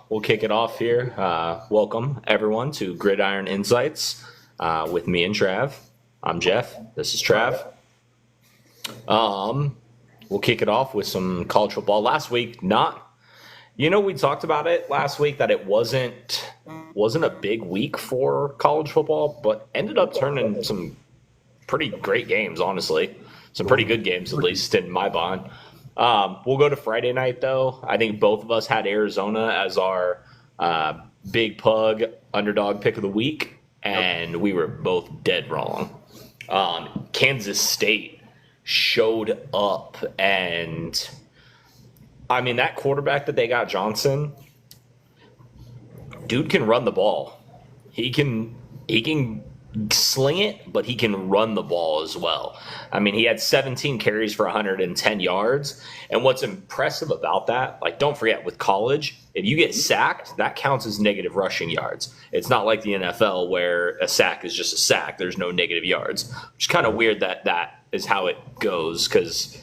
we'll kick it off here. Welcome, everyone, to Gridiron Insights with me and Trav. I'm Jeff. This is Trav. We'll kick it off with some college football. Last week, we talked about it last week that it wasn't a big week for college football, but ended up turning some pretty great games, honestly. Some pretty good games, at least in my bond. We'll go to Friday night, though. I think both of us had Arizona as our big pug underdog pick of the week, and we were both dead wrong. Kansas State showed up, and I mean, that quarterback that they got, Johnson, dude can run the ball. He can sling it, but he can run the ball as well. I mean, he had 17 carries for 110 yards. And what's impressive about that, like, don't forget, with college, if you get sacked, that counts as negative rushing yards. It's not like the NFL where a sack is just a sack. There's no negative yards. Which is kind of weird that is how it goes, because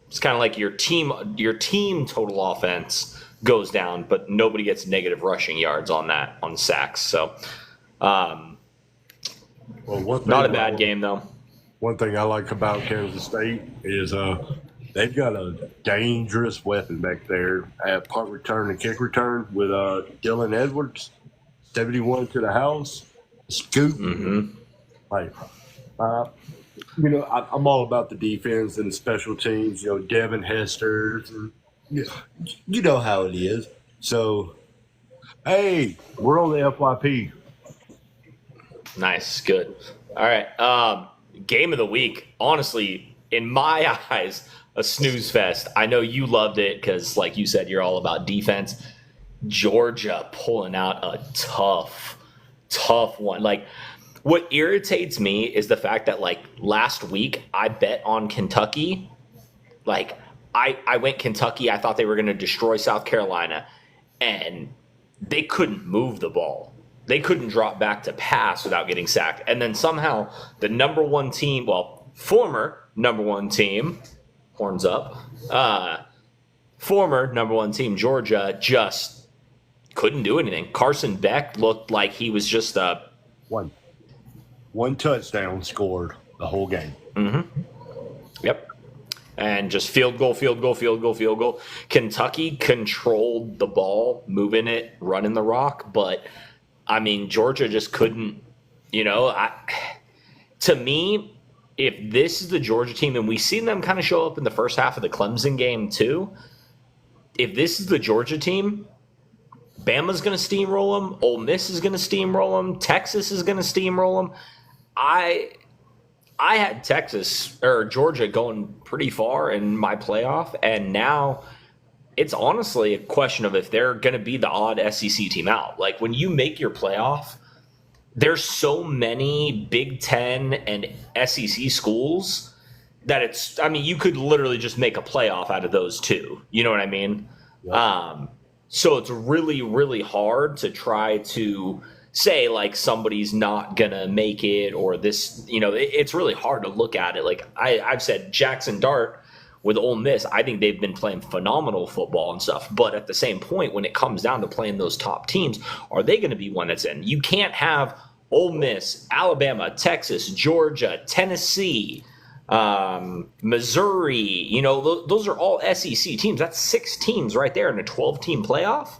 it's kind of like your team total offense goes down, but nobody gets negative rushing yards on sacks. So, not a bad game, though. One thing I like about Kansas State is they've got a dangerous weapon back there at punt return and kick return with Dylan Edwards, 71 to the house, scoop. Mm-hmm. Like, I'm all about the defense and the special teams. Devin Hester, and, you know how it is. So, hey, we're on the FYP. Nice, good. All right, game of the week. Honestly, in my eyes, a snooze fest. I know you loved it because, like you said, you're all about defense. Georgia pulling out a tough one. Like, what irritates me is the fact that, like, last week I bet on Kentucky. Like, I went Kentucky. I thought they were going to destroy South Carolina, and they couldn't move the ball. They couldn't drop back to pass without getting sacked. And then somehow the number one team, former number one team, horns up, former number one team, Georgia, just couldn't do anything. Carson Beck looked like he was just one touchdown scored the whole game. Mm-hmm. Yep. And just field goal. Kentucky controlled the ball, moving it, running the rock, but I mean, Georgia just couldn't, to me, if this is the Georgia team, and we've seen them kind of show up in the first half of the Clemson game too, if this is the Georgia team, Bama's going to steamroll them, Ole Miss is going to steamroll them, Texas is going to steamroll them. I had Georgia going pretty far in my playoff, and now it's honestly a question of if they're going to be the odd SEC team out. Like, when you make your playoff, there's so many Big Ten and SEC schools that you could literally just make a playoff out of those two. You know what I mean? Yep. So it's really, really hard to try to say, like, somebody's not going to make it, or this, it's really hard to look at it. Like, I've said Jackson Dart with Ole Miss, I think they've been playing phenomenal football and stuff. But at the same point, when it comes down to playing those top teams, are they going to be one that's in? You can't have Ole Miss, Alabama, Texas, Georgia, Tennessee, Missouri. Those are all SEC teams. That's 6 teams right there in a 12-team playoff.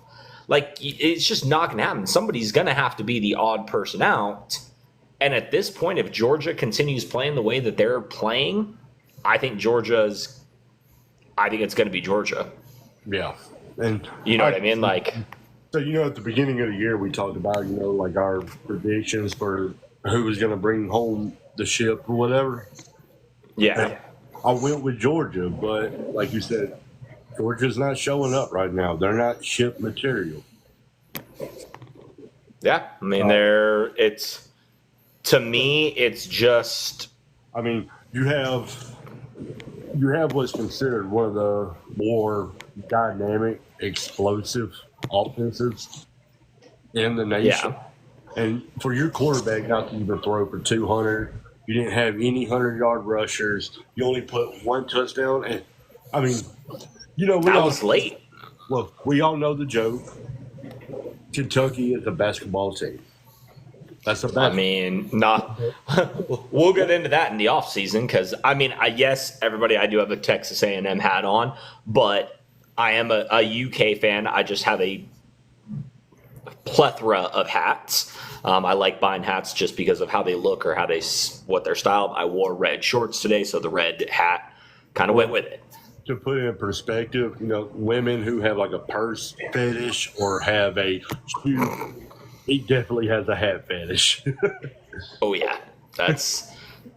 Like, it's just not going to happen. Somebody's going to have to be the odd person out. And at this point, if Georgia continues playing the way that they're playing, I think it's going to be Georgia. Yeah. And you know what I mean? Like, so, at the beginning of the year, we talked about, like, our predictions for who was going to bring home the ship or whatever. Yeah. And I went with Georgia, but like you said, Georgia's not showing up right now. They're not ship material. Yeah. I mean, to me, it's just. I mean, you have what's considered one of the more dynamic, explosive offensives in the nation. Yeah. And for your quarterback not to even throw for 200, you didn't have any 100-yard rushers. You only put one touchdown. And, I mean, that was late. Look, we all know the joke. Kentucky is a basketball team. That's a I basketball. mean, not. We'll get into that in the off season because yes, everybody, I do have a Texas A&M hat on, but I am a UK fan. I just have a plethora of hats. I like buying hats just because of how they look or what their style. I wore red shorts today, so the red hat kind of went with it. To put it in perspective, women who have like a purse fetish or have a shoe, he definitely has a hat fetish. Oh yeah, that's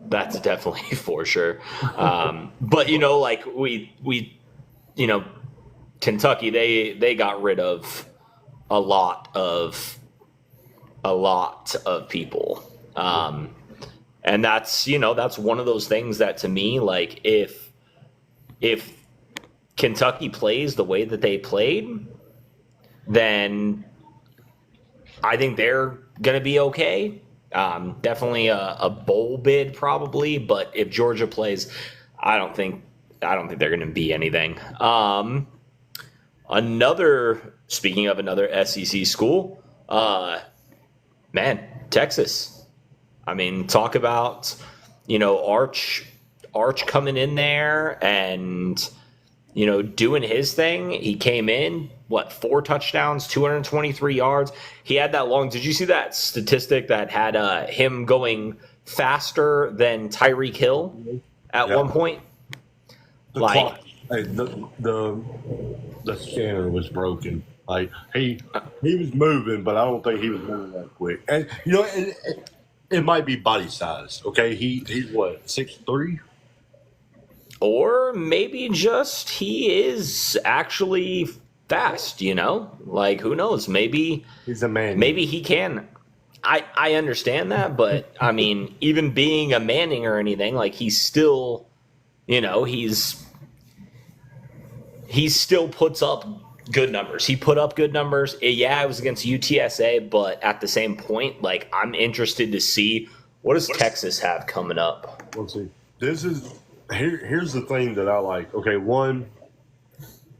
definitely for sure. But like we Kentucky, they got rid of a lot of people, and that's one of those things that to me, like if Kentucky plays the way that they played, then I think they're going to be okay. Definitely a bowl bid probably, but if Georgia plays, I don't think they're going to be anything. Speaking of another SEC school, Texas. I mean, talk about Arch coming in there and doing his thing. He came in, 4 touchdowns, 223 yards. He had that long. Did you see that statistic that had him going faster than Tyreek Hill at one point? The scanner was broken. Like he was moving, but I don't think he was moving that quick. And it might be body size. Okay, he's what, 6'3"? Or maybe just he is actually fast, Like, who knows? Maybe he's a man. Maybe he can. I understand that, but I mean, even being a Manning or anything, like he's still, he still puts up good numbers. He put up good numbers. Yeah, it was against UTSA, but at the same point, like I'm interested to see what does Texas have coming up. Let's see. Here's the thing that I like. Okay, one,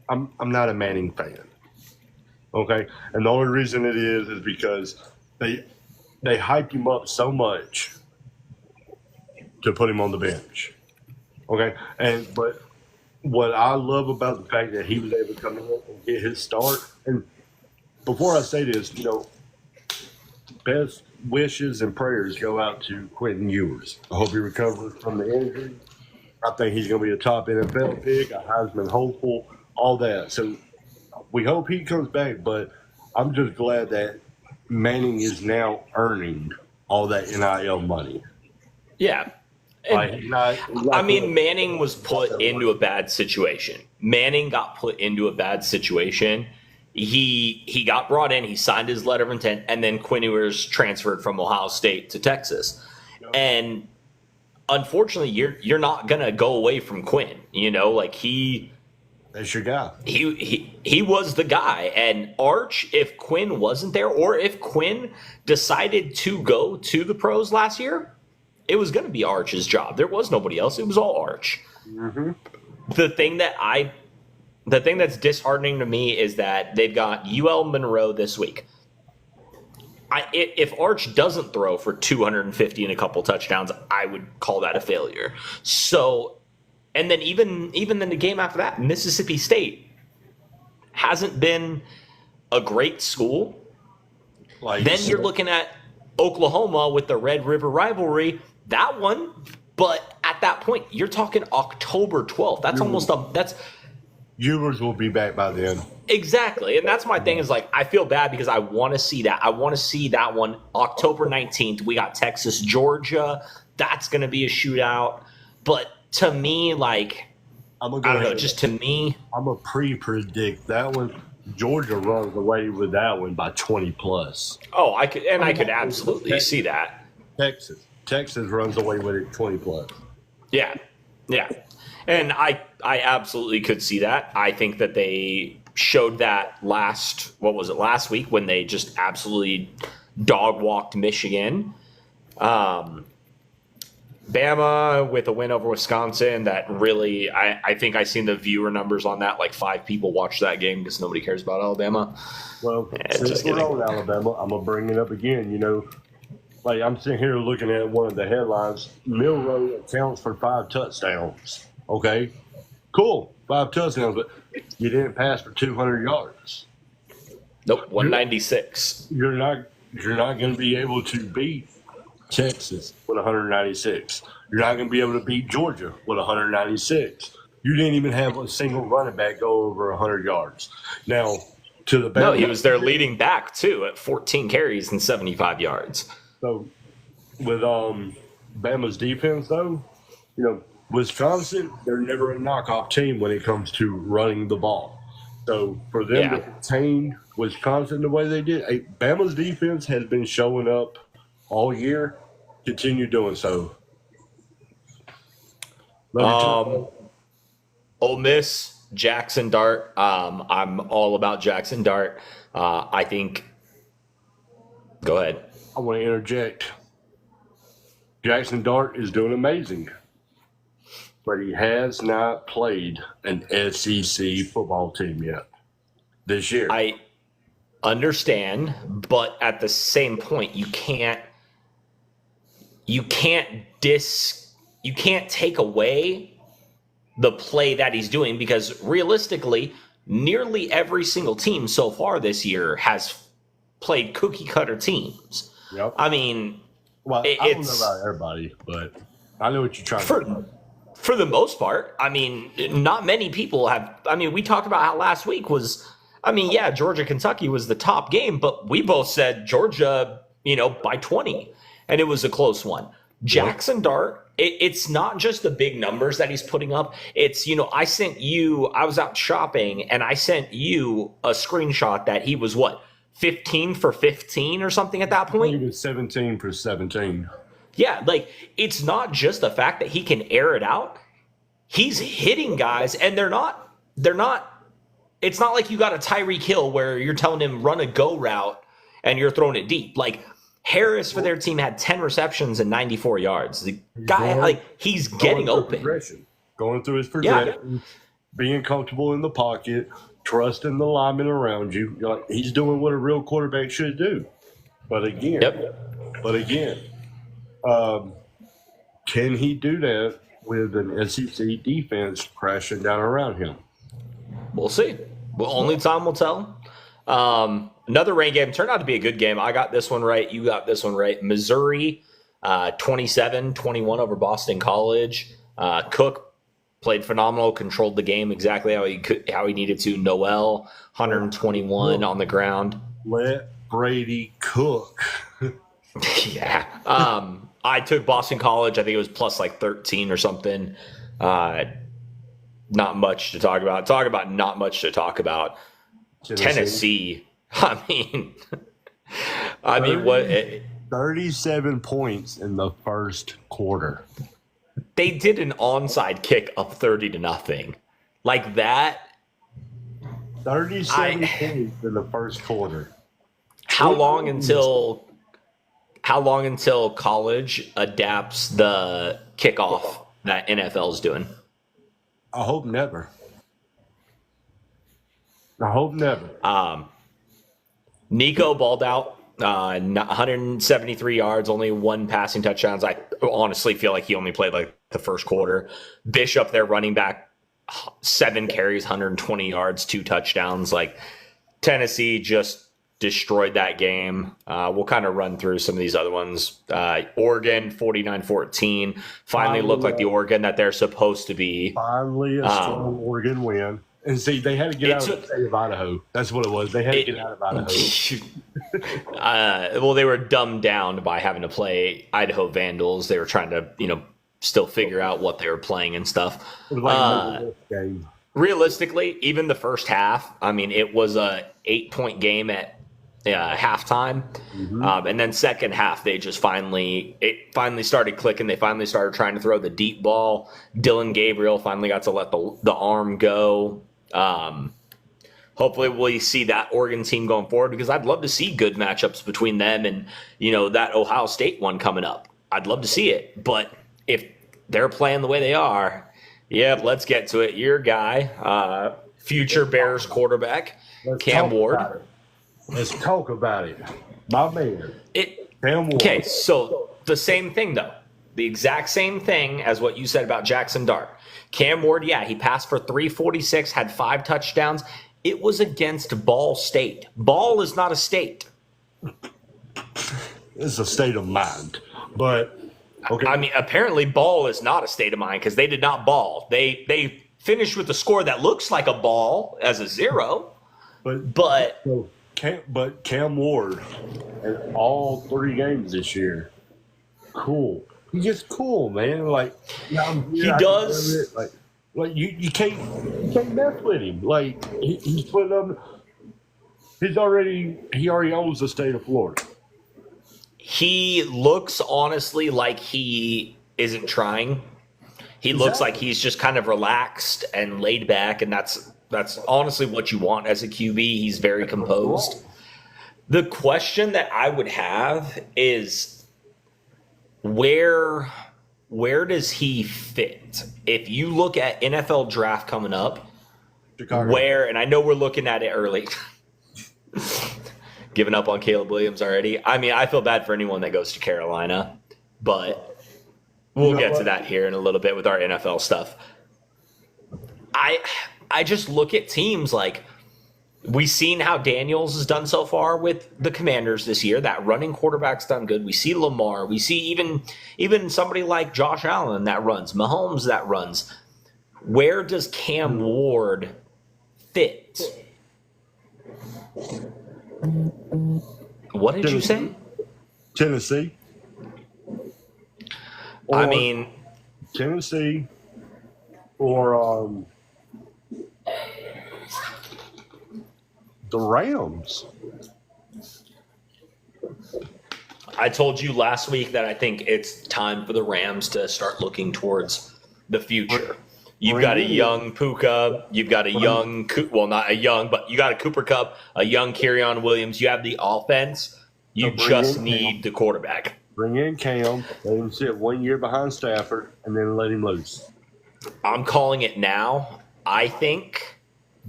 I'm not a Manning fan. Okay, and the only reason it is because they hyped him up so much to put him on the bench. Okay, but what I love about the fact that he was able to come in and get his start. And before I say this, best wishes and prayers go out to Quentin Ewers. I hope he recovers from the injury. I think he's going to be a top NFL pick, a Heisman hopeful, all that. So we hope he comes back, but I'm just glad that Manning is now earning all that NIL money. Yeah. Manning was put into a bad situation. Manning got put into a bad situation. He got brought in, he signed his letter of intent, and then Quinn Ewers transferred from Ohio State to Texas. And unfortunately, you're not gonna go away from Quinn. That's your guy. He was the guy. And Arch, if Quinn wasn't there, or if Quinn decided to go to the pros last year, it was going to be Arch's job. There was nobody else. It was all Arch. Mm-hmm. The thing that's disheartening to me is that they've got UL Monroe this week. If Arch doesn't throw for 250 and a couple touchdowns, I would call that a failure. So, and then even in the game after that, Mississippi State hasn't been a great school. Then you're looking at Oklahoma with the Red River rivalry. That one, but at that point, you're talking October 12th. That's that's. Ewers will be back by then. Exactly. And that's my thing is like, I feel bad because I want to see that. I want to see that one October 19th. We got Texas, Georgia. That's going to be a shootout. But to me, like, I don't know, just to me. I'm going to pre-predict that one. Georgia runs away with that one by 20 plus. Oh, I could absolutely see that. Texas runs away with it 20 plus. Yeah. And I absolutely could see that. I think that they showed that last week when they just absolutely dog walked Michigan. Bama with a win over Wisconsin. That really, I think I seen the viewer numbers on that. Like 5 people watched that game because nobody cares about Alabama. Well, Just since we're kidding. on Alabama, I'm gonna bring it up again. Like I'm sitting here looking at one of the headlines. Milroe accounts for 5 touchdowns. Okay, cool, 5 touchdowns, but you didn't pass for 200 yards. Nope, 196. You're not going to be able to beat Texas with 196. You're not going to be able to beat Georgia with 196. You didn't even have a single running back go over 100 yards. Now, to the No, Bama, he was their leading back too at 14 carries and 75 yards. So with Bama's defense, though, Wisconsin, they're never a knockoff team when it comes to running the ball. So for them to contain Wisconsin the way they did, Bama's defense has been showing up all year. Continue doing so. Ole Miss, Jackson Dart. I'm all about Jackson Dart. I think. Go ahead. I want to interject. Jackson Dart is doing amazing, but he has not played an SEC football team yet this year. I understand, but at the same point, you can't take away the play that he's doing, because realistically, nearly every single team so far this year has played cookie cutter teams. Yep. I mean, I don't know about everybody, but I know what you're trying to do. For the most part. I mean, not many people have. I mean, we talked about how last week was. I mean, yeah, Georgia Kentucky was the top game, but we both said Georgia, by 20, and it was a close one. Jackson Dart, it's not just the big numbers that he's putting up. It's, I was out shopping and I sent you a screenshot that he was 15 for 15 or something at that point? He was 17 for 17. Yeah, it's not just the fact that he can air it out. He's hitting guys, and they're not, it's not like you got a Tyreek Hill where you're telling him run a go route and you're throwing it deep. Harris for their team had 10 receptions and 94 yards. The guy, he's getting open. Going through his progression, being comfortable in the pocket, trusting the linemen around you. He's doing what a real quarterback should do. But again, can he do that with an SEC defense crashing down around him? We'll see. Well, only time will tell. Another rain game turned out to be a good game. I got this one right. You got this one right. Missouri, 27-21 over Boston College. Cook played phenomenal, controlled the game exactly how he needed to. Noel, 121 on the ground. Let Brady cook. Yeah. I took Boston College. I think it was plus 13 or something. Not much to talk about. Not much to talk about. Tennessee. I mean, what? 37 points in the first quarter. They did an onside kick up 30-0. Like that. 37 points in the first quarter. How long until college adapts the kickoff that NFL's doing? I hope never. Nico balled out, 173 yards, only 1 passing touchdowns. I honestly feel like he only played the first quarter. Bishop, their running back, 7 carries, 120 yards, 2 touchdowns. Tennessee just destroyed that game. We'll kind of run through some of these other ones. Oregon, 49-14. Finally looked like the Oregon that they're supposed to be. Finally a strong Oregon win. And see, they had to get out of the state of Idaho. That's what it was. They had to get out of Idaho. Well, they were dumbed down by having to play Idaho Vandals. They were trying to, still figure out what they were playing and stuff. It was game. Realistically, even the first half, it was a 8-point game at halftime. Mm-hmm. And then second half, it finally started clicking. They finally started trying to throw the deep ball. Dylan Gabriel finally got to let the arm go. Hopefully we'll see that Oregon team going forward, because I'd love to see good matchups between them and, that Ohio State one coming up. I'd love to see it. But if they're playing the way they are, yep, let's get to it. Your guy, future Bears quarterback, Let's Cam talk Ward. about it. Let's talk about it. My man, Cam Ward. Okay, so the same thing, though. The exact same thing as what you said about Jackson Dart. Cam Ward, yeah, he passed for 346, had 5 touchdowns. It was against Ball State. Ball is not a state. It's a state of mind. But, okay. I mean, apparently Ball is not a state of mind because they did not ball. They finished with a score that looks like a ball as a 0. But Cam Ward in all 3 games this year, cool. He's just cool, man. Like he does. Like you can't mess with him. Like he's putting up. He already owns the state of Florida. He looks honestly like he isn't trying. He looks like he's just kind of relaxed and laid back, and that's honestly what you want as a QB. He's very composed. The question that I would have is where does he fit? If you look at NFL draft coming up, Chicago. and I know we're looking at it early. Giving up on Caleb Williams already. I mean, I feel bad for anyone that goes to Carolina, but we'll get to that here in a little bit with our NFL stuff. I just look at teams like we've seen how Daniels has done so far with the Commanders this year. That running quarterback's done good. We see Lamar. We see even somebody like Josh Allen that runs, Mahomes that runs. Where does Cam Ward fit? What did you say? Tennessee. I mean, Tennessee or the Rams. I told you last week that I think it's time for the Rams to start looking towards the future. You've got a young Puka. You've got a young, well, not a young, but you got a Cooper Kupp, a young Kerryon Williams. You have the offense. You just need the quarterback. Bring in Cam, let him sit 1 year behind Stafford, and then let him loose. I'm calling it now. I think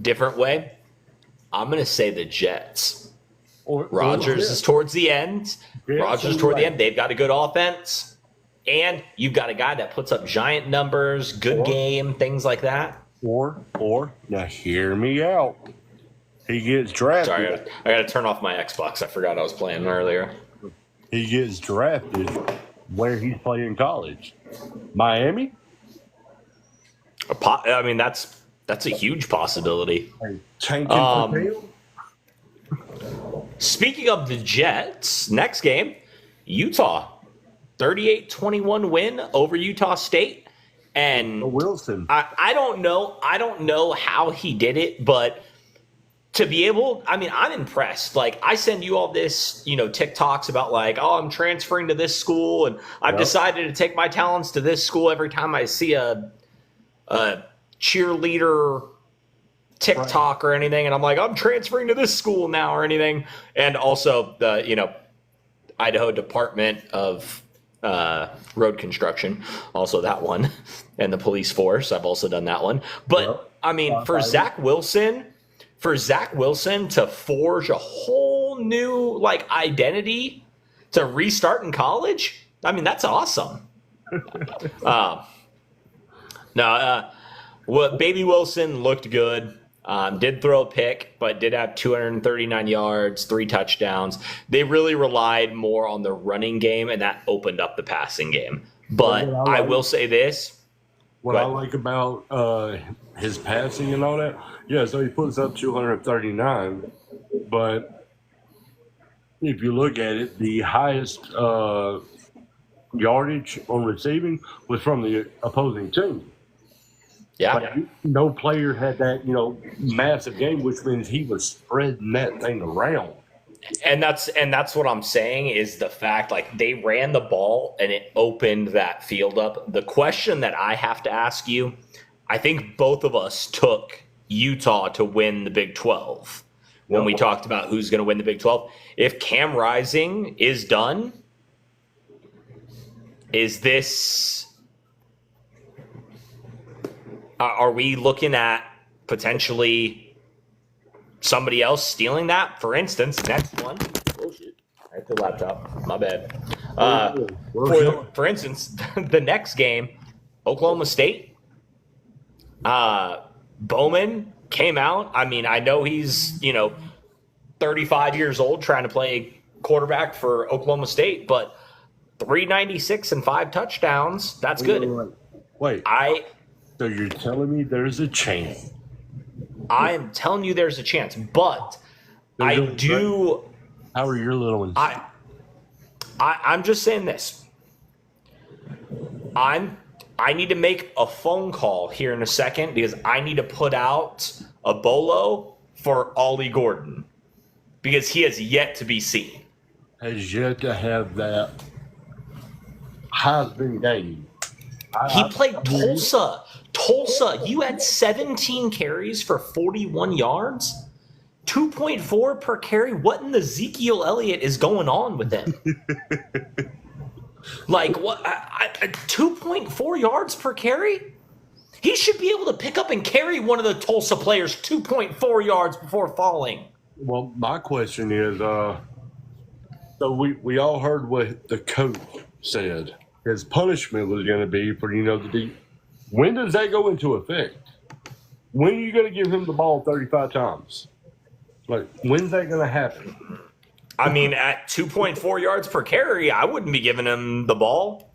different way. I'm going to say the Jets. Rodgers is towards the end. Rodgers toward the end. They've got a good offense. And you've got a guy that puts up giant numbers, good game, things like that. Or now hear me out. He gets drafted. Sorry, I got to turn off my Xbox. I forgot I was playing earlier. He gets drafted where he's playing college. Miami? I mean, that's a huge possibility. Speaking of the Jets, next game, Utah. 38-21 win over Utah State. And Wilson. I don't know how he did it, but to be able, I mean, I'm impressed. Like, I send you all this, TikToks about like, oh, I'm transferring to this school and I've decided to take my talents to this school every time I see a cheerleader TikTok or anything. And I'm like, I'm transferring to this school now or anything. And also the, Idaho Department of road construction, also that one, and the police force. I've also done that one. But I mean, for Zach Wilson to forge a whole new identity to restart in college, I mean, that's awesome. Baby Wilson looked good. Did throw a pick, but did have 239 yards, 3 touchdowns. They really relied more on the running game, and that opened up the passing game. But I will say this. What I like about his passing and all that, so he puts up 239, but if you look at it, the highest yardage on receiving was from the opposing team. Yeah. Like, no player had that, massive game, which means he was spreading that thing around. And that's what I'm saying is the fact, they ran the ball and it opened that field up. The question that I have to ask you, I think both of us took Utah to win the Big 12 when we talked about who's going to win the Big 12. If Cam Rising is done, is this Are we looking at potentially somebody else stealing that? For instance, next one. Oh shit! I hit the laptop. My bad. For instance, the next game, Oklahoma State. Bowman came out. I mean, I know he's 35 years old trying to play quarterback for Oklahoma State, but 396 and 5 touchdowns. That's good. Wait. So you're telling me there's a chance? I am telling you there's a chance, but I do. How are your little ones? I'm just saying this. I need to make a phone call here in a second because I need to put out a bolo for Ollie Gordon because he has yet to be seen. Has yet to have that Heisman game. He played Tulsa. Tulsa, you had 17 carries for 41 yards? 2.4 per carry? What in the Ezekiel Elliott is going on with him? Like, what? 2.4 yards per carry? He should be able to pick up and carry one of the Tulsa players 2.4 yards before falling. Well, my question is, so we all heard what the coach said. His punishment was going to be for, the deep. When does that go into effect? When are you going to give him the ball 35 times? Like, when's that going to happen? I mean, at 2.4 yards per carry, I wouldn't be giving him the ball.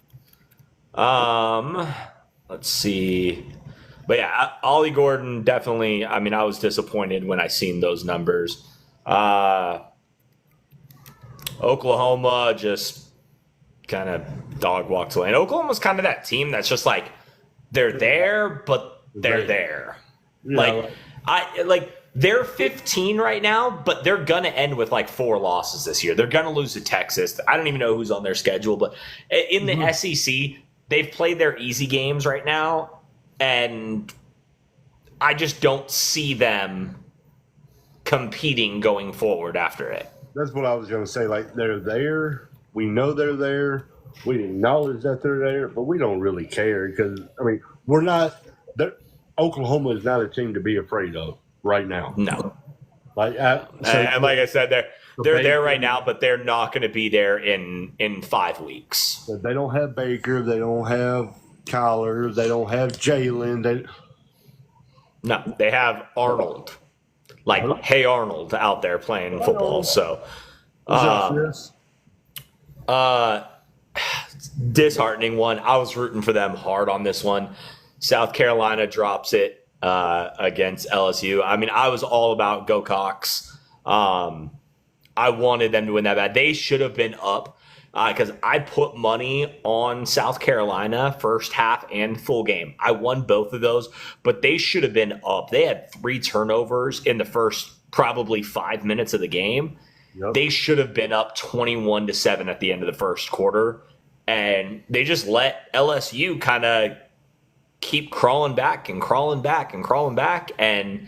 Let's see. But yeah, Ollie Gordon definitely, I mean, I was disappointed when I seen those numbers. Oklahoma just kind of dog walks away. And Oklahoma's kind of that team that's just like, they're there, but they're there. Yeah, they're 15 right now, but they're going to end with like 4 losses this year. They're going to lose to Texas. I don't even know who's on their schedule, but in the SEC, they've played their easy games right now, and I just don't see them competing going forward after it. That's what I was going to say. Like, they're there. We know they're there. We acknowledge that they're there, but we don't really care because, I mean, we're not – Oklahoma is not a team to be afraid of right now. No. And like I said, they're there right now, but they're not going to be there in 5 weeks. They don't have Baker. They don't have Kyler. They don't have Jalen. No, they have Arnold. Like, hey, Arnold out there playing football. So, disheartening one. I was rooting for them hard on this one. South Carolina drops it against LSU. I mean, I was all about Go Cox. I wanted them to win that bad. They should have been up because I put money on South Carolina first half and full game. I won both of those, but they should have been up. They had 3 turnovers in the first probably 5 minutes of the game. Yep. They should have been up 21-7 at the end of the first quarter, and they just let LSU kind of keep crawling back and crawling back and crawling back. And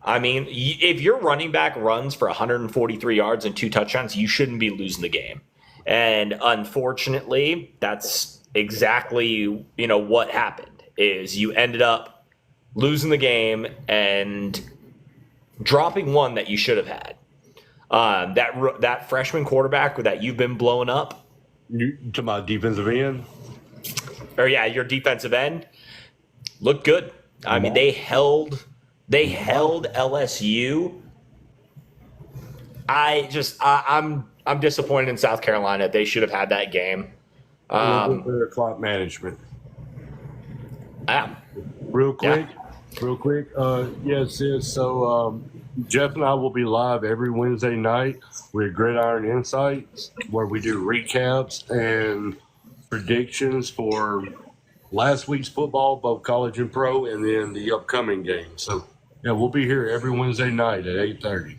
I mean, if your running back runs for 143 yards and 2 touchdowns, you shouldn't be losing the game. And unfortunately, that's exactly, what happened is you ended up losing the game and dropping one that you should have had. That freshman quarterback that you've been blowing up. To my defensive end? Or yeah, your defensive end looked good. I mean, they held LSU. I'm disappointed in South Carolina. They should have had that game. Better clock management. Yeah. Real quick. Yes. So Jeff and I will be live every Wednesday night with Gridiron Insights, where we do recaps and predictions for last week's football, both college and pro, and then the upcoming game. So, yeah, we'll be here every Wednesday night at 8:30.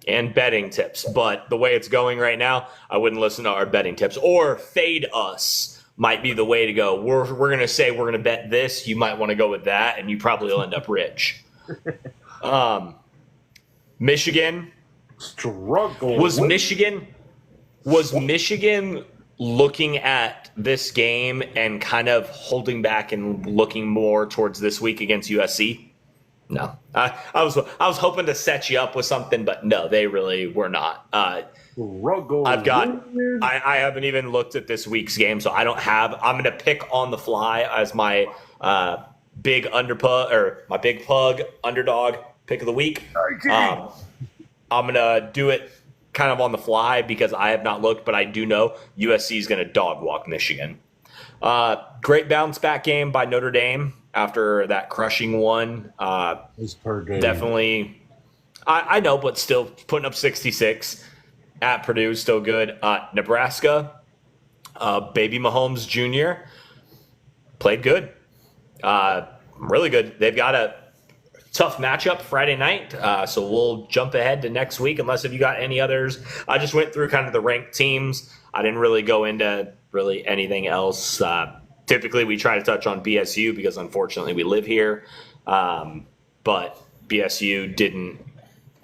And betting tips. But the way it's going right now, I wouldn't listen to our betting tips. Or fade us might be the way to go. We're going to say we're going to bet this. You might want to go with that, and you probably will end up rich. Michigan. Struggle. Was Michigan looking at this game and kind of holding back and looking more towards this week against USC? No. I was hoping to set you up with something, but no, they really were not. I haven't even looked at this week's game, so I'm going to pick on the fly as my big pug underdog pick of the week. I'm going to do it kind of on the fly because I have not looked, but I do know USC is going to dog walk Michigan. Great bounce back game by Notre Dame after that crushing one. Definitely, I know, but still putting up 66 at Purdue, still good. Nebraska, baby Mahomes Jr. played good, really good. They've got a tough matchup Friday night, so we'll jump ahead to next week unless if you got any others. I just went through kind of the ranked teams. I didn't really go into really anything else. Typically, we try to touch on BSU because unfortunately we live here, but BSU didn't.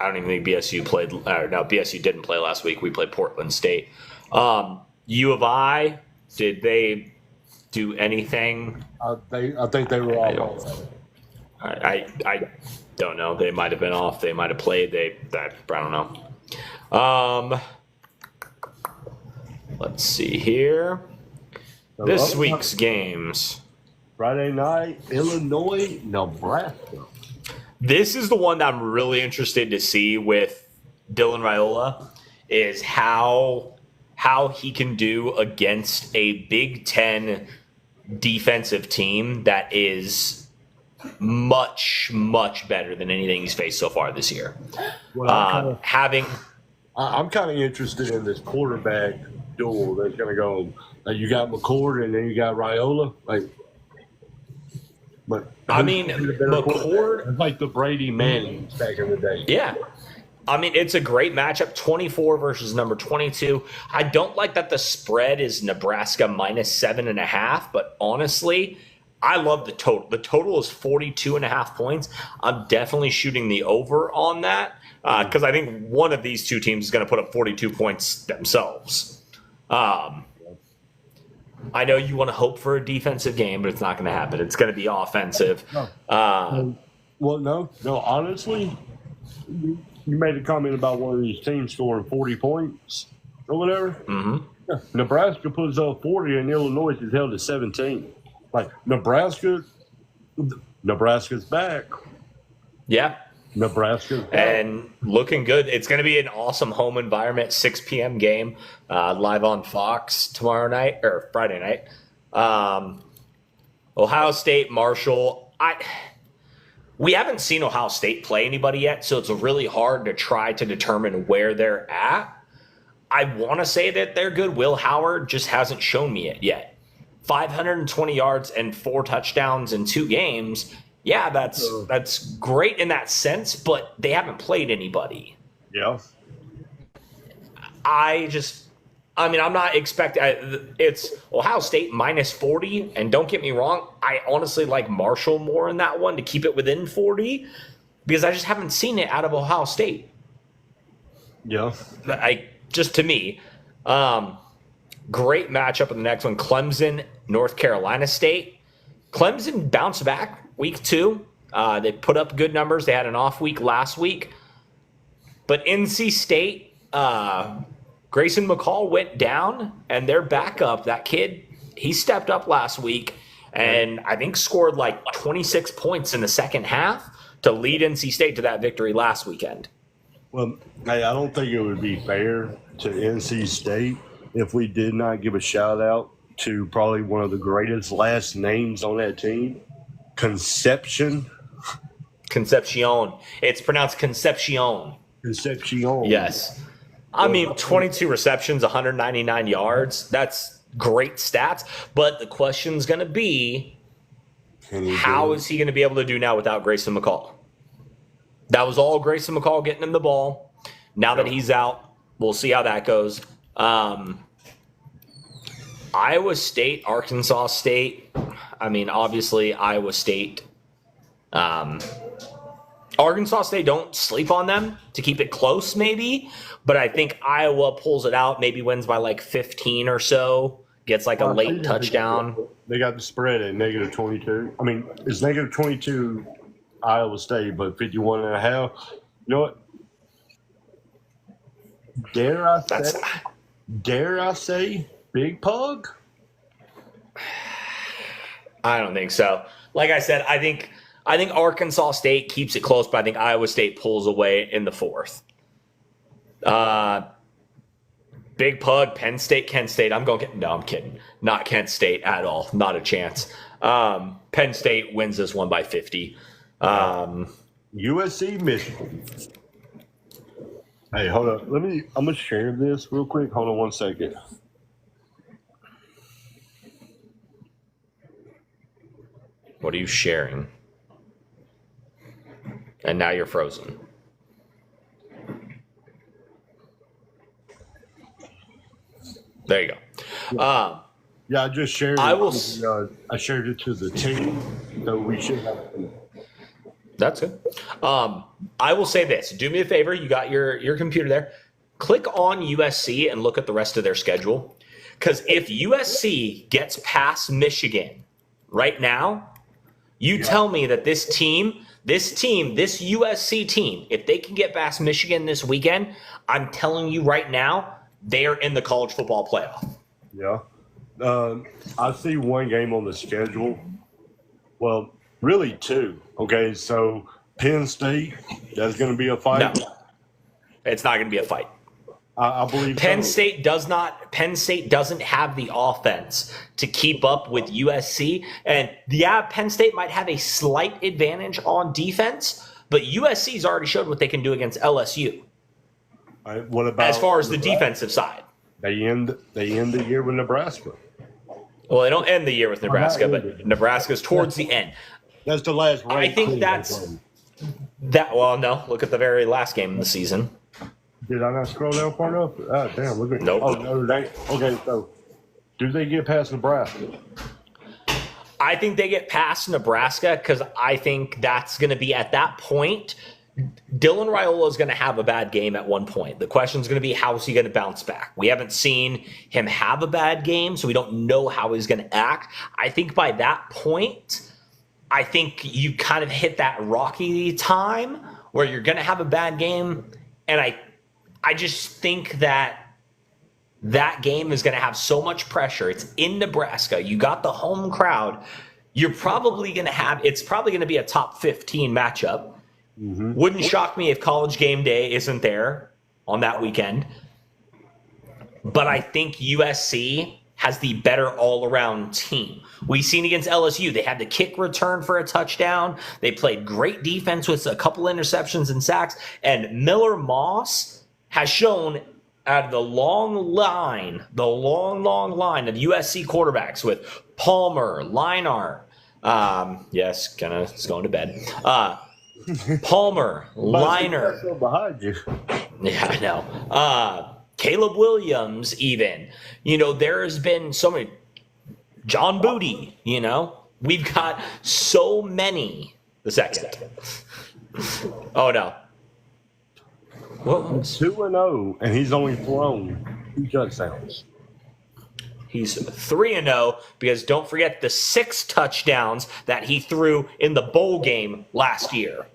I don't even think BSU played. BSU didn't play last week. We played Portland State. U of I, did they do anything? I think they were all. I don't know. They might have been off. They might have played. I don't know. Let's see here. This week's games. Friday night, Illinois, Nebraska. This is the one that I'm really interested to see with Dylan Raiola is how he can do against a Big Ten defensive team that is much, much better than anything he's faced so far this year. Well, I'm kind of interested in this quarterback duel that's going to go. You got McCord and then you got Raiola. McCord, it's like the Brady Manning back in the day. Yeah. I mean, it's a great matchup, 24 versus number 22. I don't like that the spread is Nebraska minus 7.5, but honestly, I love the total. The total is 42.5 points. I'm definitely shooting the over on that because I think one of these two teams is going to put up 42 points themselves. I know you want to hope for a defensive game, but it's not going to happen. It's going to be offensive. No. No. Honestly, you made a comment about one of these teams scoring 40 points or whatever. Mm-hmm. Yeah. Nebraska puts up 40 and Illinois is held to 17. Like Nebraska's back. Yeah. Nebraska's back. And looking good. It's going to be an awesome home environment, 6 p.m. game, live on Fox tomorrow night or Friday night. Ohio State, Marshall. We haven't seen Ohio State play anybody yet, so it's really hard to try to determine where they're at. I want to say that they're good. Will Howard just hasn't shown me it yet. 520 yards and 4 touchdowns in 2 games. Yeah, that's great in that sense, but they haven't played anybody. Yeah. I'm not expecting it's Ohio State minus 40, and don't get me wrong, I honestly like Marshall more in that one to keep it within 40 because I just haven't seen it out of Ohio State. Yeah. Just to me, great matchup in the next one. Clemson, North Carolina State. Clemson bounced back week 2. They put up good numbers. They had an off week last week. But NC State, Grayson McCall went down, and their backup, that kid, he stepped up last week and I think scored like 26 points in the second half to lead NC State to that victory last weekend. Well, I don't think it would be fair to NC State if we did not give a shout out to probably one of the greatest last names on that team, Concepcion. It's pronounced Concepcion. Concepcion. Yes. 22 receptions, 199 yards. That's great stats. But the question's going to be, how is he going to be able to do now without Grayson McCall? That was all Grayson McCall getting him the ball. Now that he's out, we'll see how that goes. Iowa State, Arkansas State. Obviously, Iowa State. Arkansas State, don't sleep on them to keep it close, maybe. but I think Iowa pulls it out, maybe wins by like 15 or so, gets like a late touchdown. They got the spread at -22. I mean, it's -22 Iowa State, but 51.5. You know what? Dare I say, Big Pug? I don't think so. Like I said, I think Arkansas State keeps it close, but I think Iowa State pulls away in the fourth. Big Pug, Penn State, Kent State. No, I'm kidding. Not Kent State at all. Not a chance. Penn State wins this one by 50. USC, Michigan. Hey, hold up. I'm gonna share this real quick. Hold on one second. What are you sharing? And now you're frozen. There you go. Yeah, I just shared. I will. I shared it to the team, so we should have. That's good. I will say this. Do me a favor. You got your computer there. Click on USC and look at the rest of their schedule. Because if USC gets past Michigan right now, you tell me that this USC team, if they can get past Michigan this weekend, I'm telling you right now, they are in the college football playoff. Yeah. I see one game on the schedule. Well, really two. Okay, so Penn State, that's going to be a fight. No, it's not going to be a fight. I believe Penn State doesn't have the offense to keep up with USC. And yeah, Penn State might have a slight advantage on defense, but USC's already showed what they can do against LSU. What about as far as the defensive side? They end the year with Nebraska. Well, they don't end the year with Nebraska, but Nebraska's towards the end. That's the last. I think that's that. Well, no. Look at the very last game of the season. Did I not scroll down far enough? Ah, damn. Look at nope. Oh, Notre Dame. Okay, so do they get past Nebraska? I think they get past Nebraska because I think that's going to be at that point. Dylan Raiola is going to have a bad game at one point. The question is going to be, how is he going to bounce back? We haven't seen him have a bad game, so we don't know how he's going to act. I think by that point, I think you kind of hit that rocky time where you're going to have a bad game. And I just think that game is going to have so much pressure. It's in Nebraska. You got the home crowd. You're probably going to have – it's probably going to be a top 15 matchup. Mm-hmm. Wouldn't shock me if College Game Day isn't there on that weekend. But I think USC has the better all-around team. We've seen against LSU, they had the kick return for a touchdown. They played great defense with a couple interceptions and sacks. And Miller Moss has shown out of the long line of USC quarterbacks with Palmer, Leinart, yes, kind of is going to bed. Palmer, Leinart. Behind you. Yeah, I know. Caleb Williams, even. You know, there has been so many. John Booty, you know. We've got so many. The second. Oh, no. What was 2-0, and he's only thrown 2 touchdowns. He's 3-0 because don't forget the 6 touchdowns that he threw in the bowl game last year.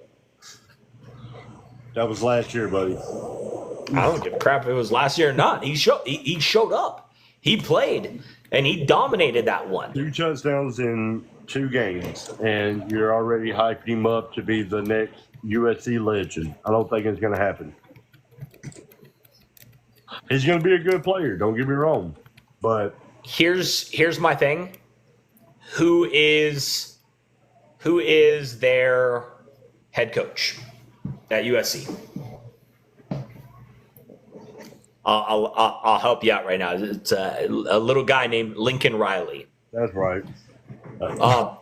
That was last year, buddy. I don't give a crap if it was last year or not. He showed up. He played, and he dominated that one. 2 touchdowns in 2 games, and you're already hyping him up to be the next USC legend. I don't think it's going to happen. He's going to be a good player, don't get me wrong. But here's my thing. Who is their head coach at USC? I'll help you out right now. It's a little guy named Lincoln Riley. That's right.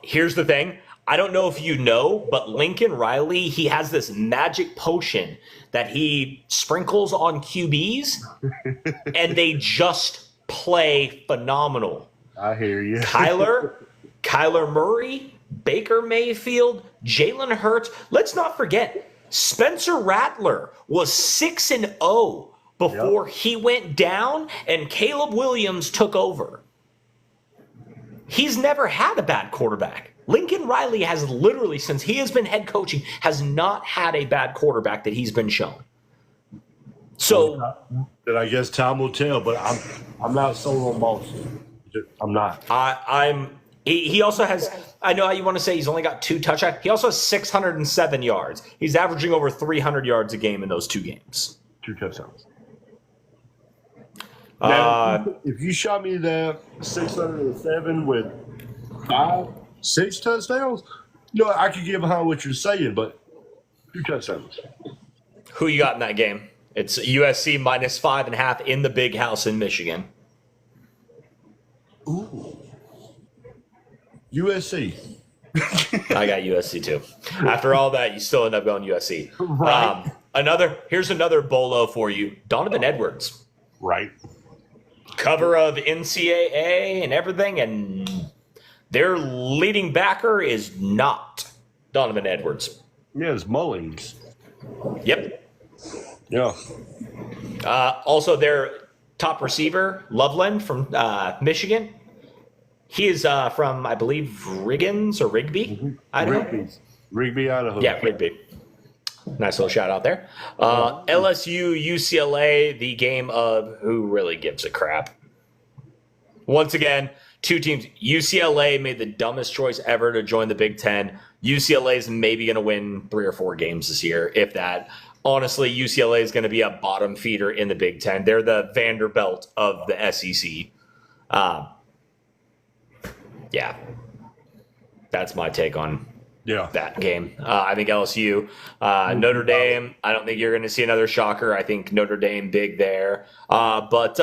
Here's the thing. I don't know if you know, but Lincoln Riley, he has this magic potion that he sprinkles on QBs, and they just play phenomenal. I hear you. Kyler Murray, Baker Mayfield, Jalen Hurts. Let's not forget, Spencer Rattler was 6-0 before he went down and Caleb Williams took over. He's never had a bad quarterback. Lincoln Riley has literally, since he has been head coaching, has not had a bad quarterback that he's been shown. So, and I guess time will tell, but I'm not sold on Boston. I'm not. He also has, I know how you want to say he's only got 2 touchdowns. He also has 607 yards. He's averaging over 300 yards a game in those 2 games. 2 touchdowns. Now, if you shot me that 607 with 6 touchdowns, I could get behind what you're saying, but 2 touchdowns. Who you got in that game? It's USC minus 5.5 in the big house in Michigan. Ooh. USC. I got USC too. After all that, you still end up going USC. Right. Here's another bolo for you. Donovan Edwards. Right. Cover of NCAA and everything, and their leading backer is not Donovan Edwards. Yeah, it's Mullings. Yep. Yeah. Also, their top receiver, Loveland from Michigan. He is from, I believe, Riggins or Rigby, Idaho. Rigby, Idaho. Yeah, Rigby. Nice little shout out there. LSU, UCLA, the game of who really gives a crap. Once again, 2 teams. UCLA made the dumbest choice ever to join the Big Ten. UCLA is maybe going to win 3 or 4 games this year, if that. Honestly, UCLA is going to be a bottom feeder in the Big Ten. They're the Vanderbilt of the SEC. Yeah. That's my take on that game. I think LSU, Notre Dame, I don't think you're going to see another shocker. I think Notre Dame big there. But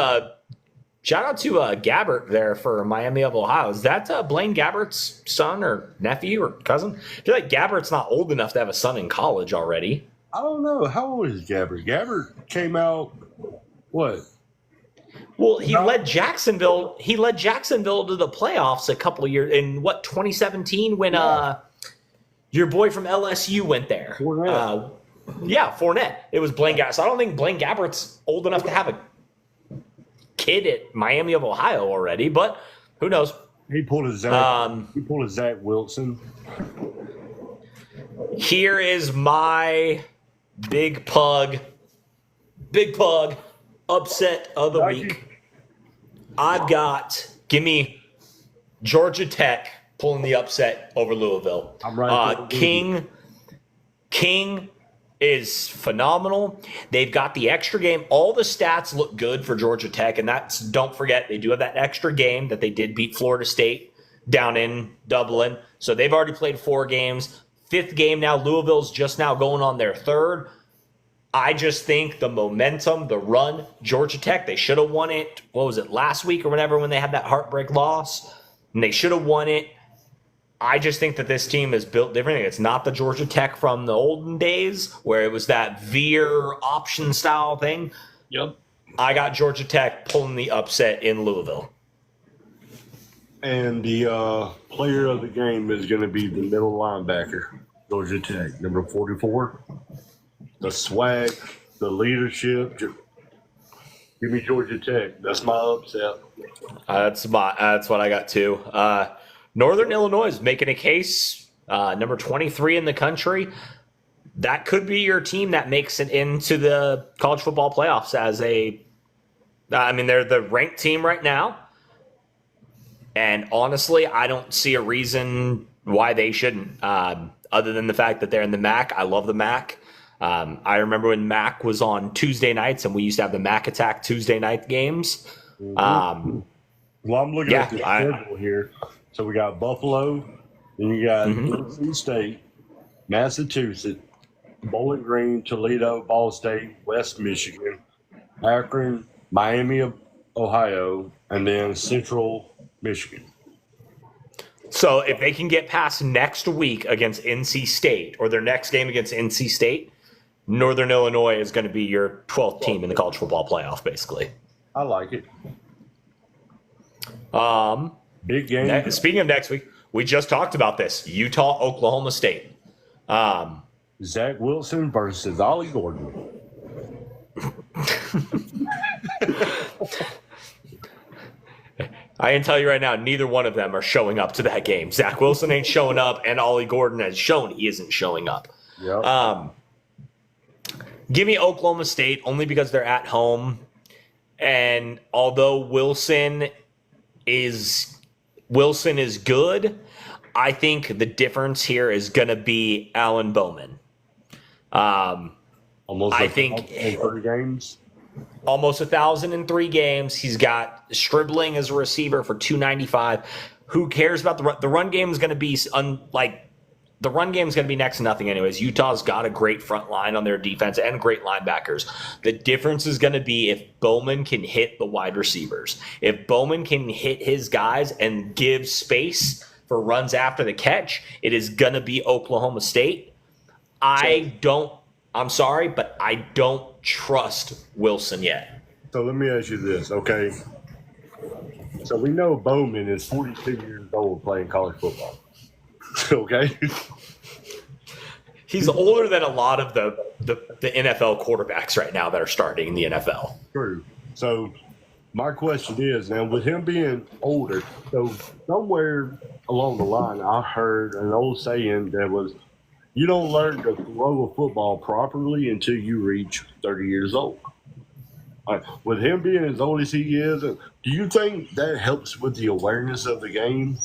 shout out to Gabbert there for Miami of Ohio. Is that Blaine Gabbert's son or nephew or cousin? I feel like Gabbert's not old enough to have a son in college already. I don't know. How old is Gabbert? Gabbert came out, what? Well, he led Jacksonville. He led Jacksonville to the playoffs a couple of years in 2017 when your boy from LSU went there. Fournette. Fournette. It was Blaine Gabbert. So I don't think Blaine Gabbert's old enough to have a kid at Miami of Ohio already, but who knows? He pulled a Zach Wilson. Here is my big pug upset of the week. I've got, give me Georgia Tech pulling the upset over Louisville. I'm right. King is phenomenal. They've got the extra game. All the stats look good for Georgia Tech, and don't forget, they do have that extra game that they did beat Florida State down in Dublin. So they've already played 4 games. 5th game now. Louisville's just now going on their 3rd. I just think the momentum, the run, Georgia Tech, they should have won it, last week or whatever when they had that heartbreak loss, and they should have won it. I just think that this team is built differently. It's not the Georgia Tech from the olden days where it was that veer option style thing. Yep. I got Georgia Tech pulling the upset in Louisville. And the player of the game is going to be the middle linebacker, Georgia Tech, number 44. The swag, the leadership. Give me Georgia Tech. That's my upset. That's what I got too. Northern Illinois is making a case. Number 23 in the country. That could be your team that makes it into the college football playoffs they're the ranked team right now. And honestly, I don't see a reason why they shouldn't, other than the fact that they're in the MAC. I love the MAC. I remember when MAC was on Tuesday nights, and we used to have the MAC Attack Tuesday night games. Well, I'm looking at the schedule here. So we got Buffalo, then you got NC State, Massachusetts, Bowling Green, Toledo, Ball State, West Michigan, Akron, Miami of Ohio, and then Central Michigan. So if they can get past next week against NC State, or their next game against NC State, Northern Illinois is going to be your 12th team in the college football playoff, basically. I like it. Big game. Speaking of next week, we just talked about this. Utah, Oklahoma State. Zach Wilson versus Ollie Gordon. I can tell you right now, neither one of them are showing up to that game. Zach Wilson ain't showing up, and Ollie Gordon has shown he isn't showing up. Yep. Give me Oklahoma State only because they're at home. And although Wilson is good, I think the difference here is going to be Alan Bowman. Almost I like think 30 games. Almost 1,000 in 3 games. He's got Stribling as a receiver for 295. Who cares about the run? The run game is going to be the run game is going to be next to nothing anyways. Utah's got a great front line on their defense and great linebackers. The difference is going to be if Bowman can hit the wide receivers. If Bowman can hit his guys and give space for runs after the catch, it is going to be Oklahoma State. I'm sorry, but I don't trust Wilson yet. So let me ask you this, okay? So we know Bowman is 42 years old playing college football. Okay? He's older than a lot of the NFL quarterbacks right now that are starting in the NFL. True. So my question is, now with him being older, so somewhere along the line I heard an old saying that was, you don't learn to throw a football properly until you reach 30 years old. With him being as old as he is, do you think that helps with the awareness of the game?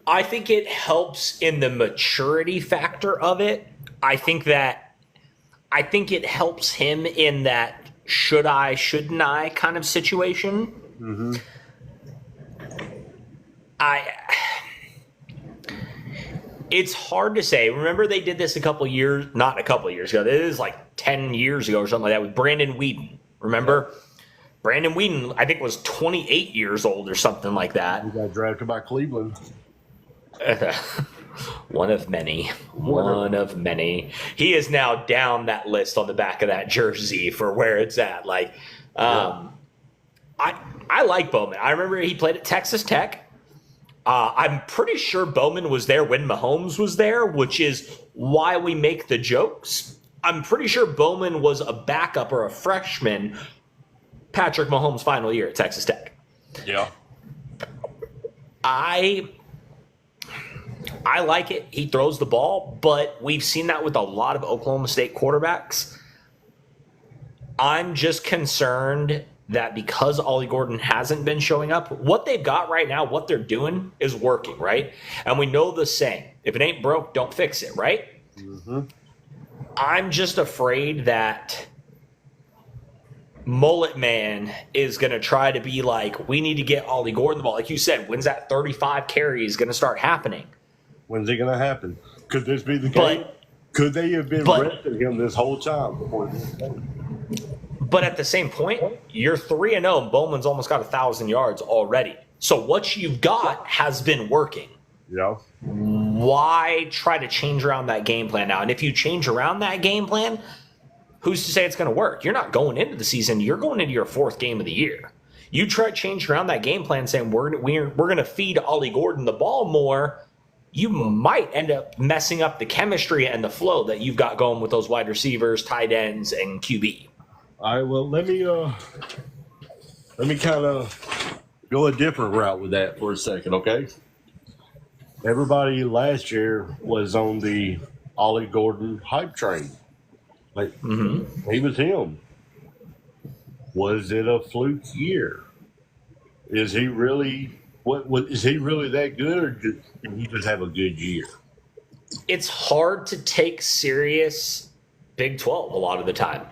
I think it helps in the maturity factor of it. I think it helps him in that should I, shouldn't I kind of situation. Mm-hmm. It's hard to say. Remember they did this not a couple years ago. It is like 10 years ago or something like that with Brandon Whedon. Remember? Brandon Whedon, I think, was 28 years old or something like that. He got drafted by Cleveland. One of many. One of many. He is now down that list on the back of that jersey for where it's at. I like Bowman. I remember he played at Texas Tech. I'm pretty sure Bowman was there when Mahomes was there, which is why we make the jokes. I'm pretty sure Bowman was a backup or a freshman Patrick Mahomes' final year at Texas Tech. Yeah. I like it. He throws the ball, but we've seen that with a lot of Oklahoma State quarterbacks. I'm just concerned that because Ollie Gordon hasn't been showing up, what they've got right now, what they're doing is working, right? And we know the saying, if it ain't broke, don't fix it, right? Mm-hmm. I'm just afraid that Mullet Man is going to try to be like, we need to get Ollie Gordon the ball. Like you said, when's that 35 carries going to start happening? When's it going to happen? Could this be the game? Could they have been resting him this whole time before this game? But at the same point, you're 3-0. Bowman's almost got 1,000 yards already. So what you've got has been working. Yeah. Why try to change around that game plan now? And if you change around that game plan, who's to say it's going to work? You're not going into the season. You're going into your 4th game of the year. You try to change around that game plan saying we're going to feed Ollie Gordon the ball more. You might end up messing up the chemistry and the flow that you've got going with those wide receivers, tight ends, and QB. All right, well, let me kind of go a different route with that for a second, okay? Everybody last year was on the Ollie Gordon hype train. He was him. Was it a fluke year? Is he really is he really that good, or did he just have a good year? It's hard to take serious Big 12 a lot of the time.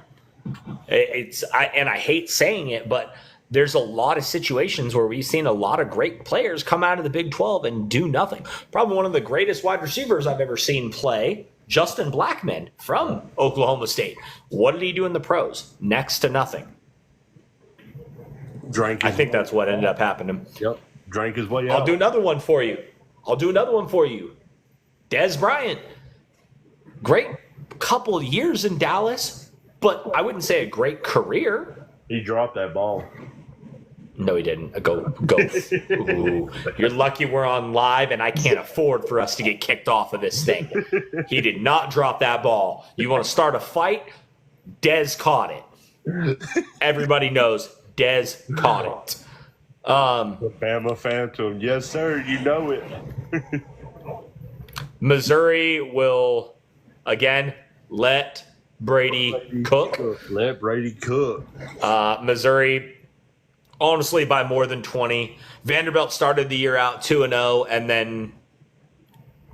I hate saying it, but there's a lot of situations where we've seen a lot of great players come out of the Big 12 and do nothing. Probably one of the greatest wide receivers I've ever seen play, Justin Blackmon from Oklahoma State. What did he do in the pros? Next to nothing. I think that's what ended up happening. Yep. Drank his way out. I'll do another one for you. Dez Bryant. Great couple years in Dallas. But I wouldn't say a great career. He dropped that ball. No, he didn't. Go. Ooh. You're lucky we're on live and I can't afford for us to get kicked off of this thing. He did not drop that ball. You want to start a fight? Dez caught it. Everybody knows Dez caught it. The Bama Phantom. Yes, sir. You know it. Missouri will, again, let Brady cook. Let Brady cook. Missouri, honestly, by more than 20. Vanderbilt started the year out 2-0, and then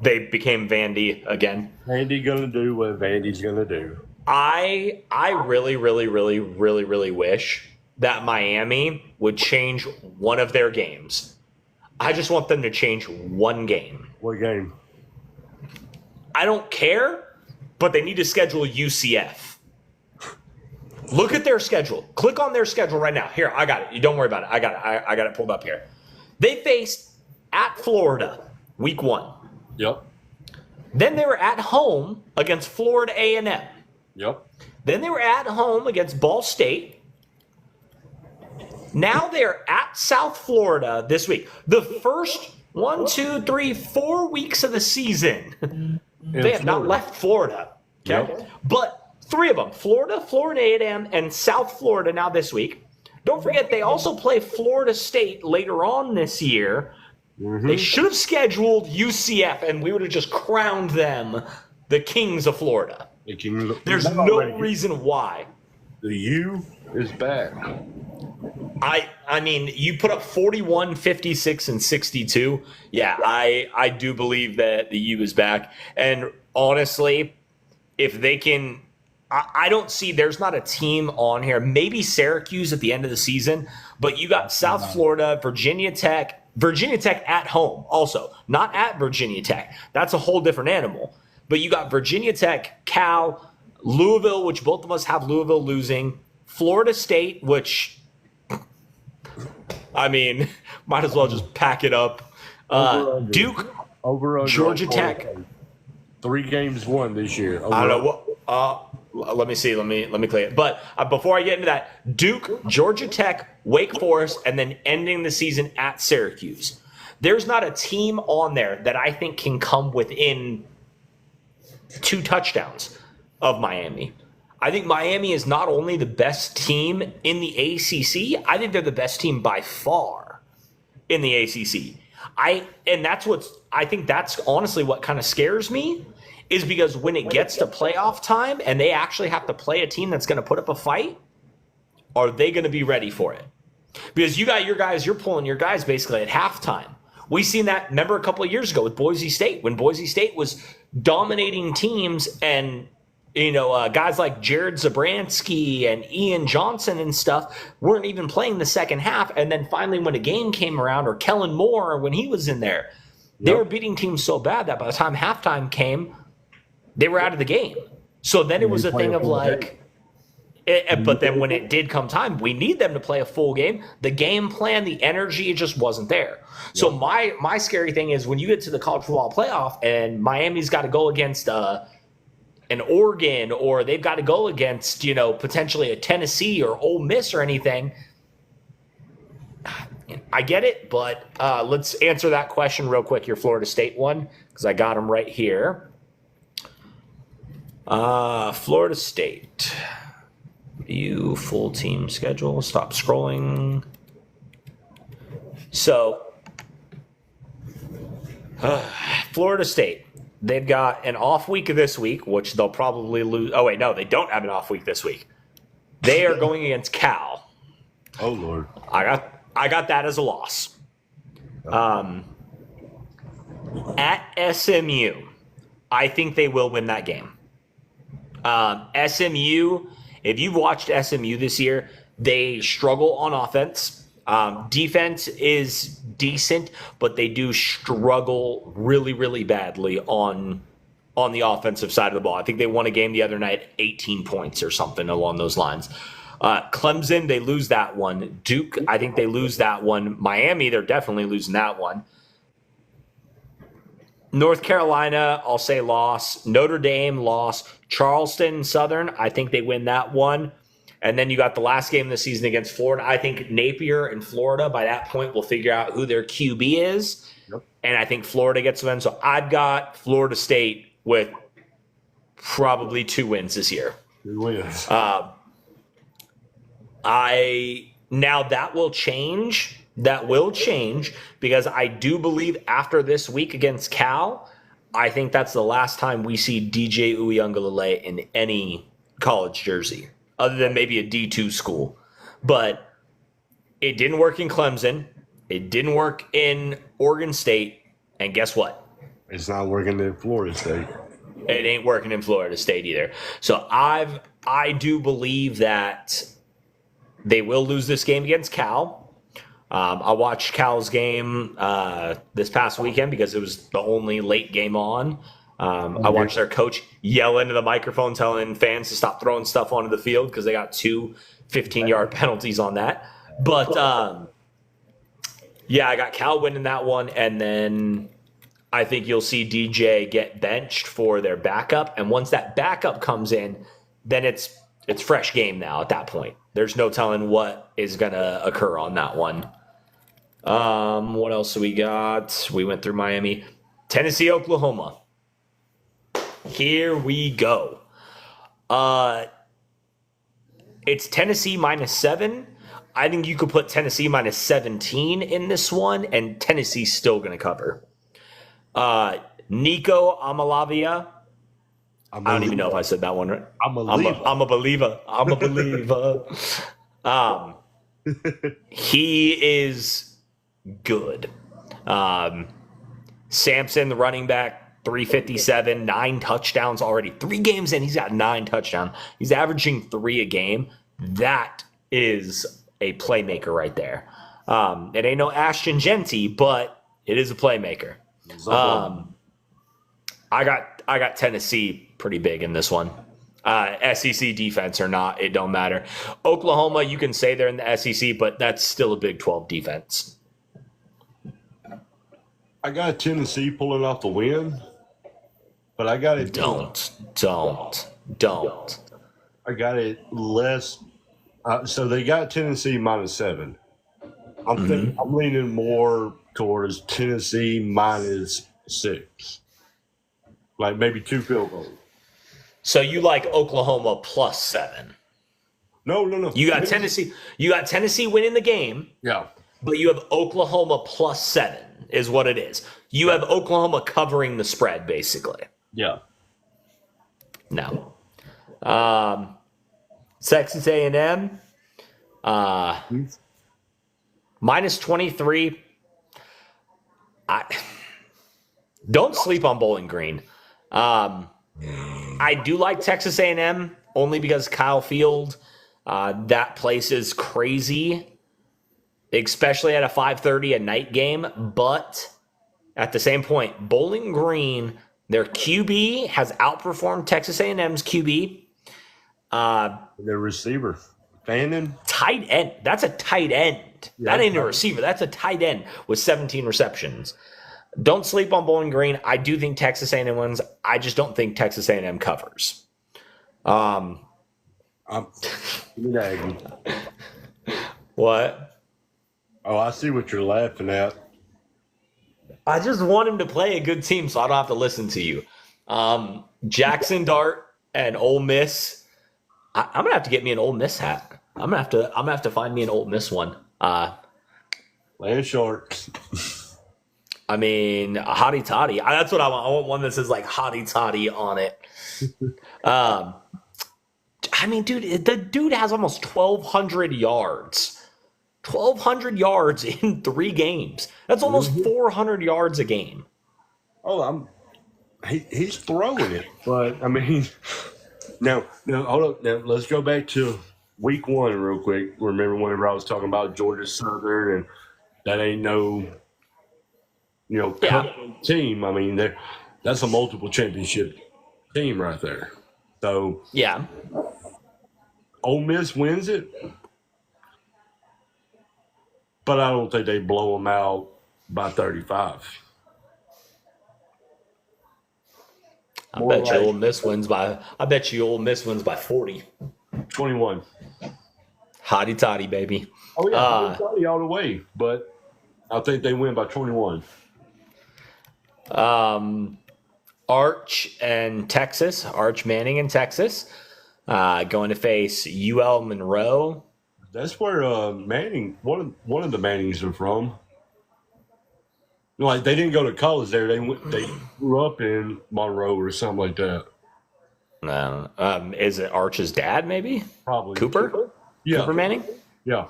they became Vandy again. Vandy gonna do what Vandy's gonna do. I really, really, really, really, really wish that Miami would change one of their games. I just want them to change one game. What game? I don't care, but they need to schedule UCF. Look at their schedule. Click on their schedule right now. Here, I got it. You don't worry about it. I got it. I got it pulled up here. They faced at Florida week 1. Yep. Then they were at home against Florida A&M. Yep. Then they were at home against Ball State. Now they're at South Florida this week. The first 4 weeks of the season, they have not left Florida. Okay? Yep. But 3 of them, Florida A&M, and South Florida now this week. Don't forget, they also play Florida State later on this year. Mm-hmm. They should have scheduled UCF, and we would have just crowned them the Kings of Florida. There's no reason why. The U is back. I mean, you put up 41, 56, and 62. Yeah, I do believe that the U is back. And honestly, if they can, I don't see, there's not a team on here. Maybe Syracuse at the end of the season, but you got South Florida, Virginia Tech at home also, not at Virginia Tech. That's a whole different animal. But you got Virginia Tech, Cal, Louisville, which both of us have Louisville losing, Florida State, which, I mean, might as well just pack it up. Duke, Georgia Tech. 3 games won this year. I don't know what. Let me see. Let me clear it. But before I get into that, Duke, Georgia Tech, Wake Forest, and then ending the season at Syracuse. There's not a team on there that I think can come within 2 touchdowns of Miami. I think Miami is not only the best team in the ACC, I think they're the best team by far in the ACC. I think that's honestly what kind of scares me, is because when it gets to playoff time and they actually have to play a team that's going to put up a fight, are they going to be ready for it? Because you got your guys, you're pulling your guys basically at halftime. We seen that, remember, a couple of years ago with Boise State, when Boise State was dominating teams, and guys like Jared Zabransky and Ian Johnson and stuff weren't even playing the second half. And then finally, when a game came around, or Kellen Moore, when he was in there, they were beating teams so bad that by the time halftime came, they were out of the game. So then it was a thing of like, but then when it did come time, we need them to play a full game. The game plan, the energy, it just wasn't there. So my scary thing is when you get to the college football playoff and Miami's got to go against an Oregon, or they've got to go against, potentially a Tennessee or Ole Miss or anything. I get it, but let's answer that question real quick, your Florida State one, because I got them right here. Florida State. View full team schedule. Stop scrolling. So, Florida State. They've got an off week this week, which they'll probably lose. Oh, wait, no, they don't have an off week this week. They are going against Cal. Oh, Lord. I got that as a loss. At SMU, I think they will win that game. SMU, if you've watched SMU this year, they struggle on offense. Defense is decent, but they do struggle really, really badly on the offensive side of the ball. I think they won a game the other night, 18 points or something along those lines. Clemson, they lose that one. Duke, I think they lose that one. Miami, they're definitely losing that one. North Carolina, I'll say loss. Notre Dame, loss. Charleston, Southern, I think they win that one. And then you got the last game of the season against Florida. I think Napier and Florida, by that point, will figure out who their QB is. Yep. And I think Florida gets them. So I've got Florida State with probably 2 wins this year. 2 wins. Now that will change. That will change because I do believe after this week against Cal, I think that's the last time we see DJ Uyunglele in any college jersey, other than maybe a D2 school. But it didn't work in Clemson. It didn't work in Oregon State. And guess what? It's not working in Florida State. It ain't working in Florida State either. So I do believe that they will lose this game against Cal. I watched Cal's game this past weekend because it was the only late game on. I watched their coach yell into the microphone telling fans to stop throwing stuff onto the field because they got two 15-yard penalties on that. But, yeah, I got Cal winning that one, and then I think you'll see DJ get benched for their backup. And once that backup comes in, then it's fresh game now at that point. There's no telling what is going to occur on that one. What else do we got? We went through Miami. Tennessee, Oklahoma. Here we go. It's Tennessee -7. I think you could put Tennessee -17 in this one, and Tennessee's still going to cover. Nico Amalavia. I don't even know if I said that one right. I'm a believer. I'm a believer. He is good. Sampson, the running back, 357, 9 touchdowns already. 3 games in, he's got 9 touchdowns. He's averaging 3 a game. That is a playmaker right there. It ain't no Ashton Genty, but it is a playmaker. I got Tennessee pretty big in this one. SEC defense or not, it don't matter. Oklahoma, you can say they're in the SEC, but that's still a Big 12 defense. I got Tennessee pulling off the win, but I got it. Don't. I got it less. So they got Tennessee -7. I'm leaning more towards Tennessee -6, like maybe 2 field goals. So you like Oklahoma +7? No. You got Tennessee. You got Tennessee winning the game. Yeah. But you have Oklahoma +7 is what it is. You have Oklahoma covering the spread, basically. Yeah. No. Texas A&M, -23. Don't sleep on Bowling Green. I do like Texas A&M only because Kyle Field, that place is crazy, especially at a 5:30 at night game. But at the same point, Bowling Green, their QB has outperformed Texas A&M's QB. Their receiver, Fannin. Tight end. That's a tight end. Yeah, that ain't a receiver. That's a tight end with 17 receptions. Don't sleep on Bowling Green. I do think Texas A&M wins. I just don't think Texas A&M covers. What? Oh, I see what you're laughing at. I just want him to play a good team so I don't have to listen to you. Jackson Dart and Ole Miss. I'm gonna have to get me an Ole Miss hat. I'm gonna have to find me an Ole Miss one. Land Sharks. I mean, a hottie toddy. That's what I want. I want one that says like hottie toddy on it. I mean, dude, the dude has almost 1,200 yards. 1,200 yards in 3 games. That's almost 400 yards a game. Oh, he's throwing it, but I mean, now hold up. Now let's go back to week 1 real quick. Remember whenever I was talking about Georgia Southern and that ain't no, team. I mean, that's a multiple championship team right there. So yeah, Ole Miss wins it. But I don't think they blow them out by 35. I bet you Ole Miss wins by 40. 21. Hottie toddy, baby. Oh yeah, hottie toddy all the way. But I think they win by 21. Arch Manning in Texas, going to face UL Monroe. That's where Manning, one of the Mannings are from. Like they didn't go to college there. They grew up in Monroe or something like that. No. Is it Arch's dad, maybe? Probably. Cooper? Yeah. Cooper Manning? Yeah.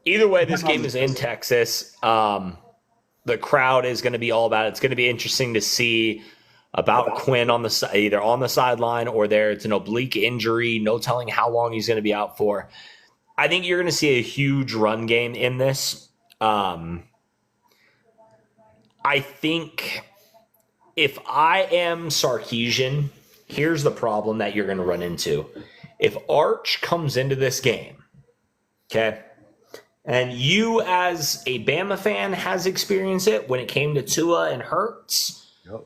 Either way, this game is in Texas. The crowd is going to be all about it. It's going to be interesting to see about Quinn on the either on the sideline or there. It's an oblique injury. No telling how long he's going to be out for. I think you're going to see a huge run game in this. I think if I am Sarkisian, here's the problem that you're going to run into. If Arch comes into this game, okay, and you as a Bama fan has experienced it when it came to Tua and Hurts. Yep.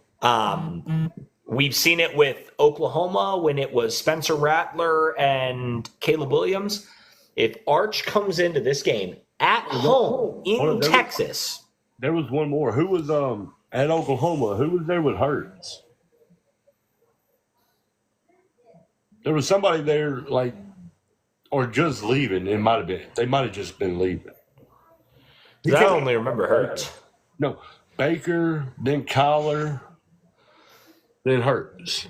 We've seen it with Oklahoma when it was Spencer Rattler and Caleb Williams. If Arch comes into this game at home in Texas. There was one more. Who was at Oklahoma? Who was there with Hurts? There was somebody there, like, or just leaving. It might have been. They might have just been leaving. I only remember Hurts. No, Baker, then Kyler, then Hurts.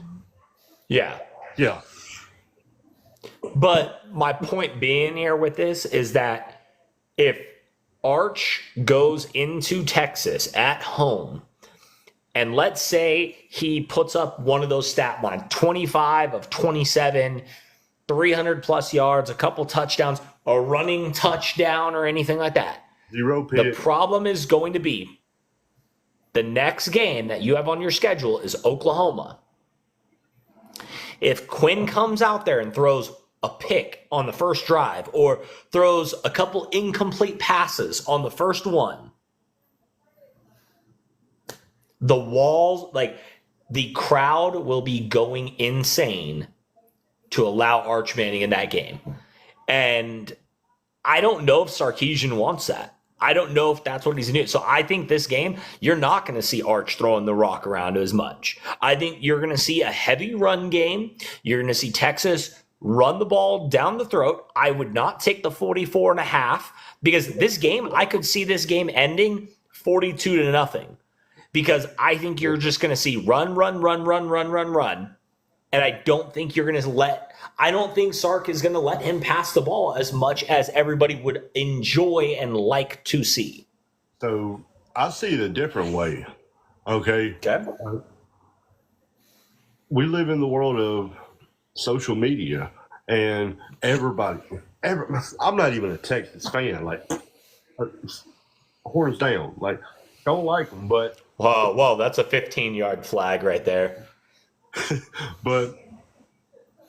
Yeah. Yeah. But my point being here with this is that if Arch goes into Texas at home, and let's say he puts up one of those stat lines, 25 of 27, 300 plus yards, a couple touchdowns, a running touchdown or anything like that. 0 pick. The problem is going to be the next game that you have on your schedule is Oklahoma. If Quinn comes out there and throws a pick on the first drive or throws a couple incomplete passes on the first one, the walls, like the crowd will be going insane to allow Arch Manning in that game. And I don't know if Sarkisian wants that. I don't know if that's what he's going to do. So I think this game, you're not going to see Arch throwing the rock around as much. I think you're going to see a heavy run game. You're going to see Texas run the ball down the throat. I would not take the 44.5 because this game, I could see this game ending 42-0 because I think you're just going to see run. And I don't think you're going to I don't think Sark is going to let him pass the ball as much as everybody would enjoy and like to see. So I see it a different way. Okay. We live in the world of social media and I'm not even a Texas fan, like horns down, like don't like them, but whoa, that's a 15-yard flag right there. But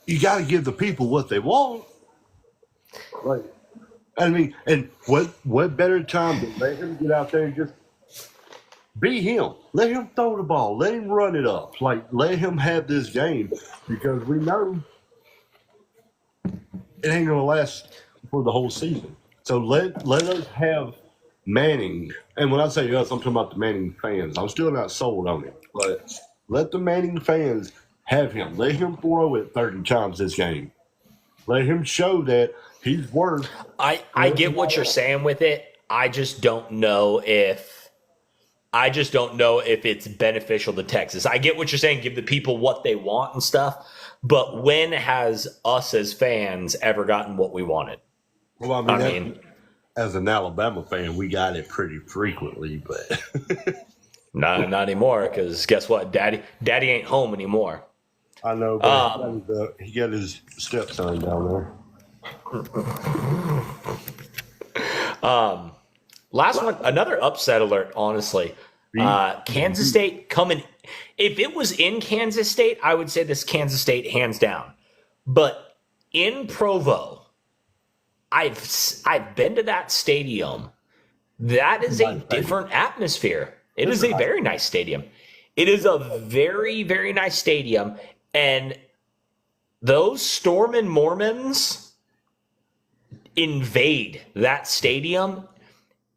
you got to give the people what they want. Like, I mean, and what better time than let him get out there and just be him. Let him throw the ball. Let him run it up. Like, let him have this game because we know it ain't going to last for the whole season. So let us have Manning. And when I say us, I'm talking about the Manning fans. I'm still not sold on it. But let the Manning fans have him. Let him throw it 30 times this game. Let him show that he's worth. I get what you're saying with it. I just don't know if it's beneficial to Texas. I get what you're saying, give the people what they want and stuff. But when has us as fans ever gotten what we wanted? Well, I mean as an Alabama fan, we got it pretty frequently, but not anymore. Because guess what, Daddy ain't home anymore. I know, but he got his stepson down there. Last one, another upset alert. Honestly, Kansas State coming. If it was in Kansas State, I would say this Kansas State hands down. But in Provo, I've been to that stadium. That is a different atmosphere. It is a very nice stadium. It is a very, very nice stadium. And those Stormin' Mormons invade that stadium.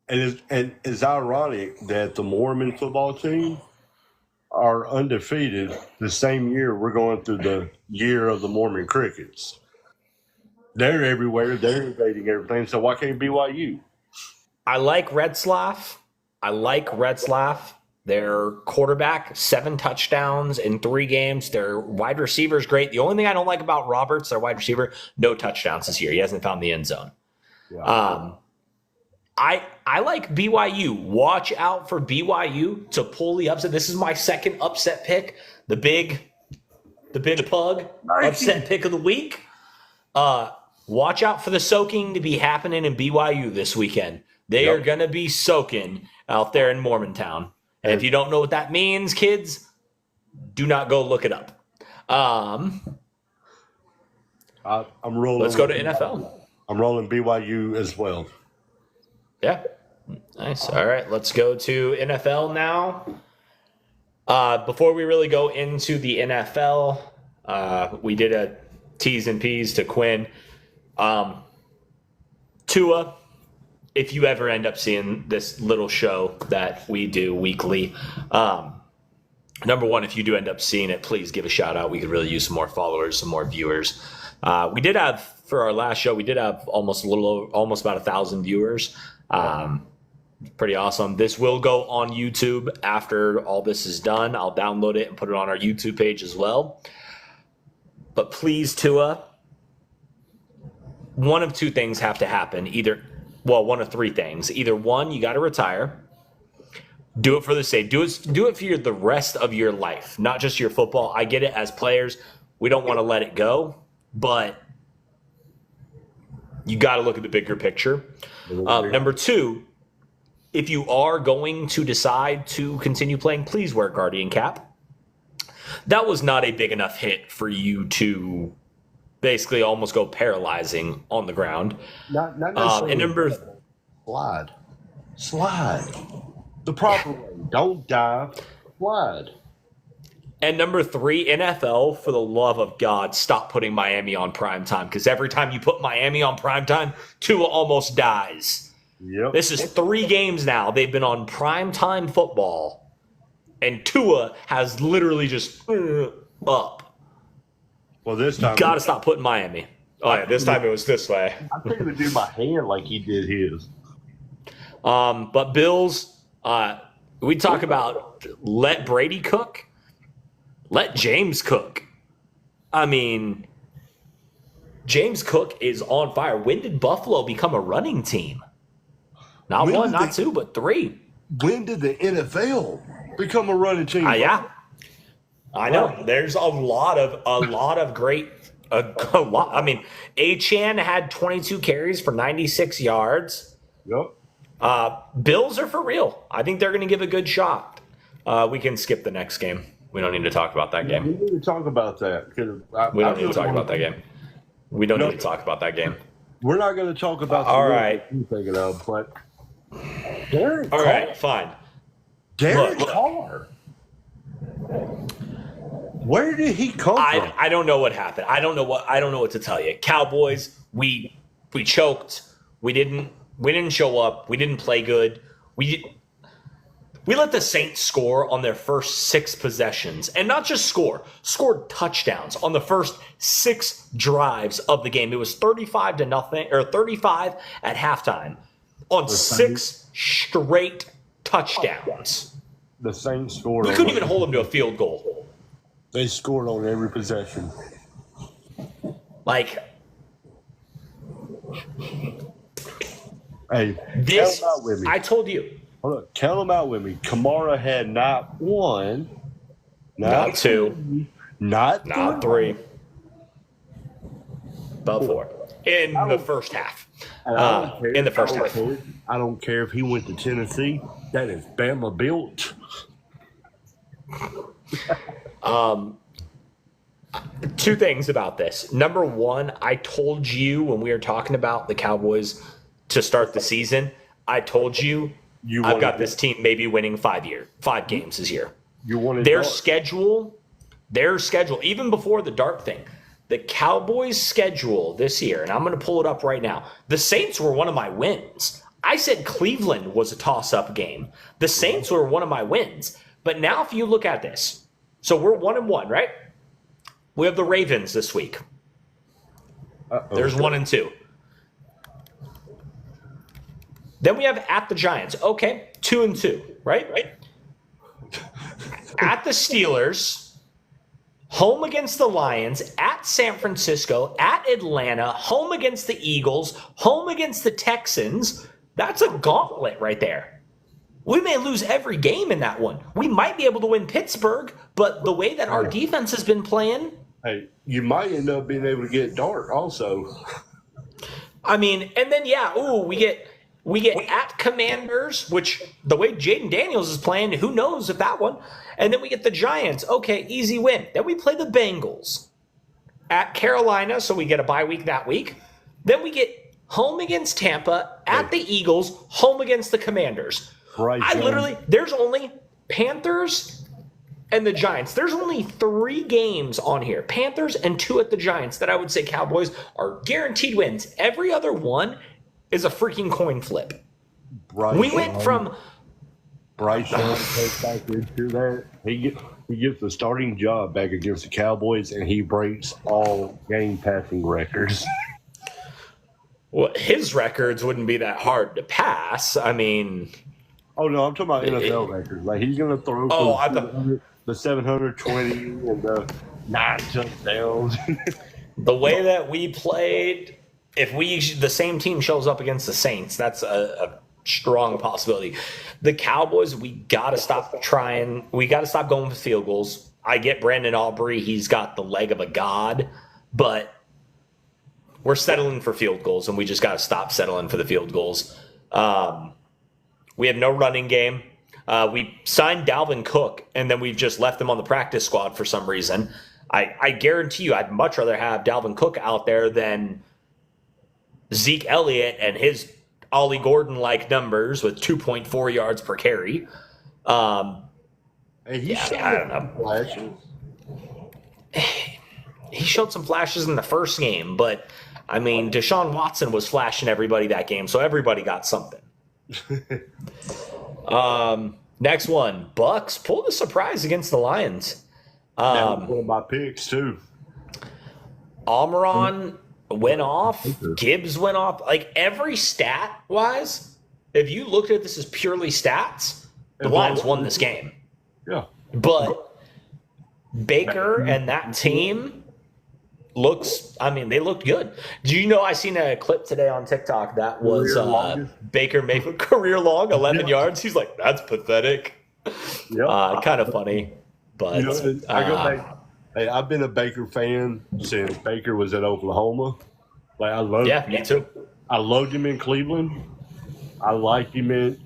And it's ironic that the Mormon football team are undefeated the same year we're going through the year of the Mormon Crickets. They're everywhere. They're invading everything. So why can't BYU? I like Retzlaff. Their quarterback, 7 touchdowns in 3 games. Their wide receiver is great. The only thing I don't like about Roberts, their wide receiver, no touchdowns this year. He hasn't found the end zone. Yeah. I like BYU. Watch out for BYU to pull the upset. This is my second upset pick. The big pug upset pick of the week. Watch out for the soaking to be happening in BYU this weekend. They are going to be soaking out there in Mormontown. And if you don't know what that means, kids, do not go look it up. I'm rolling. Let's go to NFL. I'm rolling BYU as well. Yeah. Nice. All right. Let's go to NFL now. Before we really go into the NFL, we did a T's and P's to Quinn. Tua, if you ever end up seeing this little show that we do weekly, number one, if you do end up seeing it, please give a shout out. We could really use some more followers, some more viewers. We did have, for our last show, we did have almost about 1,000 viewers. Pretty awesome. This will go on YouTube after all this is done. I'll download it and put it on our YouTube page as well. But please, Tua, one of 2 things have to happen. One of 3 things. Either one, you got to retire. Do it for the sake. Do it for the rest of your life, not just your football. I get it. As players, we don't want to let it go, but you got to look at the bigger picture. Number 2, if you are going to decide to continue playing, please wear Guardian Cap. That was not a big enough hit for you to basically almost go paralyzing on the ground. Not necessarily. And number slide the proper way. Don't dive. Slide. And number 3, NFL, for the love of God, stop putting Miami on primetime, because every time you put Miami on primetime, Tua almost dies. Yep. This is 3 games now. They've been on primetime football, and Tua has literally just up. Well, this time... You got to stop putting Miami. Oh, yeah, this time it was this way. I couldn't even do my hand like he did his. But Bills, we talk about let Brady cook. Let James cook. I mean, James Cook is on fire. When did Buffalo become a running team? Not 1, not 2, but 3. When did the NFL become a running team? Yeah, I know. There's a lot of great. A lot. I mean, Achane had 22 carries for 96 yards. Yep. Bills are for real. I think they're going to give a good shot. We can skip the next game. We don't need to talk about that game. We need to talk about that. We don't need to talk about that game. We don't need to talk about that game. We're not going to talk about all right. You're thinking of, but Derek all Carr. right, fine. Derek Carr. Where did he come from? I don't know what happened. I don't know what to tell you. Cowboys, we choked. We didn't show up. We didn't play good. We let the Saints score on their first 6 possessions, and not just scored touchdowns on the first 6 drives of the game. It was 35-0 or 35 at halftime on 6 straight touchdowns. The Saints scored. We couldn't even hold them to a field goal. They scored on every possession. Like, hey, this, count them out with me. I told you. Hold on, count them out with me. Kamara had not 1, not 2, not 3, about 4 in the first half. In the first half. I don't care if he went to Tennessee. That is Bama built. 2 things about this. Number 1, I told you when we were talking about the Cowboys to start the season, I told you I've got this team maybe winning 5 games this year. You wanted their schedule, even before the Dart thing, the Cowboys' schedule this year, and I'm going to pull it up right now. The Saints were one of my wins. I said Cleveland was a toss-up game. The Saints were one of my wins. But now if you look at this, so we're 1-1, right? We have the Ravens this week. There's 1 and 2. Then we have at the Giants. Okay, 2 and 2, right? At the Steelers, home against the Lions, at San Francisco, at Atlanta, home against the Eagles, home against the Texans. That's a gauntlet right there. We may lose every game in that one. We might be able to win Pittsburgh, but the way that our defense has been playing. Hey, you might end up being able to get Dart also. I mean, and then we get at Commanders, which the way Jaden Daniels is playing, who knows if that one. And then we get the Giants. Okay, easy win. Then we play the Bengals at Carolina, so we get a bye week that week. Then we get home against Tampa, at the Eagles, home against the Commanders. Right. There's only Panthers and the Giants. There's only 3 games on here. Panthers and 2 at the Giants that I would say Cowboys are guaranteed wins. Every other one is a freaking coin flip. We went from Bryce Young takes back into that. He gets the starting job back against the Cowboys, and he breaks all game passing records. Well, his records wouldn't be that hard to pass. I mean, oh no, I'm talking about NFL records. Like he's going to throw the 720 and the 9 touchdowns. The way that we played, if the same team shows up against the Saints, that's a strong possibility. The Cowboys, we got to stop trying. We got to stop going with field goals. I get Brandon Aubrey. He's got the leg of a god, but we're settling for field goals, and we just got to stop settling for the field goals. We have no running game. We signed Dalvin Cook, and then we've just left him on the practice squad for some reason. I guarantee you I'd much rather have Dalvin Cook out there than Zeke Elliott and his Ollie Gordon-like numbers with 2.4 yards per carry. And I don't know. Flashes. He showed some flashes in the first game, but, I mean, Deshaun Watson was flashing everybody that game, so everybody got something. Next one, Bucks pulled a surprise against the Lions. That was one of my picks, too. Almiron went off. Gibbs went off. Like, every stat-wise, if you looked at this as purely stats, the Lions won this game. Yeah. But Baker and that team they looked good. Do you know I seen a clip today on TikTok that was Baker Mayfield career long, 11 yards. He's like, that's pathetic. Yeah. Kind of funny. But I go back. Hey, I've been a Baker fan since Baker was at Oklahoma. Like me too. I loved him in Cleveland. I liked him in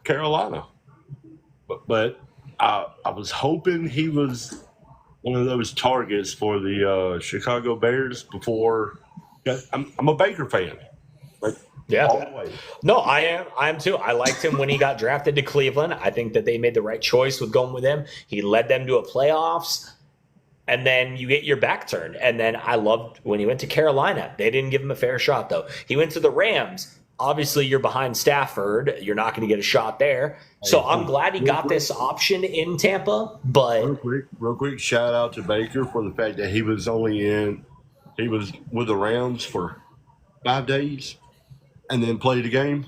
Carolina. But I was hoping he was one of those targets for the Chicago Bears before. I'm a Baker fan. Like, all the way. No, I am too. I liked him when he got drafted to Cleveland. I think that they made the right choice with going with him. He led them to a playoffs, and then you get your back turned. And then I loved when he went to Carolina. They didn't give him a fair shot, though. He went to the Rams. Obviously, you're behind Stafford. You're not going to get a shot there. So I'm glad he got this option in Tampa. But real quick, shout out to Baker for the fact that he was with the Rams for 5 days and then played the game.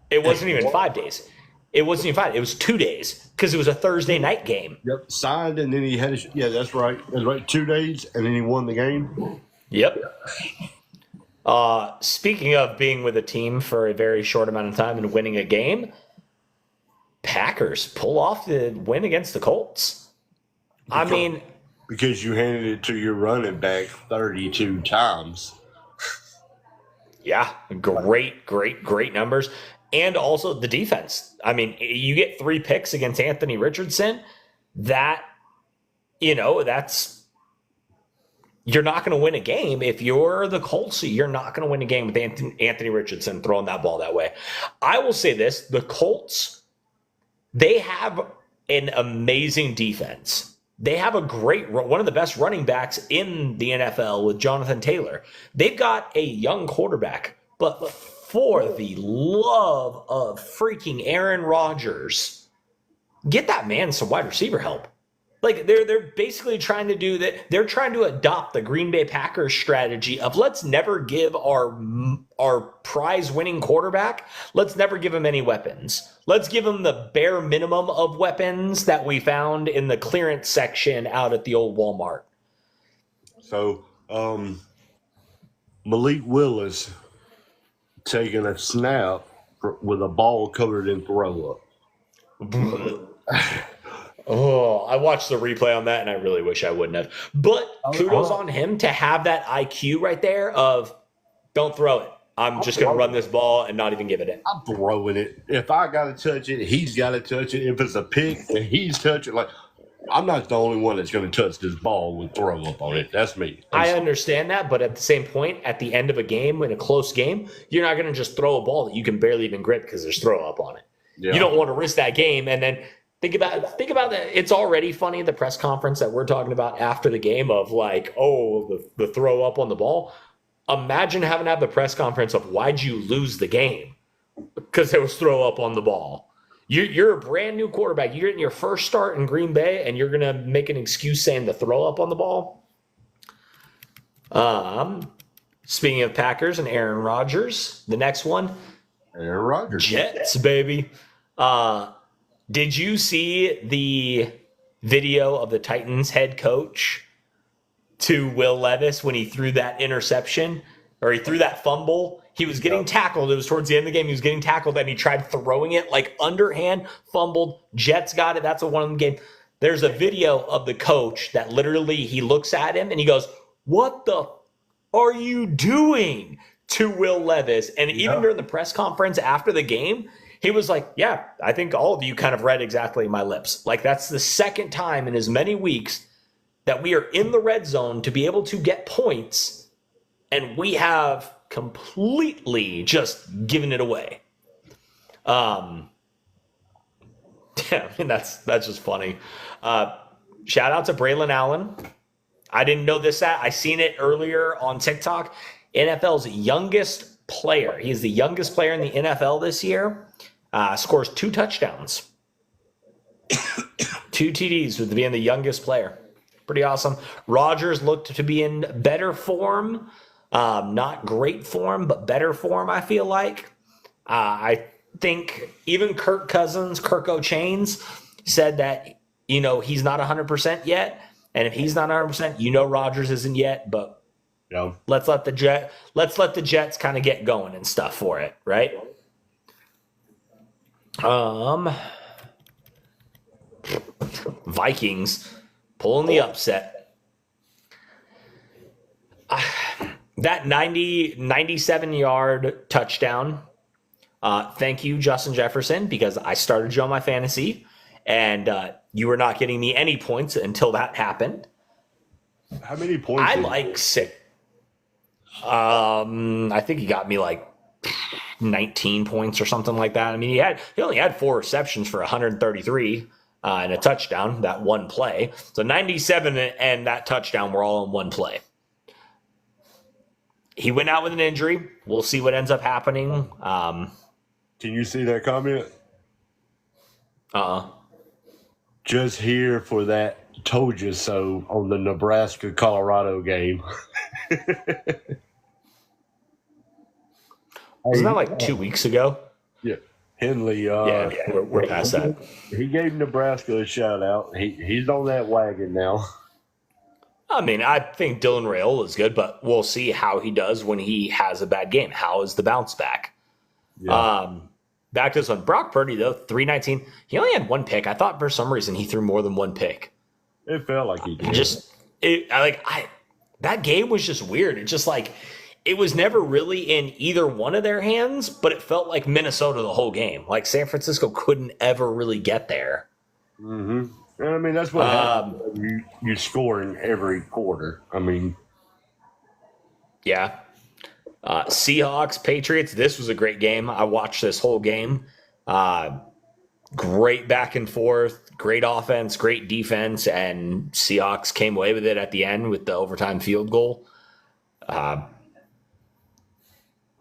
It wasn't even 5 days. It wasn't even 5. It was 2 days because it was a Thursday night game. Yep, signed and then he had that's right. That's right, 2 days and then he won the game. Yep. Speaking of being with a team for a very short amount of time and winning a game, Packers pull off the win against the Colts. Because you handed it to your running back 32 times. Yeah, great numbers. And also the defense. I mean, you get 3 picks against Anthony Richardson. That's you're not going to win a game. If you're the Colts, you're not going to win a game with Anthony Richardson throwing that ball that way. I will say this. The Colts, they have an amazing defense. They have one of the best running backs in the NFL with Jonathan Taylor. They've got a young quarterback, but for the love of freaking Aaron Rodgers, get that man some wide receiver help. Like they're basically trying to do that. They're trying to adopt the Green Bay Packers strategy of let's never give our prize winning quarterback. Let's never give him any weapons. Let's give him the bare minimum of weapons that we found in the clearance section out at the old Walmart. So Malik Willis taking a snap with a ball covered in throw up. Oh, I watched the replay on that and I really wish I wouldn't have. But kudos on him to have that IQ right there of don't throw it. I'm just going to run this ball and not even give it in. I'm throwing it. If I got to touch it, he's got to touch it. If it's a pick and he's touching, like, I'm not the only one that's going to touch this ball with throw up on it. That's me. I understand that, but at the same point, at the end of a game, in a close game, you're not going to just throw a ball that you can barely even grip because there's throw up on it. Yeah. You don't want to risk that game and then think about that. It's already funny, the press conference that we're talking about after the game of like, oh, the throw up on the ball. Imagine having to have the press conference of why'd you lose the game? Because there was throw up on the ball. You're a brand new quarterback. You're getting your first start in Green Bay, and you're going to make an excuse saying the throw up on the ball? Speaking of Packers and Aaron Rodgers, the next one. Aaron Rodgers. Jets, baby. Did you see the video of the Titans head coach to Will Levis when he threw that interception or he threw that fumble? He was getting tackled. It was towards the end of the game. He was getting tackled and he tried throwing it like underhand, fumbled. Jets got it. That's a one-on-one game. There's a video of the coach that literally he looks at him and he goes, "What the are you doing?" to Will Levis. And even during the press conference after the game, he was like, "Yeah, I think all of you kind of read exactly my lips." Like that's the second time in as many weeks that we are in the red zone to be able to get points, and we have completely just given it away. Yeah, I mean that's just funny. Shout out to Braylon Allen. I didn't know this. I seen it earlier on TikTok. NFL's youngest player. He's the youngest player in the NFL this year. Scores 2 touchdowns. 2 TDs with being the youngest player. Pretty awesome. Rodgers looked to be in better form. Not great form, but better form, I feel like. I think even Kirk O'Chains said that, he's not 100% yet. And if he's not 100%, Rodgers isn't yet. But let's let the Jets kind of get going and stuff for it, right? Vikings pulling the upset. That 97-yard touchdown. Thank you, Justin Jefferson, because I started you on my fantasy, and you were not getting me any points until that happened. How many points? I like 6. I think he got me like 19 points or something like that. I mean, he only had 4 receptions for 133 and a touchdown, that one play. So 97 and that touchdown were all in one play. He went out with an injury. We'll see what ends up happening. Can you see that comment? Just here for that told you so on the Nebraska-Colorado game. Wasn't that like 2 weeks ago? Yeah. Henley. We're past that. He gave Nebraska a shout out. He's on that wagon now. I mean, I think Dylan Raiola is good, but we'll see how he does when he has a bad game. How is the bounce back? Yeah. Back to this one. Brock Purdy, though, 319. He only had 1 pick. I thought for some reason he threw more than 1 pick. It felt like he did. That game was just weird. It just like it was never really in either one of their hands, but it felt like Minnesota the whole game. Like San Francisco couldn't ever really get there. Mm-hmm. I mean, that's what happens. You score in every quarter. I mean, yeah. Seahawks, Patriots. This was a great game. I watched this whole game. Great back and forth, great offense, great defense, and Seahawks came away with it at the end with the overtime field goal.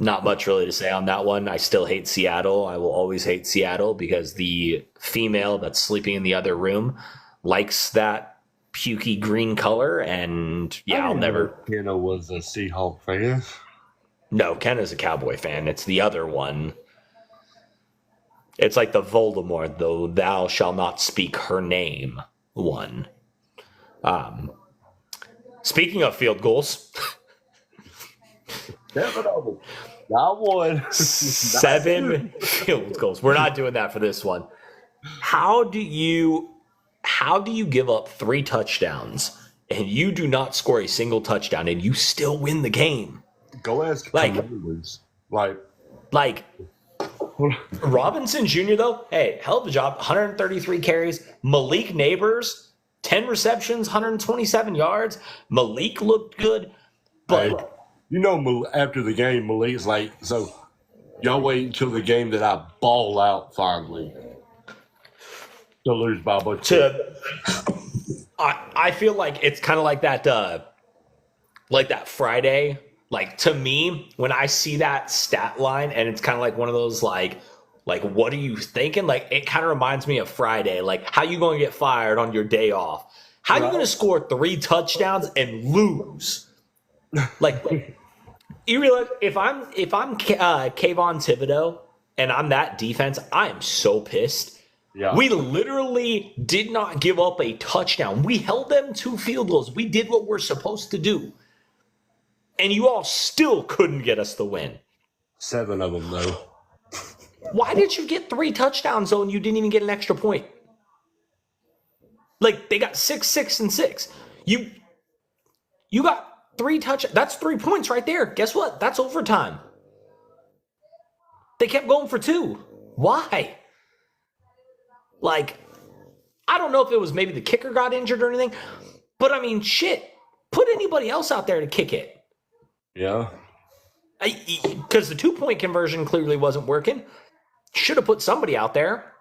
Not much really to say on that one. I still hate Seattle. I will always hate Seattle because the female that's sleeping in the other room likes that pukey green color, and I'll never. Kenna was a Seahawk fan. No, Ken is a Cowboy fan. It's the other one. It's like the Voldemort, though thou shalt not speak her name one. Speaking of field goals, 7 of them. Not one. 7 field goals. We're not doing that for this one. How do you give up 3 touchdowns and you do not score a single touchdown and you still win the game? Go ask Like- Commanders. Like Robinson Jr. though, hey, hell of a job. 133 carries. Malik Neighbors, 10 receptions, 127 yards. Malik looked good, but after the game, Malik's like, so y'all wait until the game that I ball out finally to lose by a bunch. I feel like it's kind of like that Friday. Like, to me, when I see that stat line, and it's kind of like one of those like what are you thinking? Like, it kind of reminds me of Friday. Like, how you going to get fired on your day off? How you going to score 3 touchdowns and lose? Like, you realize if I'm Kayvon Thibodeau and I'm that defense, I am so pissed. Yeah. We literally did not give up a touchdown. We held them 2 field goals. We did what we're supposed to do. And you all still couldn't get us the win. 7 of them, though. Why did you get 3 touchdowns, though, and you didn't even get an extra point? Like, they got 6, 6, and 6. You got 3 touchdowns. That's 3 points right there. Guess what? That's overtime. They kept going for 2. Why? Like, I don't know if it was maybe the kicker got injured or anything, but I mean, shit. Put anybody else out there to kick it. Yeah. Because the 2-point conversion clearly wasn't working. Should have put somebody out there.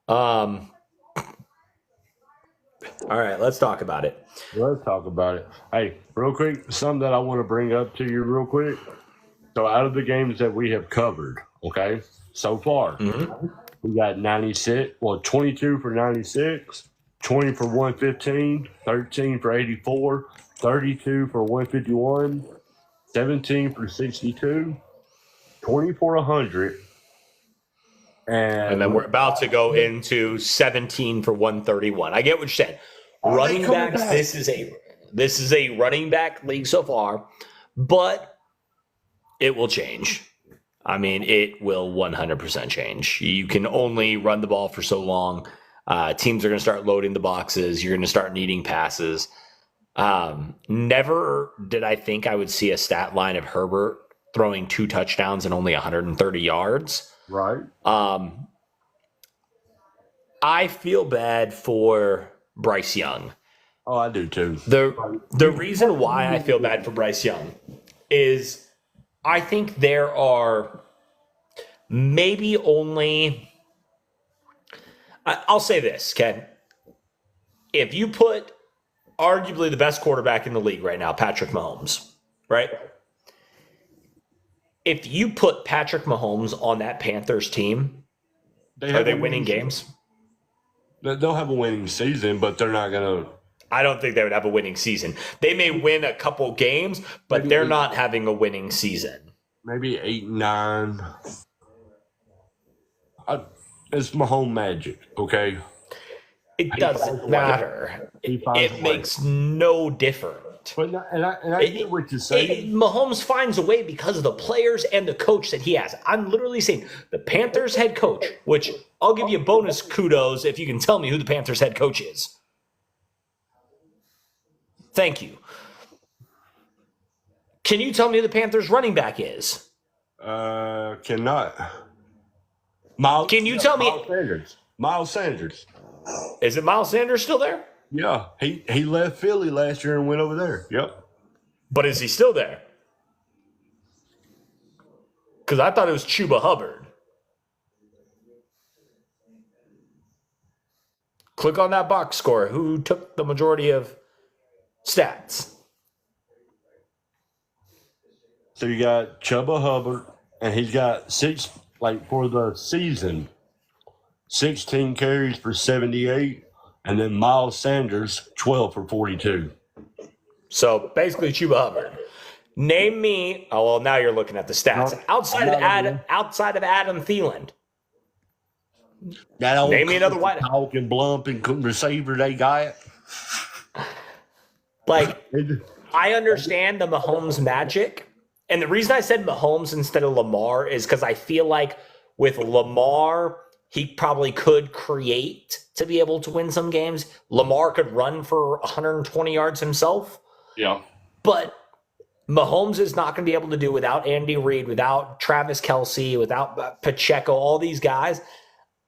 All right, let's talk about it. Let's talk about it. Hey, real quick, something that I want to bring up to you real quick. So out of the games that we have covered, okay, so far, we got 22 for 96, 20 for 115, 13 for 84, 32 for 151, 17 for 62, 20 for 100. And then we're about to go into 17 for 131. I get what you're saying. Running backs, this is a running back league so far, but it will change. I mean, it will 100% change. You can only run the ball for so long. Teams are going to start loading the boxes. You're going to start needing passes. Never did I think I would see a stat line of Herbert throwing 2 touchdowns and only 130 yards. Right. I feel bad for Bryce Young. Oh, I do too. The reason why I feel bad for Bryce Young is I think there are maybe only I'll say this, Ken. If you put arguably the best quarterback in the league right now, Patrick Mahomes, right? If you put Patrick Mahomes on that Panthers team, are they winning games? They'll have a winning season, but they're not going to. I don't think they would have a winning season. They may win a couple games, but they're not having a winning season. Maybe 8-9. It's Mahomes magic, okay? It doesn't matter. It makes no difference. But I get what you're saying. Mahomes finds a way because of the players and the coach that he has. I'm literally saying the Panthers head coach, which I'll give you a bonus kudos if you can tell me who the Panthers head coach is. Thank you. Can you tell me who the Panthers running back is? Cannot. Can you tell me? Miles Sanders. Is it Miles Sanders still there? Yeah, he left Philly last year and went over there. Yep. But is he still there? Because I thought it was Chuba Hubbard. Click on that box score. Who took the majority of stats? So you got Chuba Hubbard, and he's got for the season, 16 carries for 78, And then Miles Sanders, 12 for 42. So basically, Chuba Hubbard. Name me. Oh well, now you're looking at the stats. Outside of Adam Thielen. That old Name me another wide. talking blumping receiver they got. Like, I understand the Mahomes magic. And the reason I said Mahomes instead of Lamar is because I feel like with Lamar, he probably could create to be able to win some games. Lamar could run for 120 yards himself. Yeah. But Mahomes is not going to be able to do without Andy Reid, without Travis Kelce, without Pacheco, all these guys.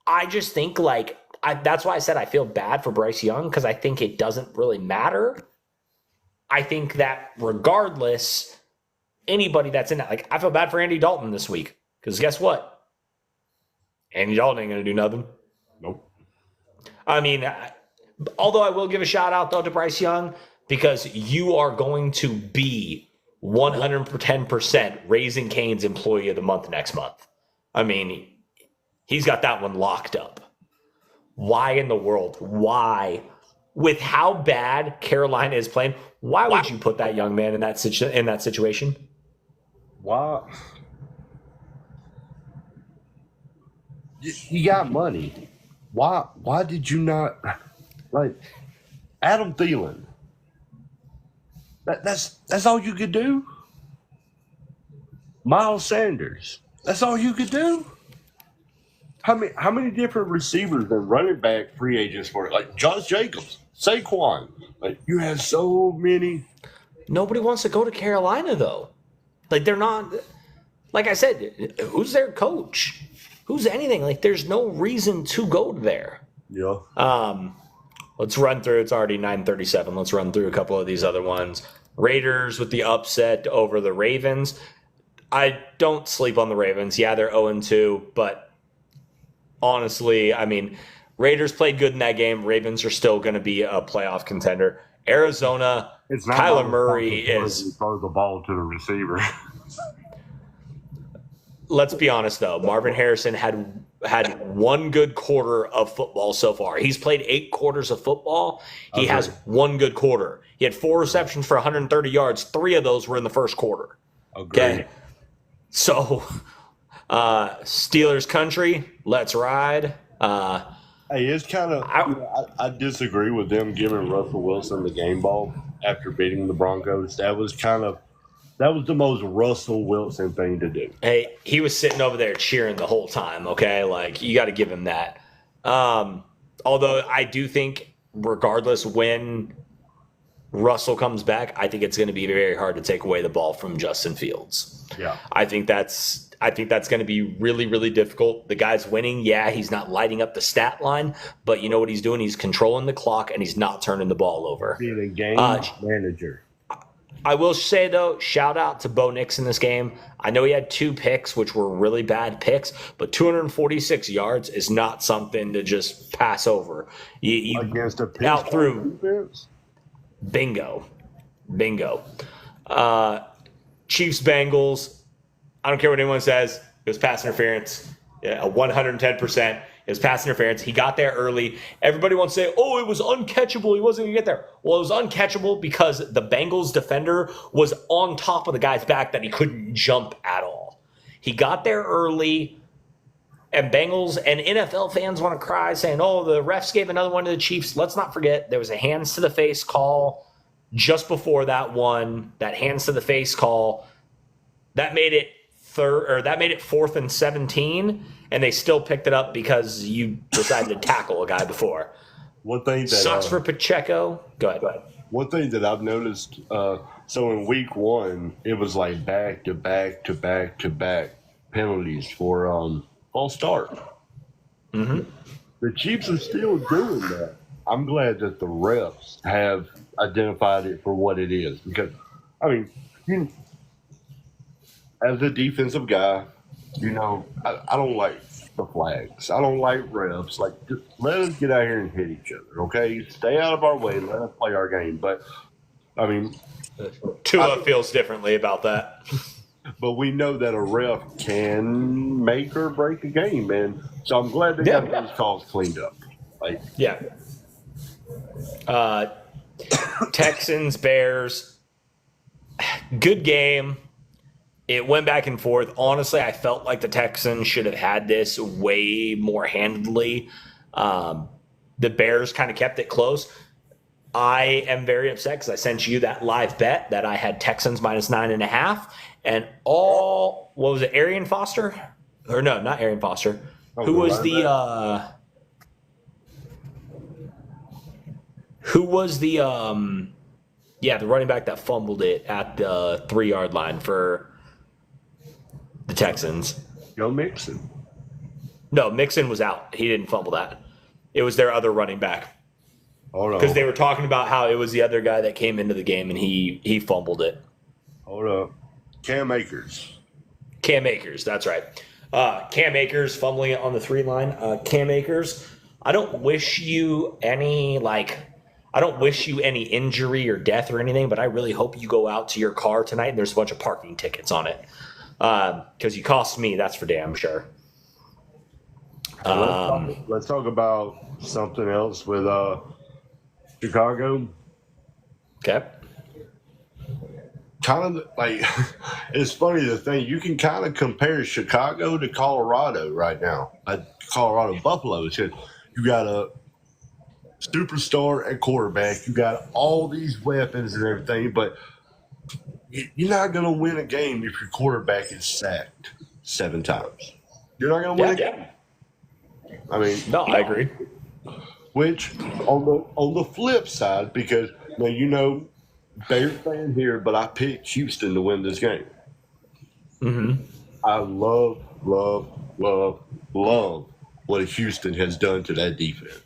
I just think that's why I said I feel bad for Bryce Young, because I think it doesn't really matter. I think that regardless, anybody that's in that, I feel bad for Andy Dalton this week, because guess what? Andy Dalton ain't going to do nothing. Nope. I mean, although I will give a shout out, though, to Bryce Young, because you are going to be 110% Raising Cane's Employee of the Month next month. I mean, he's got that one locked up. Why in the world? Why? With how bad Carolina is playing, why would you put that young man in that situation? Why? You got money. Why did you not Adam Thielen? That's all you could do. Miles Sanders. That's all you could do. How many different receivers and running back free agents for it? Like Josh Jacobs, Saquon. You have so many. Nobody wants to go to Carolina, though. They're not. Like I said, who's their coach? Who's anything? There's no reason to go there. Yeah. Let's run through. It's already 9:37. Let's run through a couple of these other ones. Raiders with the upset over the Ravens. I don't sleep on the Ravens. Yeah, they're 0-2, but honestly, I mean, Raiders played good in that game. Ravens are still going to be a playoff contender. Arizona, Kyler Murray is. Throw the ball to the receiver. Let's be honest, though. Marvin Harrison had one good quarter of football so far. He's played 8 quarters of football. He has one good quarter. He had 4 receptions for 130 yards. 3 of those were in the first quarter. Okay. So, Steelers country, let's ride. Hey, it's kind of I disagree with them giving Russell Wilson the game ball after beating the Broncos. That was the most Russell Wilson thing to do. Hey, he was sitting over there cheering the whole time, okay? You got to give him that. Although I do think regardless when Russell comes back, I think it's going to be very hard to take away the ball from Justin Fields. Yeah. I think that's going to be really, really difficult. The guy's winning. Yeah, he's not lighting up the stat line, but you know what he's doing? He's controlling the clock, and he's not turning the ball over. Being a game manager. I will say, though, shout out to Bo Nix in this game. I know he had 2 picks, which were really bad picks, but 246 yards is not something to just pass over. You against a out through defense. Bingo. Chiefs, Bengals. I don't care what anyone says. It was pass interference. Yeah, 110%. It was pass interference. He got there early. Everybody wants to say, oh, it was uncatchable. He wasn't going to get there. Well, it was uncatchable because the Bengals defender was on top of the guy's back that he couldn't jump at all. He got there early, and Bengals and NFL fans want to cry saying, oh, the refs gave another one to the Chiefs. Let's not forget there was a hands to the face call just before that one. That hands to the face call, that made it 4th and 17, and they still picked it up because you decided to tackle a guy before. One thing that sucks for Pacheco. Go ahead. One thing that I've noticed, so in week 1, it was back to back to back to back penalties for false start. Mm-hmm. The Chiefs are still doing that. I'm glad that the refs have identified it for what it is, because I mean, as a defensive guy, I don't like the flags. I don't like refs. Just let us get out here and hit each other, okay? Stay out of our way. Let us play our game. But, I mean... Tua feels differently about that. But we know that a ref can make or break a game, man. So I'm glad they got those calls cleaned up. Yeah. Texans, Bears, good game. It went back and forth. Honestly, I felt like the Texans should have had this way more handedly. The Bears kind of kept it close. I am very upset because I sent you that live bet that I had Texans minus 9.5, and what was it? Arian Foster, or no, not Arian Foster. Who was the the running back that fumbled it at the 3-yard line for the Texans? Joe Mixon. No, Mixon was out. He didn't fumble that. It was their other running back. Hold on. Because they were talking about how it was the other guy that came into the game and he fumbled it. Hold up. Cam Akers. Cam Akers, that's right. Cam Akers fumbling it on the 3 line. Cam Akers, I don't wish you any injury or death or anything, but I really hope you go out to your car tonight and there's a bunch of parking tickets on it. Because you cost me, that's for damn sure. Let's talk about something else with Chicago. Okay. Kind of like, it's funny the thing, you can kind of compare Chicago to Colorado right now. Colorado Buffalo. You got a superstar at quarterback. You got all these weapons and everything, but you're not going to win a game if your quarterback is sacked 7 times. You're not going to win a game. I mean, no, I agree. Which on the flip side, because now Bears fan here, but I picked Houston to win this game. Mm-hmm. I love what Houston has done to that defense.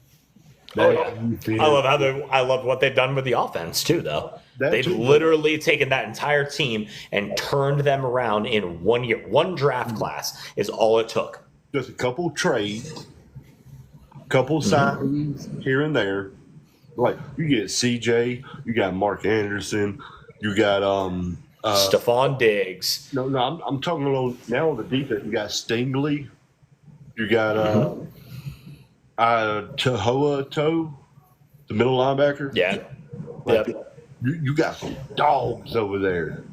I love what they've done with the offense too, though. They've literally taken that entire team and turned them around in 1 year. One draft class is all it took. Just a couple trades, couple signings here and there. Like you get CJ, you got Mark Anderson, you got Stephon Diggs. No, I'm talking about now on the defense. You got Stingley, you got Tahoa Toe, the middle linebacker. Yeah, You got some dogs over there.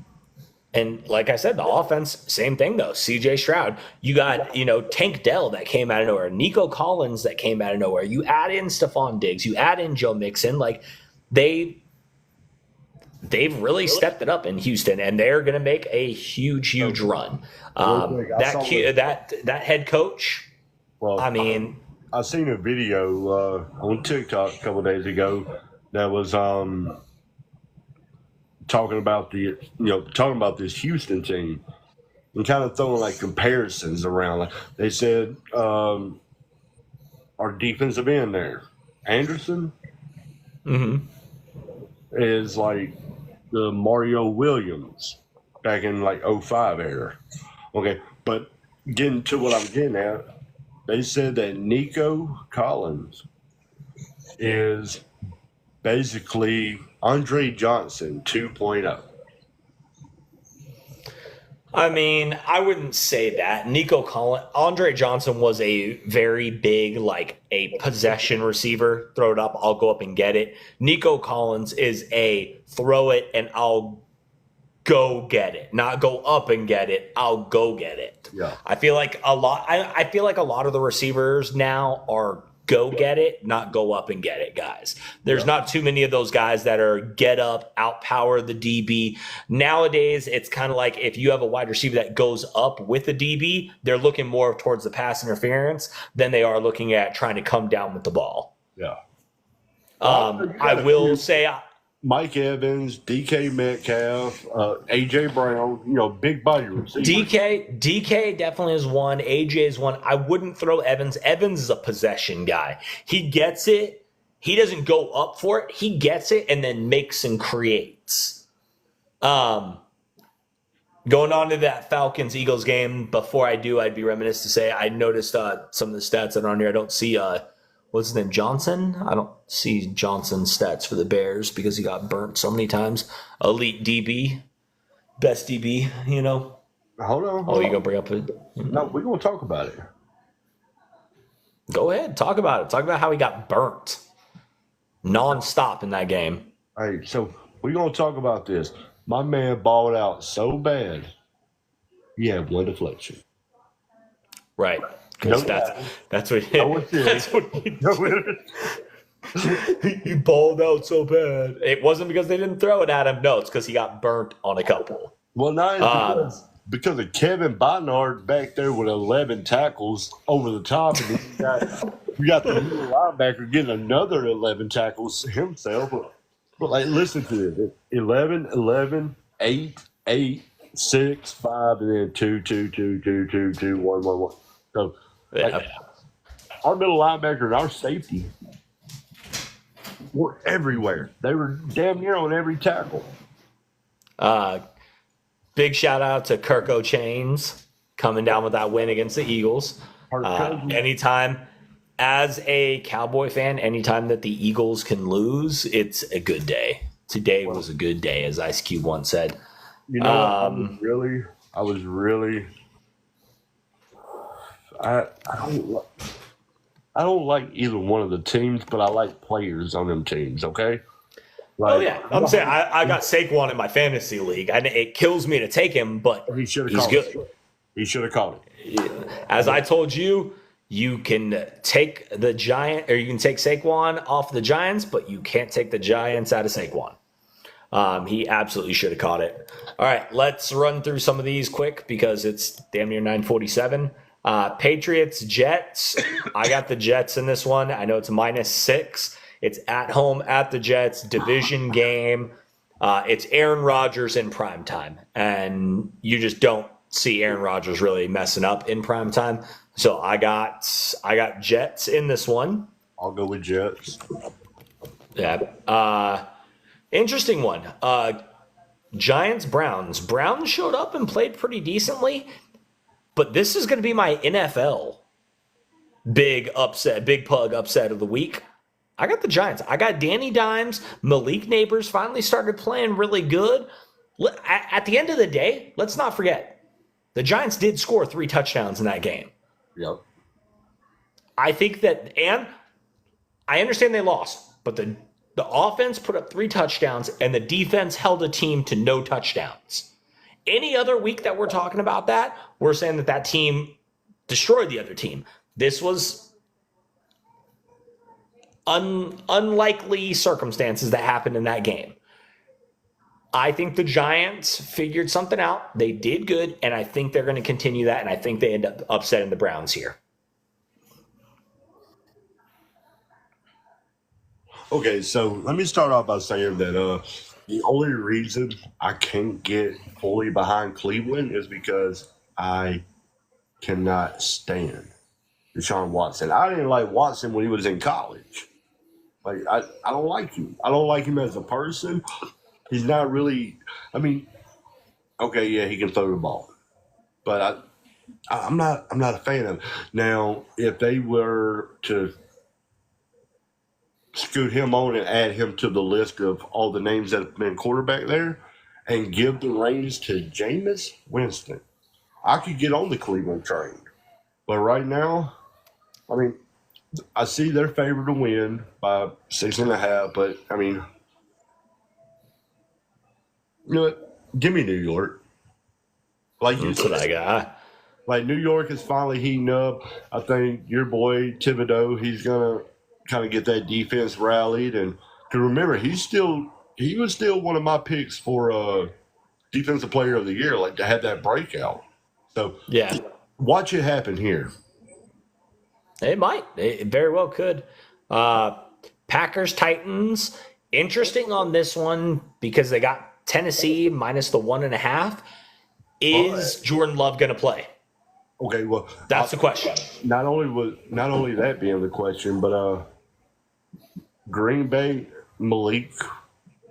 And like I said, the offense, same thing though. CJ Stroud, you got Tank Dell that came out of nowhere, Nico Collins that came out of nowhere. You add in Stephon Diggs, you add in Joe Mixon. Like they've really stepped it up in Houston, and they're going to make a huge run. That head coach. Well, I mean, I seen a video on TikTok a couple of days ago that was talking about this Houston team and kind of throwing like comparisons around. Like they said, our defensive end there, Anderson, is like the Mario Williams back in like 05 era. Okay, but getting to what I'm getting at, they said that Nico Collins is basically Andre Johnson 2.0. I mean, I wouldn't say that. Andre Johnson was a very big, like a possession receiver. Throw it up, I'll go up and get it. Nico Collins is a throw it and I'll go get it, not go up and get it. I'll go get it. Yeah. I feel like a lot of the receivers now are go get it, not go up and get it guys. There's not too many of those guys that are get up, outpower the DB. Nowadays, it's kind of like if you have a wide receiver that goes up with the DB, they're looking more towards the pass interference than they are looking at trying to come down with the ball. Yeah. I will say Mike Evans, DK Metcalf, AJ Brown, big body receivers. DK definitely is one. AJ is one. I wouldn't throw Evans. Evans is a possession guy. He gets it. He doesn't go up for it. He gets it and then makes and creates. Going on to that Falcons-Eagles game, before I do, I'd be remiss to say I noticed some of the stats that are on here. I don't see what's his name, Johnson? I don't see Johnson's stats for the Bears because he got burnt so many times. Elite DB, best DB, Hold on. You gonna bring up it? No, we're gonna talk about it. Go ahead, talk about it. Talk about how he got burnt. nonstop in that game. All right, so we're gonna talk about this. My man balled out so bad, he had one deflection. Right. No, Because that's what no that's what no, he balled out so bad. It wasn't because they didn't throw it at him. No, it's because he got burnt on a couple. well, not because of Kevin Bonnard back there with 11 tackles over the top, and then you got the middle linebacker getting another 11 tackles himself. But like, listen to this: 11, 11, 8, 8, 6, 5, and then 2, 2, 2, 2, 2, 2, 1, 1, 1. So, like, our middle linebacker and our safety were everywhere. They were damn near on every tackle. Big shout out to Kirk O'Chains coming down with that win against the Eagles. Anytime, as a Cowboy fan, anytime that the Eagles can lose, it's a good day. Today was a good day, as Ice Cube once said. You know, I was really. I don't like either one of the teams, but I like players on them teams. Okay. Like, I'm saying I got Saquon in my fantasy league, and it kills me to take him, but he's good. He should have caught it. As I told you, you can take the Giant, or you can take Saquon off the Giants, but you can't take the Giants out of Saquon. He absolutely should have caught it. All right, let's run through some of these quick because it's damn near 9:47. Patriots, Jets. I got the Jets in this one. I know it's -6. It's at home at the Jets, division game. It's Aaron Rodgers in prime time, and you just don't see Aaron Rodgers really messing up in prime time. So I got Jets in this one. I'll go with Jets. Yeah. Interesting one. Giants, Browns. Browns showed up and played pretty decently, but this is going to be my NFL big pug upset of the week. I got the Giants. I got Danny Dimes. Malik Neighbors finally started playing really good. At the end of the day, let's not forget, the Giants did score 3 touchdowns in that game. Yep. I think that, and I understand they lost, but the offense put up 3 touchdowns and the defense held a team to no touchdowns. Any other week that we're talking about that, we're saying that team destroyed the other team. This was unlikely circumstances that happened in that game. I think the Giants figured something out. They did good, and I think they're going to continue that, and I think they end up upsetting the Browns here. Okay, so let me start off by saying that the only reason I can't get fully behind Cleveland is because I cannot stand Deshaun Watson. I didn't like Watson when he was in college. Like, I don't like him. I don't like him as a person. He's not really. I mean, okay, yeah, he can throw the ball, but I'm not a fan of him. Now, if they were to scoot him on and add him to the list of all the names that have been quarterback there, and give the reins to Jameis Winston, I could get on the Cleveland train. But right now, I mean, I see they're favored to win by 6.5, but I mean, you know what? Give me New York. Like you said, what I got. Like New York is finally heating up. I think your boy Thibodeau, he's gonna kind of get that defense rallied, and to remember, he was still one of my picks for defensive player of the year, like to have that breakout. So yeah, watch it happen here. It might. It very well could. Packers, Titans. Interesting on this one because they got Tennessee minus the 1.5. Is Jordan Love going to play? Okay, well, that's the question. Not only that being the question, but Green Bay, Malik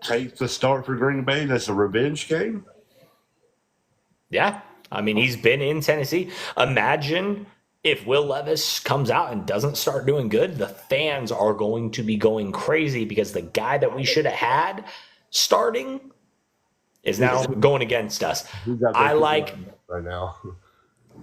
takes the start for Green Bay. That's a revenge game. Yeah, I mean he's been in Tennessee. Imagine if Will Levis comes out and doesn't start doing good, the fans are going to be going crazy because the guy that we should have had starting is now going against us. I like right now.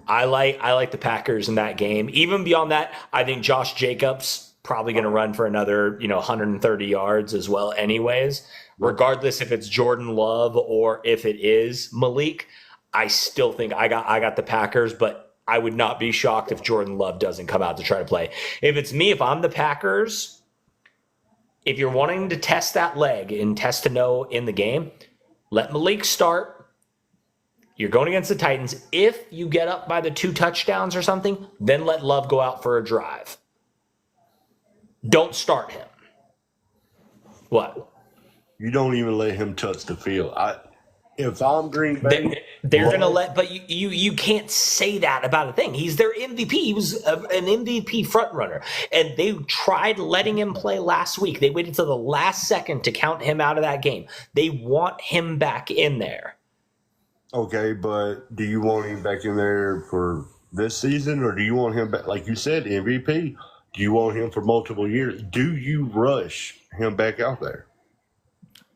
I like the Packers in that game. Even beyond that, I think Josh Jacobs probably going to run for another, 130 yards as well anyways. Regardless if it's Jordan Love or if it is Malik, I still think I got the Packers, but I would not be shocked if Jordan Love doesn't come out to try to play. If it's me, if I'm the Packers, if you're wanting to test that leg and test to know in the game, let Malik start. You're going against the Titans. If you get up by the 2 touchdowns or something, then let Love go out for a drive. Don't start him. What? You don't even let him touch the field. If I'm Green Bay, They're going to let, but you can't say that about a thing. He's their MVP. He was an MVP front runner, and they tried letting him play last week. They waited till the last second to count him out of that game. They want him back in there. Okay, but do you want him back in there for this season, or do you want him back, like you said, MVP? Do you want him for multiple years? Do you rush him back out there?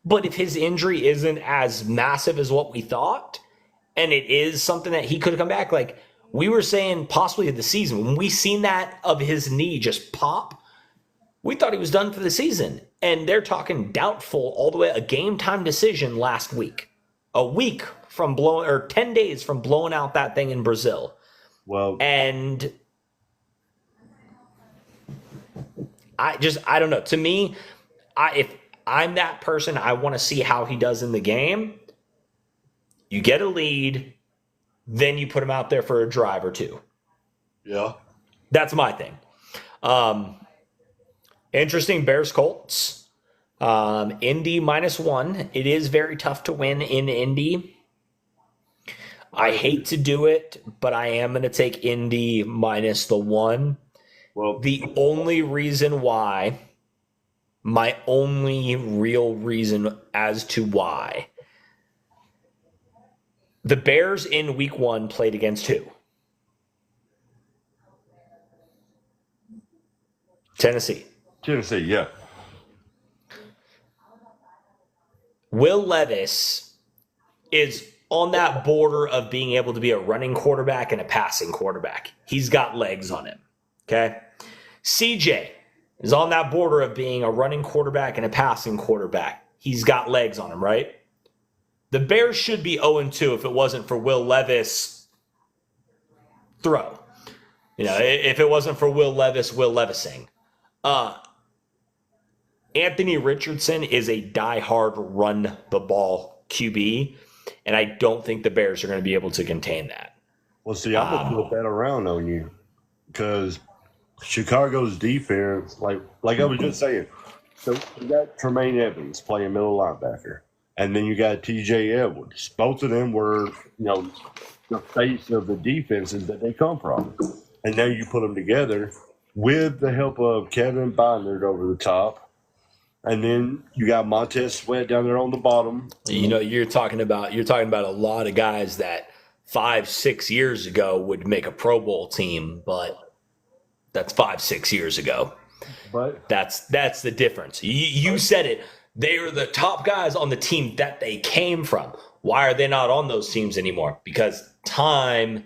But if his injury isn't as massive as what we thought, and it is something that he could come back, like we were saying possibly the season, when we seen that of his knee just pop, we thought he was done for the season. And they're talking doubtful all the way, a game time decision last week. A week from blowing, or 10 days from blowing out that thing in Brazil. Well, and I don't know. To me, if I'm that person, I want to see how he does in the game. You get a lead, then you put him out there for a drive or two. Yeah. That's my thing. Interesting Bears Colts. Indy -1. It is very tough to win in Indy. I hate to do it, but I am going to take Indy -1. Well, the only reason why, my only real reason as to why, the Bears in week 1 played against who? Tennessee, yeah. Will Levis is on that border of being able to be a running quarterback and a passing quarterback. He's got legs on him. Okay. CJ is on that border of being a running quarterback and a passing quarterback. He's got legs on him, right? The Bears should be 0-2 if it wasn't for Will Levis throw. If it wasn't for Will Levising. Anthony Richardson is a diehard run the ball QB, and I don't think the Bears are going to be able to contain that. Well, see, I'm going to flip that around on you because Chicago's defense, like I was just saying, so you got Tremaine Evans playing middle linebacker, and then you got TJ Edwards. Both of them were, the face of the defenses that they come from. And now you put them together with the help of Kevin Byard over the top. And then you got Montez Sweat down there on the bottom. You're talking about a lot of guys that 5-6 years ago would make a Pro Bowl team, but that's 5-6 years ago. But that's the difference. You said it. They are the top guys on the team that they came from. Why are they not on those teams anymore? Because time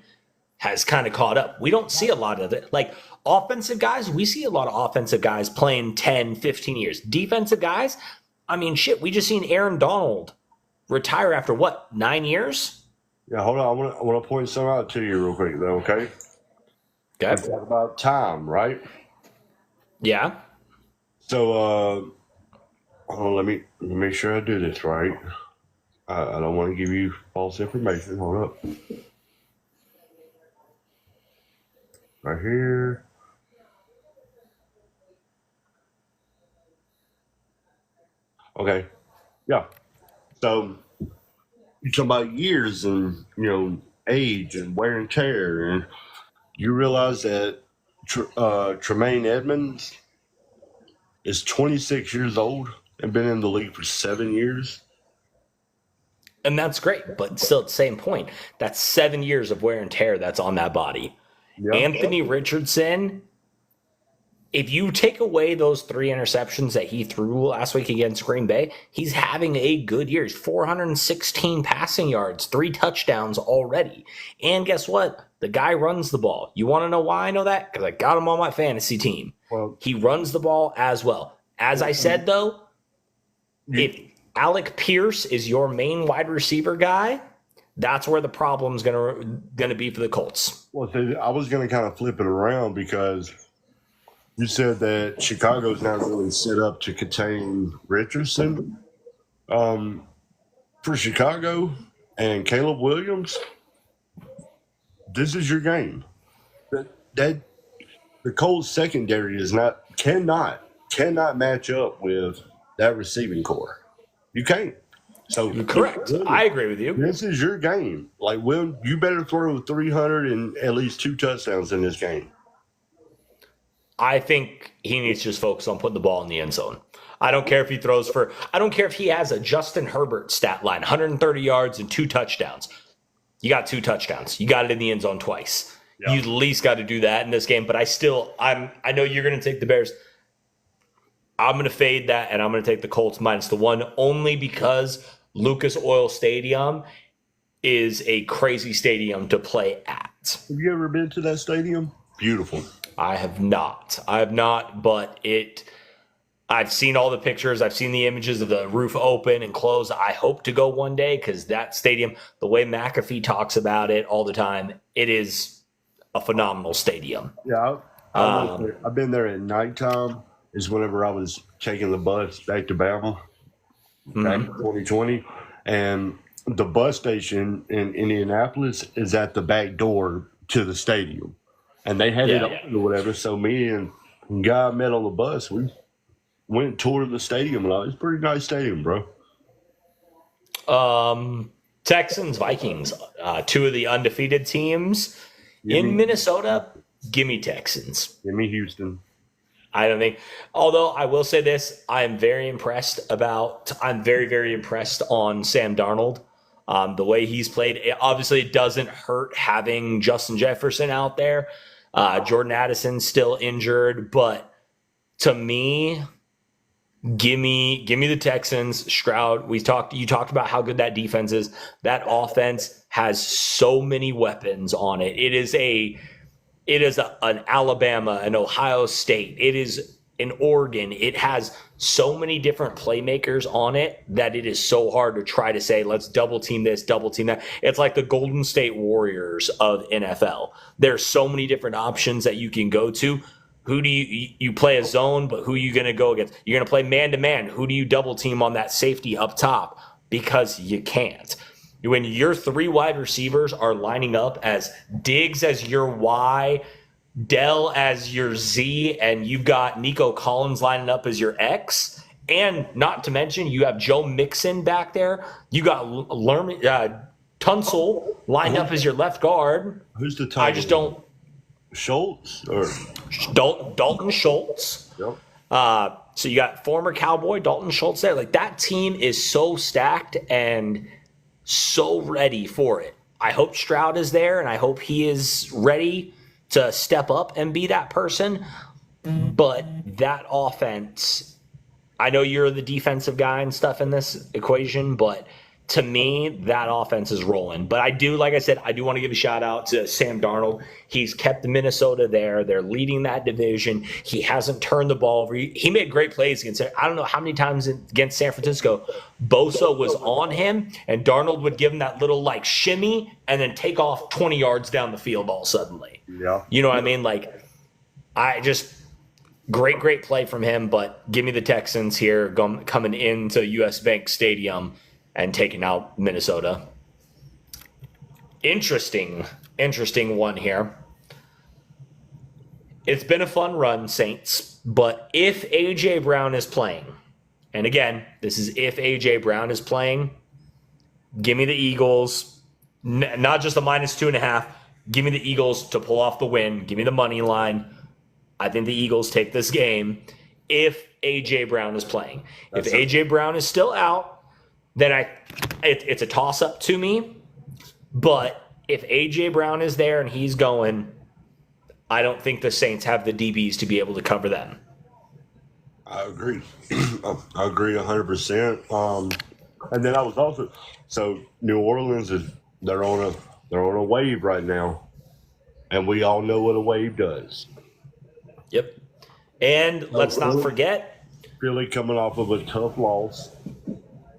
has kind of caught up. We don't see a lot of it. Like offensive guys, we see a lot of offensive guys playing 10, 15 years. Defensive guys, we just seen Aaron Donald retire after 9 years? Yeah, hold on. I want to point something out to you real quick, though, okay? Let's talk about time, right? Yeah. So, hold on, let me make sure I do this right. I don't want to give you false information. Hold up. Right here. Okay. Yeah. So you're talking about years and age and wear and tear, and you realize that Tremaine Edmonds is 26 years old and been in the league for 7 years. And that's great, but still at the same point, that's 7 years of wear and tear that's on that body. Yep. Anthony Richardson if you take away those 3 interceptions that he threw last week against Green Bay, he's having a good year. He's 416 passing yards, 3 touchdowns already. And guess what? The guy runs the ball. You want to know why I know that? Because I got him on my fantasy team. Well, he runs the ball as well. As I said, though, if Alec Pierce is your main wide receiver guy, that's where the problem's gonna be for the Colts. Well, I was going to kind of flip it around because you said that Chicago's not really set up to contain Richardson. For Chicago and Caleb Williams, this is your game. That the Colts secondary cannot match up with that receiving core. You can't. So You're correct. I agree with you. This is your game. Like, Will, you better throw 300 and at least 2 touchdowns in this game. I think he needs to just focus on putting the ball in the end zone. I don't care if he throws for – I don't care if he has a Justin Herbert stat line, 130 yards and 2 touchdowns. You got 2 touchdowns. You got it in the end zone twice. Yeah. You at least got to do that in this game. But I know you're going to take the Bears. I'm going to fade that, and I'm going to take the Colts -1 only because Lucas Oil Stadium is a crazy stadium to play at. Have you ever been to that stadium? Beautiful. I have not, but I've seen all the pictures. I've seen the images of the roof open and close. I hope to go one day because that stadium, the way McAfee talks about it all the time, it is a phenomenal stadium. Yeah, I've been there at nighttime. Is whenever I was taking the bus back to Bama back in 2020. And the bus station in Indianapolis is at the back door to the stadium. And they had it open or whatever. So me and a guy I met on the bus, we went and toured the stadium. And it's a pretty nice stadium, bro. Texans, Vikings, 2 of the undefeated teams in Minnesota. Give me Texans. Give me Houston. I don't think, although I will say this, I'm very, very impressed on Sam Darnold. The way he's played, obviously it doesn't hurt having Justin Jefferson out there. Jordan Addison's still injured, but to me, give me the Texans. Stroud, you talked about how good that defense is. That offense has so many weapons on it. It is an Alabama, an Ohio State. It is an Oregon. It has so many different playmakers on it that it is so hard to try to say, let's double team this, double team that. It's like the Golden State Warriors of NFL. There's so many different options that you can go to. Who do you play a zone, but who are you going to go against? You're going to play man-to-man. Who do you double team on that safety up top? Because you can't. When your 3 wide receivers are lining up as Diggs as your Y, Dell as your Z, and you've got Nico Collins lining up as your X, and not to mention you have Joe Mixon back there. You got Tunsil lined up as your left guard. Who's the title? I just don't. Schultz or Dalton Schultz. Yep. So you got former Cowboy Dalton Schultz there. Like, that team is so stacked and so ready for it. I hope Stroud is there, and I hope he is ready to step up and be that person. But that offense, I know you're the defensive guy and stuff in this equation, but to me, that offense is rolling. But I do, like I said, I do want to give a shout out to Sam Darnold. He's kept Minnesota there. They're leading that division. He hasn't turned the ball over. He made great plays against it. I don't know how many times against San Francisco, Bosa was on him, and Darnold would give him that little like shimmy and then take off 20 yards down the field all suddenly. Yeah. You know what I mean? Like, great play from him, but give me the Texans here coming into US Bank Stadium and taking out Minnesota. Interesting one here. It's been a fun run, Saints, but if A.J. Brown is playing, and again, this is if A.J. Brown is playing, give me the Eagles, not just the -2.5, give me the Eagles to pull off the win. Give me the money line. I think the Eagles take this game if A.J. Brown is playing. If A.J. Brown is still out, then it's a toss-up to me. But if A.J. Brown is there and he's going, I don't think the Saints have the DBs to be able to cover them. I agree. I agree 100%. And then I was also New Orleans they're on a wave right now, and we all know what a wave does. Yep. And let's not forget, Philly coming off of a tough loss.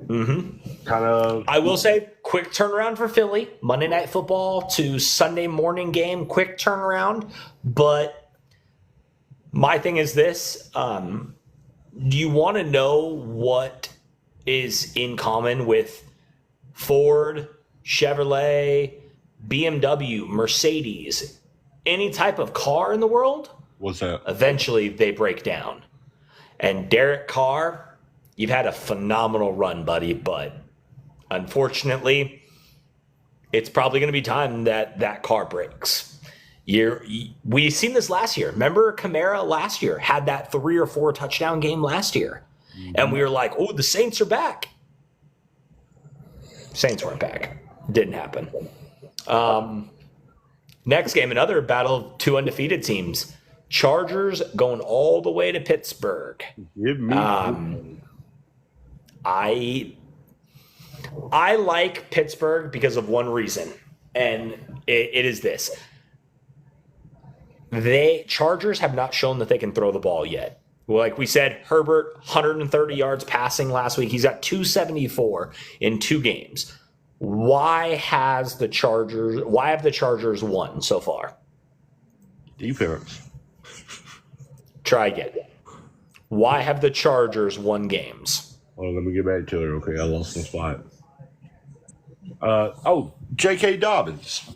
Mm-hmm. Kind of. I will say, quick turnaround for Philly. Monday Night Football to Sunday morning game, quick turnaround. But my thing is this. Do you want to know what is in common with Ford, Chevrolet, BMW, Mercedes, any type of car in the world? What's that? Eventually they break down. And Derek Carr, you've had a phenomenal run, buddy, but unfortunately, it's probably going to be time that car breaks. We've seen this last year. Remember Kamara last year had that 3 or 4 touchdown game last year. Mm-hmm. And we were like, oh, the Saints are back. Saints weren't back. Didn't happen. Next game, another battle of 2 undefeated teams. Chargers going all the way to Pittsburgh. I like Pittsburgh because of one reason, and it is this. Chargers have not shown that they can throw the ball yet. Like we said, Herbert, 130 yards passing last week. He's got 274 in 2 games. Why have the Chargers won so far? Defense. Try again. Why have the Chargers won games? Oh, let me get back to it. Okay, I lost my spot. J.K. Dobbins.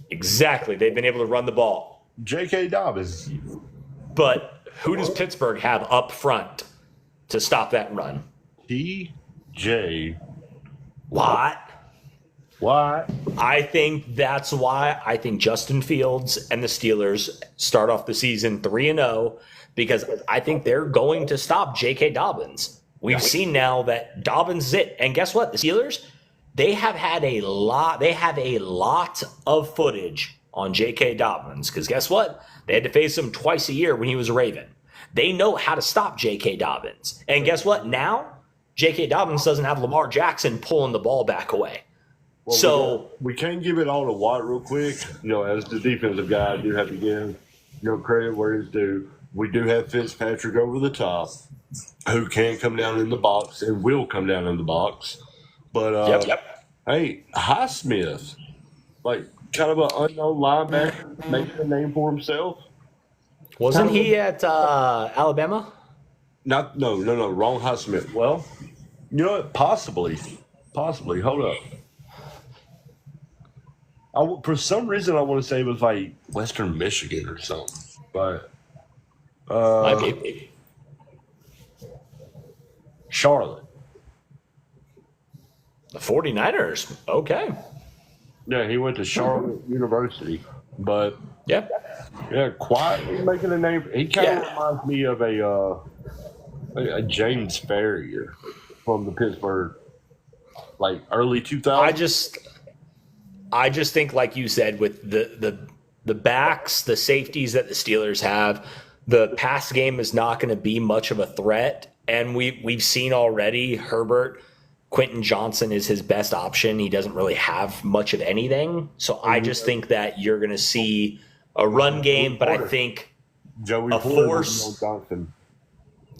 Exactly. They've been able to run the ball. J.K. Dobbins. But who does Pittsburgh have up front to stop that run? T.J. Watt. Why? I think that's why I think Justin Fields and the Steelers start off the season 3-0 because I think they're going to stop J.K. Dobbins. We've seen now that Dobbins is it. And guess what? The Steelers, they have a lot of footage on J.K. Dobbins because guess what? They had to face him twice a year when he was a Raven. They know how to stop J.K. Dobbins. And guess what? Now, J.K. Dobbins doesn't have Lamar Jackson pulling the ball back away. Well, so we can't give it all to Watt real quick. As the defensive guy, I do have to give credit where it's due. We do have Fitzpatrick over the top, who can come down in the box and will come down in the box. But hey, Highsmith, like kind of an unknown linebacker, making a name for himself. Wasn't he at Alabama? No, wrong Highsmith. Well, you know what? Possibly. Hold up. For some reason, I want to say it was like Western Michigan or something. But Might be. Charlotte. The 49ers. Okay. Yeah, he went to Charlotte University. But yeah, quietly making a name. He kind of reminds me of a James Farrier from the Pittsburgh, like early 2000s. I just think, like you said, with the backs, the safeties that the Steelers have, the pass game is not going to be much of a threat. And we've seen already Herbert, Quentin Johnson is his best option. He doesn't really have much of anything. So I just think that you're going to see a run game, but I think a force.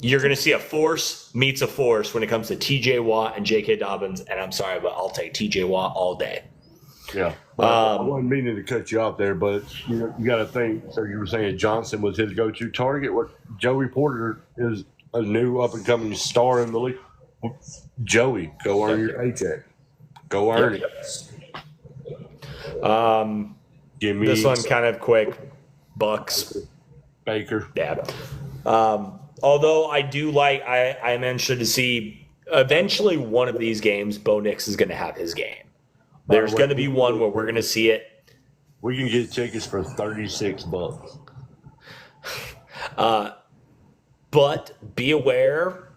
You're going to see a force meets a force when it comes to T.J. Watt and J.K. Dobbins. And I'm sorry, but I'll take T.J. Watt all day. Yeah, I wasn't meaning to cut you off there, but you got to think. So you were saying Johnson was his go-to target. What Joey Porter is a new up-and-coming star in the league. Joey, go earn your paycheck. Go earn it. Give me this one kind of quick. Bucks. Baker. Yeah. Although I do like, I'm interested to see eventually one of these games, Bo Nix is going to have his game. There's going to be one where we're going to see it. We can get tickets for $36. But be aware,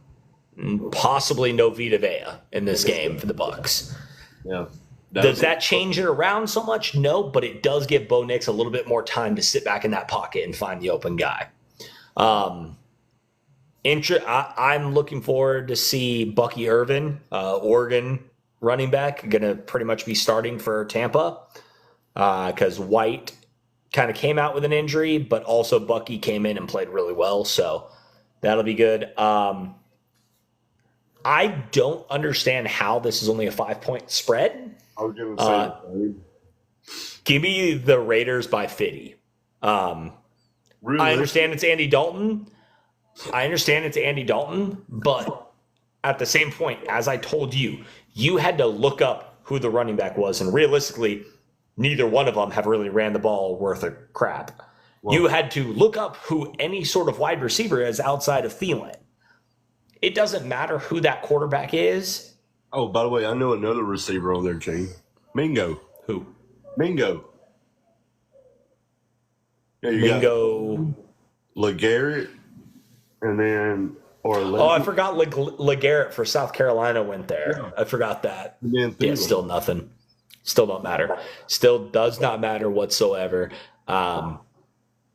possibly no Vita Vea in this game for the Bucks. Yeah. Does that change it around so much? No, but it does give Bo Nix a little bit more time to sit back in that pocket and find the open guy. I'm looking forward to see Bucky Irvin, Oregon running back, going to pretty much be starting for Tampa because White kind of came out with an injury, but also Bucky came in and played really well, so that'll be good. I don't understand how this is only a 5-point spread. I was going to say, give me the Raiders by 50. I understand it's Andy Dalton. But at the same point, as I told you, you had to look up who the running back was, and realistically, neither one of them have really ran the ball worth a crap. Well, you had to look up who any sort of wide receiver is outside of Thielen. It doesn't matter who that quarterback is. Oh, by the way, I know another receiver on their team. Mingo. Who? Mingo. Yeah, Mingo. LeGarrette, and then I forgot LeGarrette for South Carolina went there. Yeah. I forgot that. Yeah, still nothing. Still don't matter. Still does not matter whatsoever.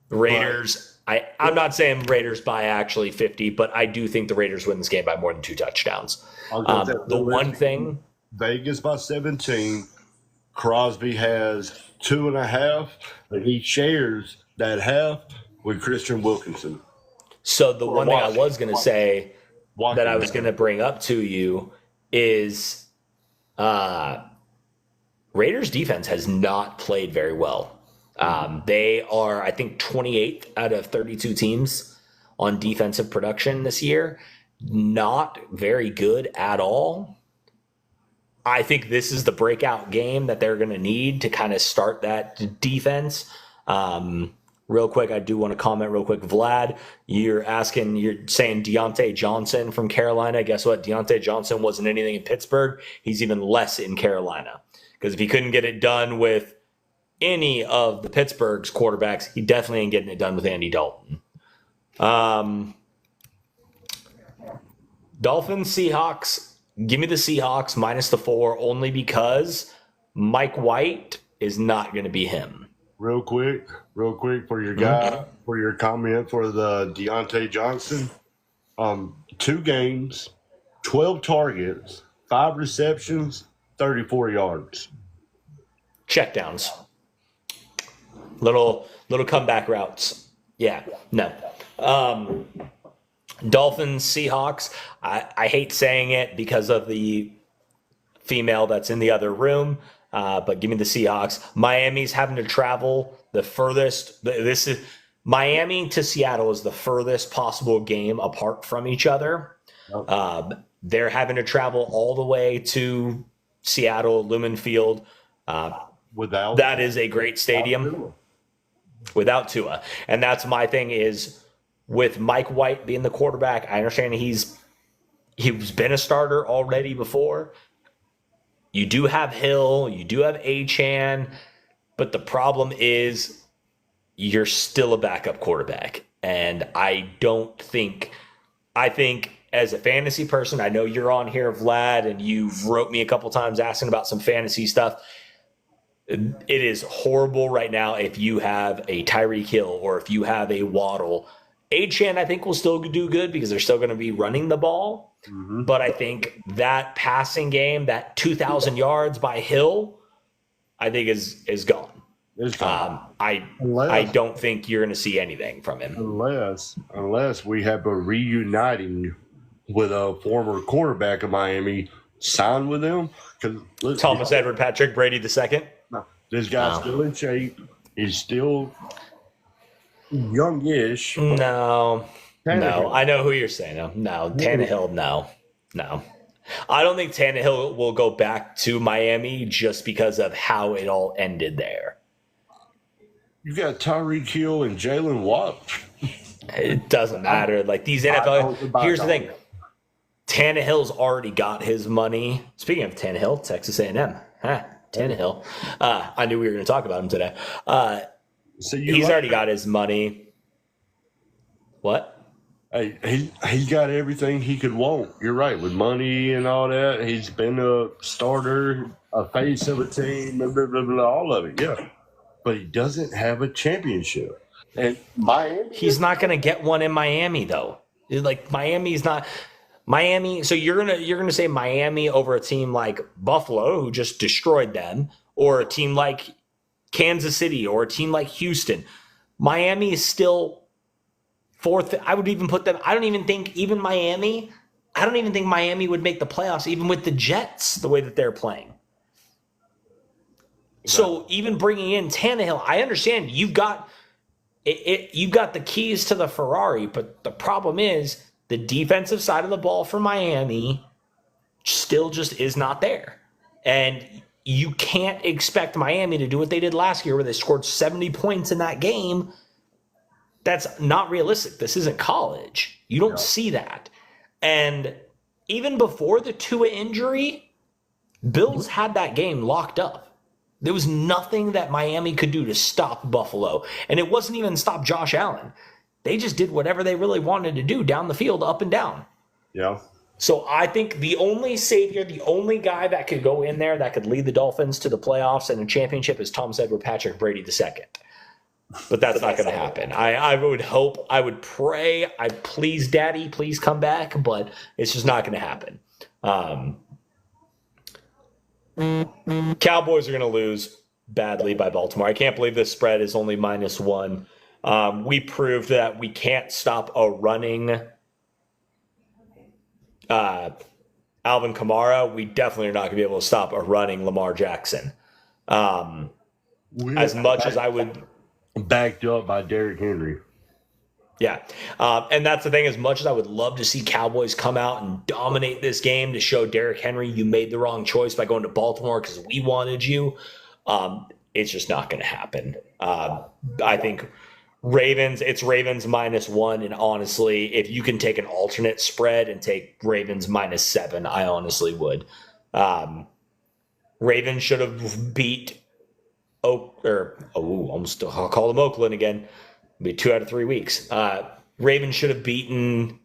Raiders. I'm not saying Raiders by actually 50, but I do think the Raiders win this game by more than 2 touchdowns. The one thing, Vegas by 17. Crosby has 2.5, and he shares that half with Christian Wilkinson. So the one thing I was going to say that I was going to bring up to you is Raiders defense has not played very well. They are, I think, 28th out of 32 teams on defensive production this year. Not very good at all. I think this is the breakout game that they're going to need to kind of start that defense. Real quick, I do want to comment real quick. Vlad, you're saying Deontay Johnson from Carolina. Guess what? Deontay Johnson wasn't anything in Pittsburgh. He's even less in Carolina. Because if he couldn't get it done with any of the Pittsburgh's quarterbacks, he definitely ain't getting it done with Andy Dalton. Dolphins, Seahawks. Give me the Seahawks minus the 4 only because Mike White is not going to be him. Real quick for your guy, for your comment for the Deontay Johnson. 2 games, 12 targets, 5 receptions, 34 yards. Checkdowns. Little comeback routes. Yeah, no. Dolphins, Seahawks. I hate saying it because of the female that's in the other room, but give me the Seahawks. Miami's having to travel the furthest. This is Miami to Seattle is the furthest possible game apart from each other. Okay. They're having to travel all the way to Seattle, Lumen Field. That is a great stadium. Without Tua. And that's my thing is with Mike White being the quarterback, I understand he's been a starter already before. You do have Hill, you do have Achane, but the problem is you're still a backup quarterback. And I think as a fantasy person, I know you're on here, Vlad, and you've wrote me a couple times asking about some fantasy stuff. It is horrible right now if you have a Tyreek Hill or if you have a Waddle. Achane, I think, will still do good because they're still going to be running the ball. Mm-hmm. But I think that passing game, that 2,000 yards by Hill, I think is gone. It's gone. I don't think you're going to see anything from him. Unless we have a reuniting with a former quarterback of Miami, sign with them. Thomas Edward Patrick Brady II? No. This guy's still in shape. He's still youngish. No. I know who you're saying. No. Tannehill, no. I don't think Tannehill will go back to Miami just because of how it all ended there. You got Tyreek Hill and Jalen Watt. It doesn't matter. Like these NFL. Here's the thing. Tannehill's already got his money. Speaking of Tannehill, Texas A&M. Tannehill. I knew we were going to talk about him today. He's already got his money. What? Hey, he's got everything he could want. You're right. With money and all that, he's been a starter a face of a team, blah, blah, blah, blah, all of it, yeah. But he doesn't have a championship. And Miami, He's not going to get one in Miami though. Like Miami's not Miami. So you're gonna say Miami over a team like Buffalo, who just destroyed them, or a team like Kansas City, or a team like Houston. Miami is still fourth. I would even put them. I don't even think even Miami. I don't even think Miami would make the playoffs, even with the Jets the way that they're playing. So even bringing in Tannehill, I understand you've got you've got the keys to the Ferrari, but the problem is the defensive side of the ball for Miami still just is not there. And you can't expect Miami to do what they did last year where they scored 70 points in that game. That's not realistic. This isn't college. You don't see that. And even before the Tua injury, Bills had that game locked up. There was nothing that Miami could do to stop Buffalo. And it wasn't even stop Josh Allen. They just did whatever they really wanted to do down the field, up and down. Yeah. So I think the only savior, the only guy that could go in there that could lead the Dolphins to the playoffs and a championship is Tom said with Patrick Brady II. But that's not going to happen. I would hope, I would pray, I please, Daddy, please come back, but it's just not going to happen. Cowboys are going to lose badly by Baltimore. I can't believe this spread is only -1. We proved that we can't stop a running Alvin Kamara. We definitely are not going to be able to stop a running Lamar Jackson. As much as I would... Backed up by Derrick Henry. Yeah. And that's the thing. As much as I would love to see Cowboys come out and dominate this game to show Derrick Henry you made the wrong choice by going to Baltimore because we wanted you, it's just not going to happen. I think it's Ravens -1. And honestly, if you can take an alternate spread and take Ravens -7, I honestly would. Ravens should have beat almost I'll call them Oakland again. It'll be 2 out of 3 weeks. Ravens should have beaten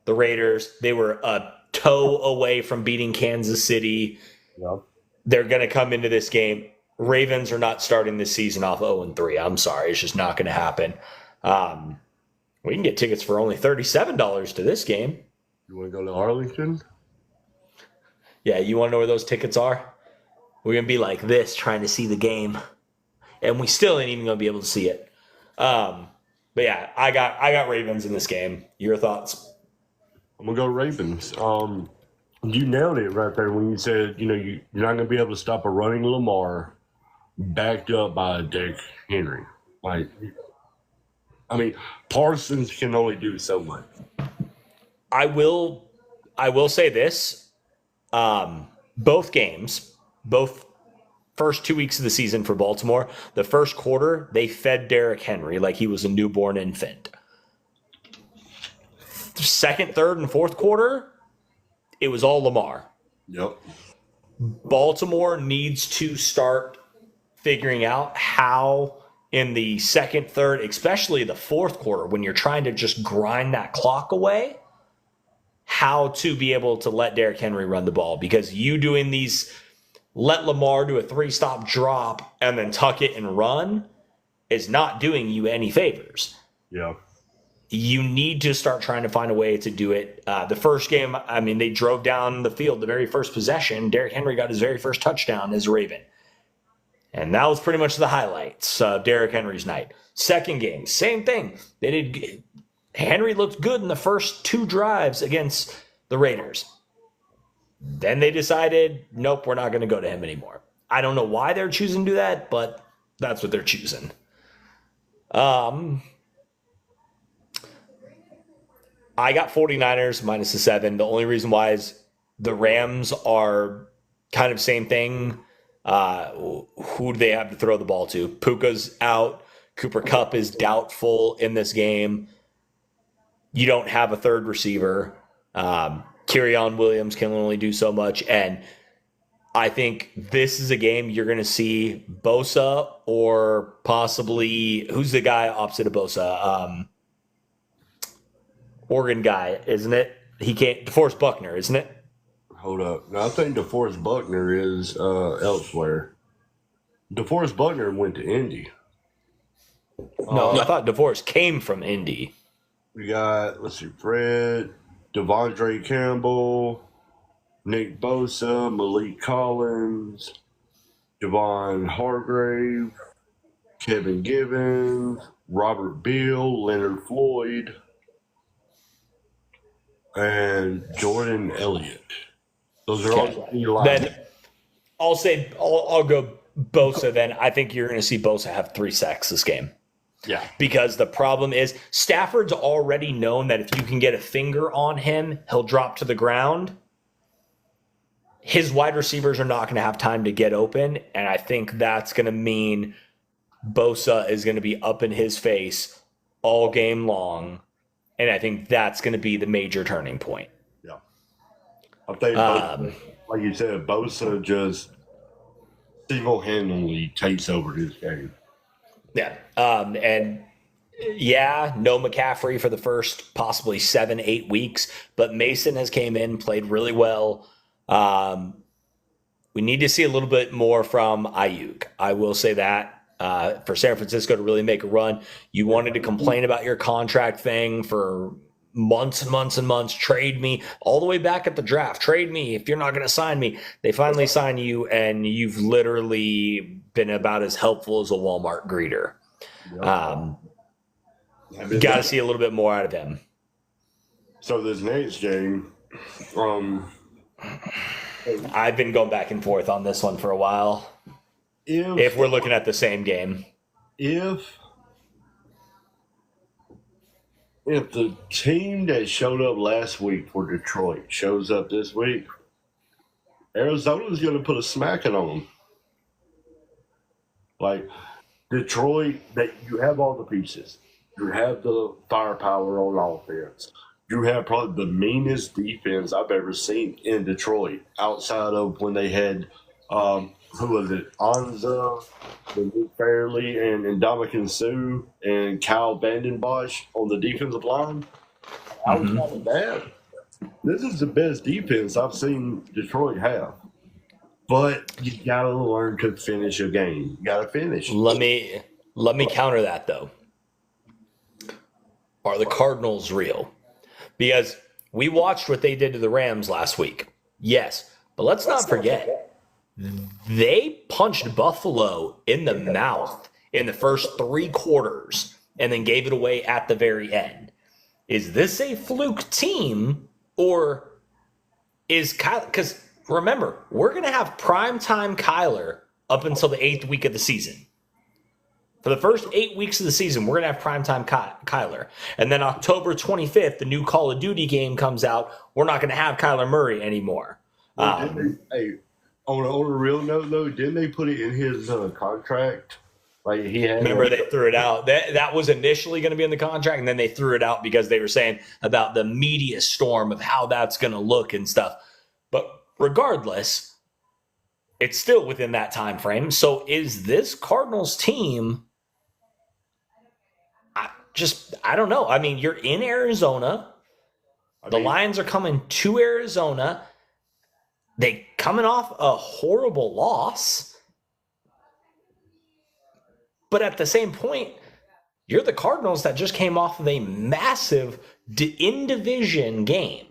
the Raiders. They were a toe away from beating Kansas City. Yep. They're going to come into this game. Ravens are not starting this season off 0-3. I'm sorry. It's just not going to happen. We can get tickets for only $37 to this game. You want to go to Arlington? Yeah, you want to know where those tickets are? We're going to be like this trying to see the game. And we still ain't even going to be able to see it. But yeah, I got Ravens in this game. Your thoughts? I'm going to go Ravens. You nailed it right there when you said, you're not going to be able to stop a running Lamar backed up by Derrick Henry. Parsons can only do so much. I will say this. Both games, both first 2 weeks of the season for Baltimore, the first quarter, they fed Derrick Henry like he was a newborn infant. Second, third, and fourth quarter, it was all Lamar. Yep. Baltimore needs to start figuring out how in the second, third, especially the fourth quarter, when you're trying to just grind that clock away, how to be able to let Derrick Henry run the ball. Because you doing these, let Lamar do a 3-stop drop and then tuck it and run is not doing you any favors. Yeah. You need to start trying to find a way to do it. The first game, they drove down the field the very first possession. Derrick Henry got his very first touchdown as a Raven. And that was pretty much the highlights of Derrick Henry's night. Second game, same thing. Henry looked good in the first 2 drives against the Raiders. Then they decided, nope, we're not going to go to him anymore. I don't know why they're choosing to do that, but that's what they're choosing. I got 49ers -7. The only reason why is the Rams are kind of same thing. Who do they have to throw the ball to? Puka's out. Cooper Kupp is doubtful in this game. You don't have a third receiver. Kerryon Williams can only do so much. And I think this is a game you're going to see Bosa or possibly, who's the guy opposite of Bosa? Oregon guy, isn't it? He can't, DeForest Buckner, isn't it? Hold up. No, I think DeForest Buckner is elsewhere. DeForest Buckner went to Indy. No, I thought divorce came from Indy. We got, let's see, Fred, Devondre Campbell, Nick Bosa, Malik Collins, Javon Hargrave, Kevin Givens, Robert Beal, Leonard Floyd, and Jordan Elliott. Those are all Eli. Then I'll go Bosa. Then I think you're going to see Bosa have 3 sacks this game. Yeah. Because the problem is Stafford's already known that if you can get a finger on him, he'll drop to the ground. His wide receivers are not going to have time to get open, and I think that's going to mean Bosa is going to be up in his face all game long, and I think that's going to be the major turning point. Yeah. I think, Bosa, like you said, Bosa just single-handedly takes over this game. Yeah. And yeah, no McCaffrey for the first possibly 7-8 weeks, but Mason has came in, played really well. We need to see a little bit more from Ayuk. I will say that for San Francisco to really make a run. You wanted to complain about your contract thing for months and months and months. Trade me all the way back at the draft. Trade me if you're not going to sign me. They finally sign you, and you've literally been about as helpful as a Walmart greeter. Got to see a little bit more out of him. So this next game, I've been going back and forth on this one for a while. If we're looking at the same game, if the team that showed up last week for Detroit shows up this week, Arizona's going to put a smacking on them. Like Detroit, that you have all the pieces. You have the firepower on offense. You have probably the meanest defense I've ever seen in Detroit, outside of when they had, who was it, Anza, Luke Fairley, and Ndamukong Suh, and Kyle Vandenbosch on the defensive line. Outside of that, this is the best defense I've seen Detroit have. But you got to learn to finish a game. You got to finish. Let me counter that, though. Are the Cardinals real? Because we watched what they did to the Rams last week. Yes, but let's not forget, they punched Buffalo in the mouth in the first 3 quarters and then gave it away at the very end. Is this a fluke team, or is Kyler? Because remember, we're going to have primetime Kyler up until the 8th week of the season. For the first 8 weeks of the season, we're going to have primetime Kyler. And then October 25th, the new Call of Duty game comes out. We're not going to have Kyler Murray anymore. Hey, on a real note, though, didn't they put it in his contract? Like he had. Remember, they threw it out. That was initially going to be in the contract, and then they threw it out because they were saying about the media storm of how that's going to look and stuff. But regardless, it's still within that time frame. So is this Cardinals team? I don't know. I mean, you're in Arizona. The Lions are coming to Arizona. They coming off a horrible loss. But at the same point, you're the Cardinals that just came off of a massive in-division game.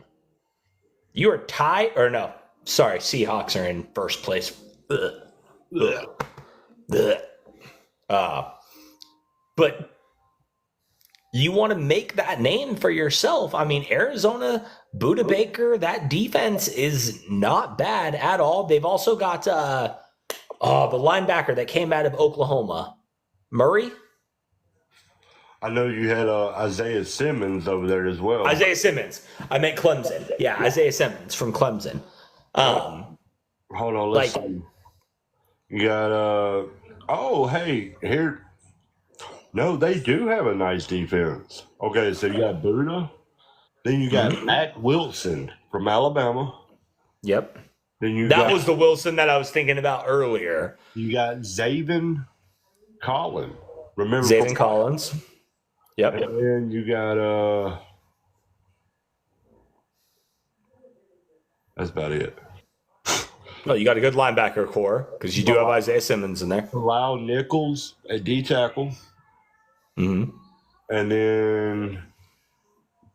You are tied, or no, sorry, Seahawks are in first place. But you want to make that name for yourself. I mean, Arizona, Budda Baker, that defense is not bad at all. They've also got the linebacker that came out of Oklahoma, Murray. I know you had Isaiah Simmons over there as well. Isaiah Simmons. I meant Clemson. Yeah, Isaiah Simmons from Clemson. Hold on, let's see. You got hey, here. No, they do have a nice defense. Okay, so you got Budda. Then you got Matt Wilson from Alabama. Yep. Then that was the Wilson that I was thinking about earlier. You got Zaven Collins. Remember Zaven Collins. Yep. And then you got That's about it. No, you got a good linebacker core because you do have Isaiah Simmons in there. Lyle Nichols at D tackle. Mm-hmm. And then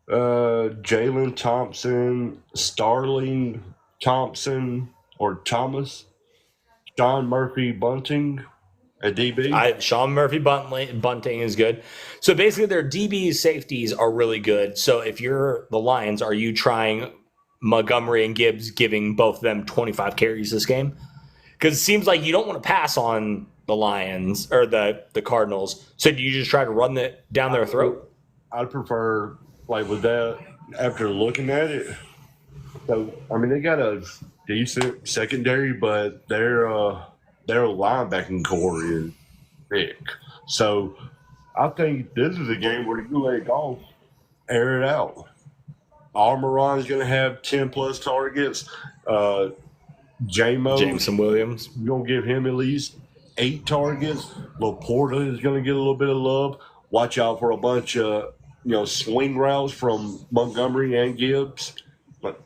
Jalen Thompson, Starling Thompson or Thomas, John Murphy Bunting at DB. Sean Murphy Bunting is good. So basically, their DBs safeties are really good. So if you're the Lions, are you trying Montgomery and Gibbs, giving both of them 25 carries this game? Because it seems like you don't want to pass on the Lions or the Cardinals. So do you just try to run it down their throat? I'd prefer, like, with that, after looking at it. So, I mean, they got a decent secondary, but their linebacking core is thick. So I think this is a game where you let golf air it out. Almiron is going to have 10 plus targets. Jameson Williams. You're going to give him at least 8 targets. Laporta is going to get a little bit of love. Watch out for a bunch of swing routes from Montgomery and Gibbs. But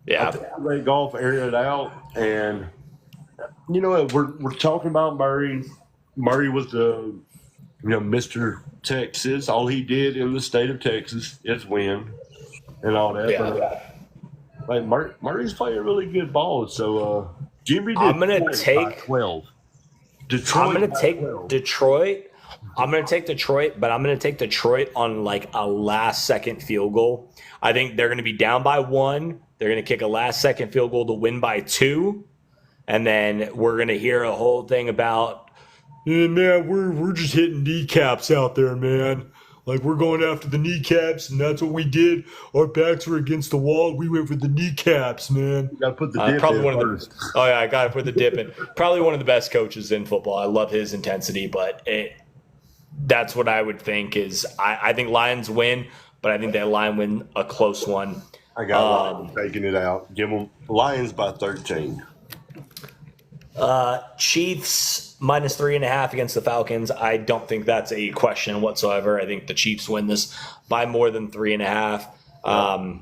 Yeah. I think I let golf air it out. And you know what? We're talking about Murray. Murray was the Mr. Texas. All he did in the state of Texas is win and all that. Yeah. But, like, Murray's playing really good ball. So Jimmy did I'm gonna 20 take by 12. Detroit. I'm gonna by take 12. Detroit. I'm gonna take Detroit, but I'm gonna take Detroit on like a last second field goal. I think they're gonna be down by 1. They're gonna kick a last second field goal to win by 2. And then we're gonna hear a whole thing about, man, we're just hitting kneecaps out there, man. Like, we're going after the kneecaps, and that's what we did. Our backs were against the wall. We went for the kneecaps, man. You got to put the dip probably in one first. of the. Oh yeah, I got to put the dip in. Probably one of the best coaches in football. I love his intensity, but that's what I would think is. I think Lions win, but I think that Lions win a close one. I got Lions taking it out. Give them Lions by 13. Chiefs minus 3.5 against the Falcons. I don't think that's a question whatsoever. I think the Chiefs win this by more than 3.5.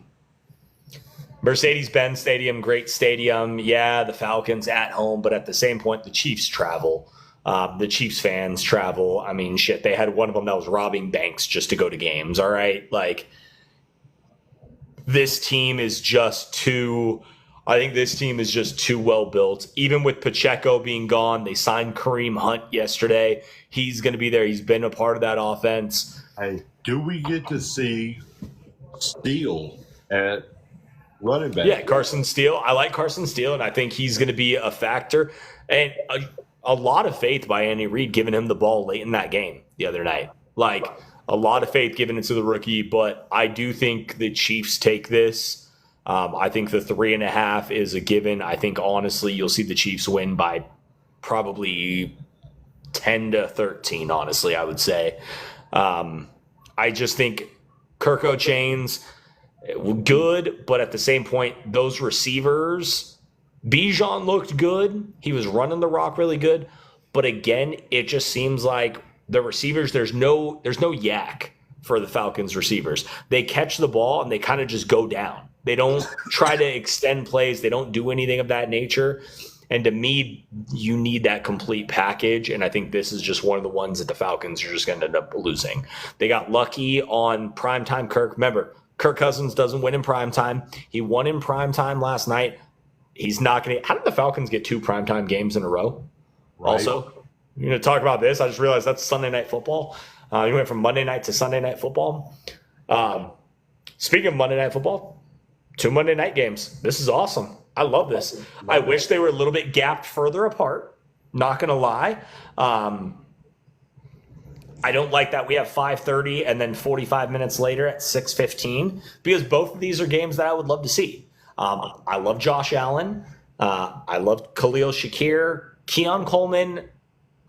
Mercedes-Benz Stadium, great stadium. Yeah, the Falcons at home, but at the same point, the Chiefs travel. The Chiefs fans travel. I mean, shit, they had one of them that was robbing banks just to go to games. All right, like, this team is just too. I think this team is just too well built. Even with Pacheco being gone, they signed Kareem Hunt yesterday. He's going to be there. He's been a part of that offense. Hey, do we get to see Steele at running back? Yeah, Carson Steele. I like Carson Steele, and I think he's going to be a factor. And a lot of faith by Andy Reid giving him the ball late in that game the other night. Like, a lot of faith given it to the rookie, but I do think the Chiefs take this. I think the 3.5 is a given. I think, honestly, you'll see the Chiefs win by probably 10-13, honestly, I would say. I just think Kirko Chains, good, but at the same point, those receivers, Bijan looked good. He was running the rock really good. But again, it just seems like the receivers, there's no yak for the Falcons receivers. They catch the ball and they kind of just go down. They don't try to extend plays. They don't do anything of that nature. And to me, you need that complete package. And I think this is just one of the ones that the Falcons are just going to end up losing. They got lucky on primetime Kirk. Remember, Kirk Cousins doesn't win in primetime. He won in primetime last night. He's not going to. How did the Falcons get 2 primetime games in a row? Right. Also, you're going to talk about this. I just realized that's Sunday Night Football. You went from Monday night to Sunday Night Football. Speaking of Monday Night Football, 2 Monday night games. This is awesome. I love this. I wish they were a little bit gapped further apart. Not going to lie. I don't like that we have 5:30 and then 45 minutes later at 6:15 because both of these are games that I would love to see. I love Josh Allen. I love Khalil Shakir. Keon Coleman,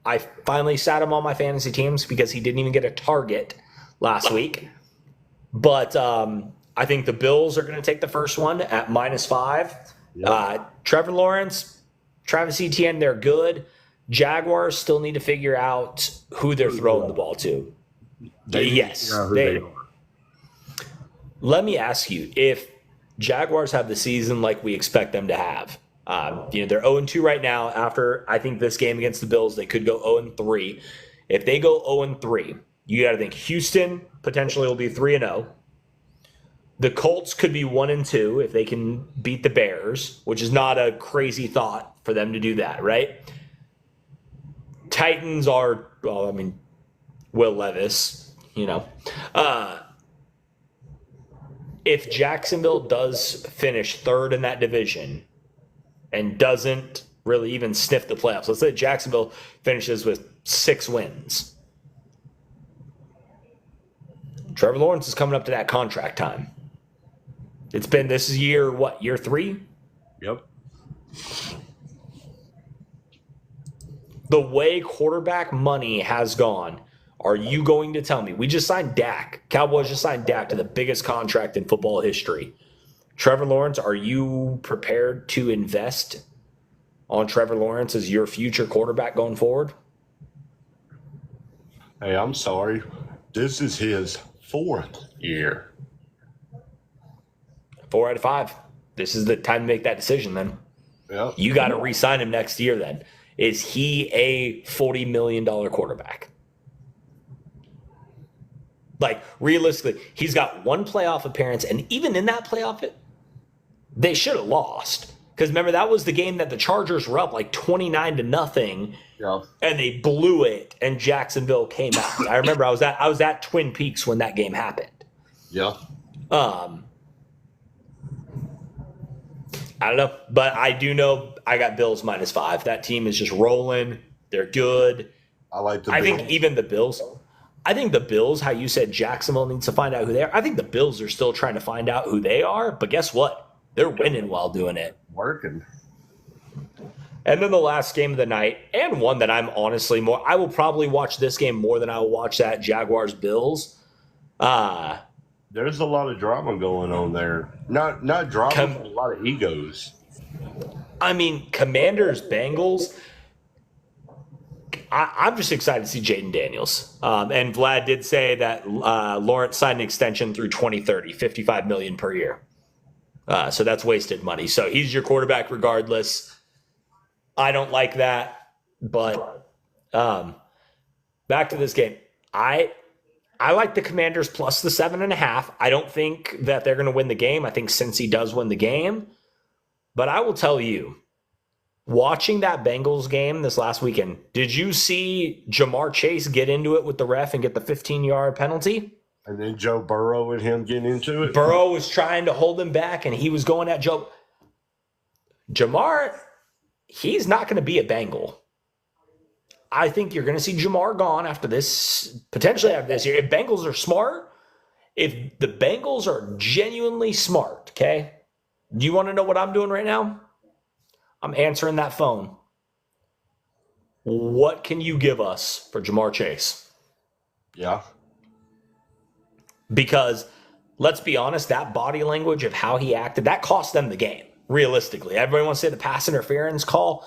I finally sat him on my fantasy teams because he didn't even get a target last week. But I think the Bills are going to take the first one at -5. Yep. Trevor Lawrence, Travis Etienne, they're good. Jaguars still need to figure out who they're throwing the ball to. Yes. They are. Let me ask you, if Jaguars have the season like we expect them to have. They're 0-2 right now. After, I think, this game against the Bills, they could go 0-3. If they go 0-3, you got to think Houston potentially will be 3-0. The Colts could be 1-2 if they can beat the Bears, which is not a crazy thought for them to do that, right? Titans are, well, I mean, Will Levis, if Jacksonville does finish third in that division and doesn't really even sniff the playoffs, let's say Jacksonville finishes with 6 wins. Trevor Lawrence is coming up to that contract time. This is year 3? Yep. The way quarterback money has gone, are you going to tell me? We just signed Dak. Cowboys just signed Dak to the biggest contract in football history. Trevor Lawrence, are you prepared to invest on Trevor Lawrence as your future quarterback going forward? Hey, I'm sorry. This is his 4th year. 4 out of 5. This is the time to make that decision then. Yeah. You got to re-sign him next year then. Is he a $40 million quarterback? Like, realistically, he's got 1 playoff appearance, and even in that playoff, they should have lost. Because remember, that was the game that the Chargers were up like 29-0, Yeah. and they blew it, and Jacksonville came out. I remember I was at Twin Peaks when that game happened. Yeah. I don't know, but I do know I got Bills -5. That team is just rolling. They're good. I like the I Bills. think even the Bills. I think the Bills, how you said Jacksonville needs to find out who they are. I think the Bills are still trying to find out who they are, but guess what? They're winning while doing it. Working. And then the last game of the night, and one that I'm honestly I will probably watch this game more than I will watch that Jaguars-Bills. There's a lot of drama going on there. Not drama, but a lot of egos. I mean, Commanders-Bengals, I'm just excited to see Jaden Daniels. And Vlad did say that Lawrence signed an extension through 2030, $55 million per year. So that's wasted money. So he's your quarterback regardless. I don't like that. But back to this game. I like the Commanders plus the 7.5. I don't think that they're going to win the game. I think Cincy does win the game. But I will tell you, watching that Bengals game this last weekend, did you see Jamar Chase get into it with the ref and get the 15-yard penalty? And then Joe Burrow and him getting into it. Burrow was trying to hold him back, and he was going at Joe. Jamar, he's not going to be a Bengal. I think you're going to see Jamar gone after this, potentially after this year. If Bengals are smart, if the Bengals are genuinely smart, okay? Do you want to know what I'm doing right now? I'm answering that phone. What can you give us for Jamar Chase? Yeah. Because let's be honest, that body language of how he acted, that cost them the game, realistically. Everybody wants to say the pass interference call,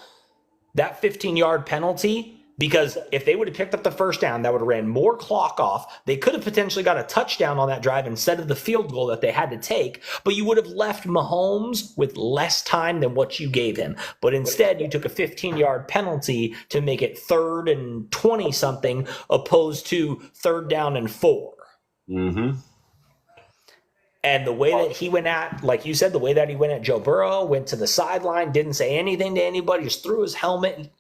that 15-yard penalty, because if they would have picked up the first down, that would have ran more clock off. They could have potentially got a touchdown on that drive instead of the field goal that they had to take, but you would have left Mahomes with less time than what you gave him. But instead, you took a 15-yard penalty to make it 3rd and 20-something opposed to 3rd down and 4. Mm-hmm. And the way that he went at, like you said, the way that he went at Joe Burrow, went to the sideline, didn't say anything to anybody, just threw his helmet.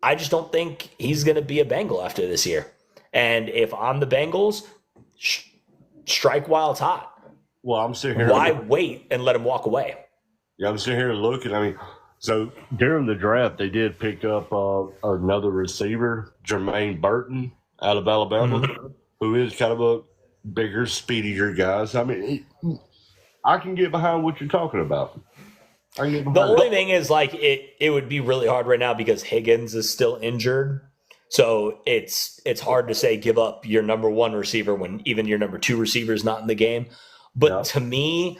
I just don't think he's going to be a Bengal after this year. And if I'm the Bengals, strike while it's hot. Well, I'm sitting here. Why wait and let him walk away? Yeah, I'm sitting here looking. I mean, so during the draft, they did pick up another receiver, Jermaine Burton, out of Alabama, who is kind of a bigger, speedier guy. So, I mean, I can get behind what you're talking about. The only thing is, like, it would be really hard right now because Higgins is still injured. So it's hard to say give up your number 1 receiver when even your number 2 receiver is not in the game. But to me,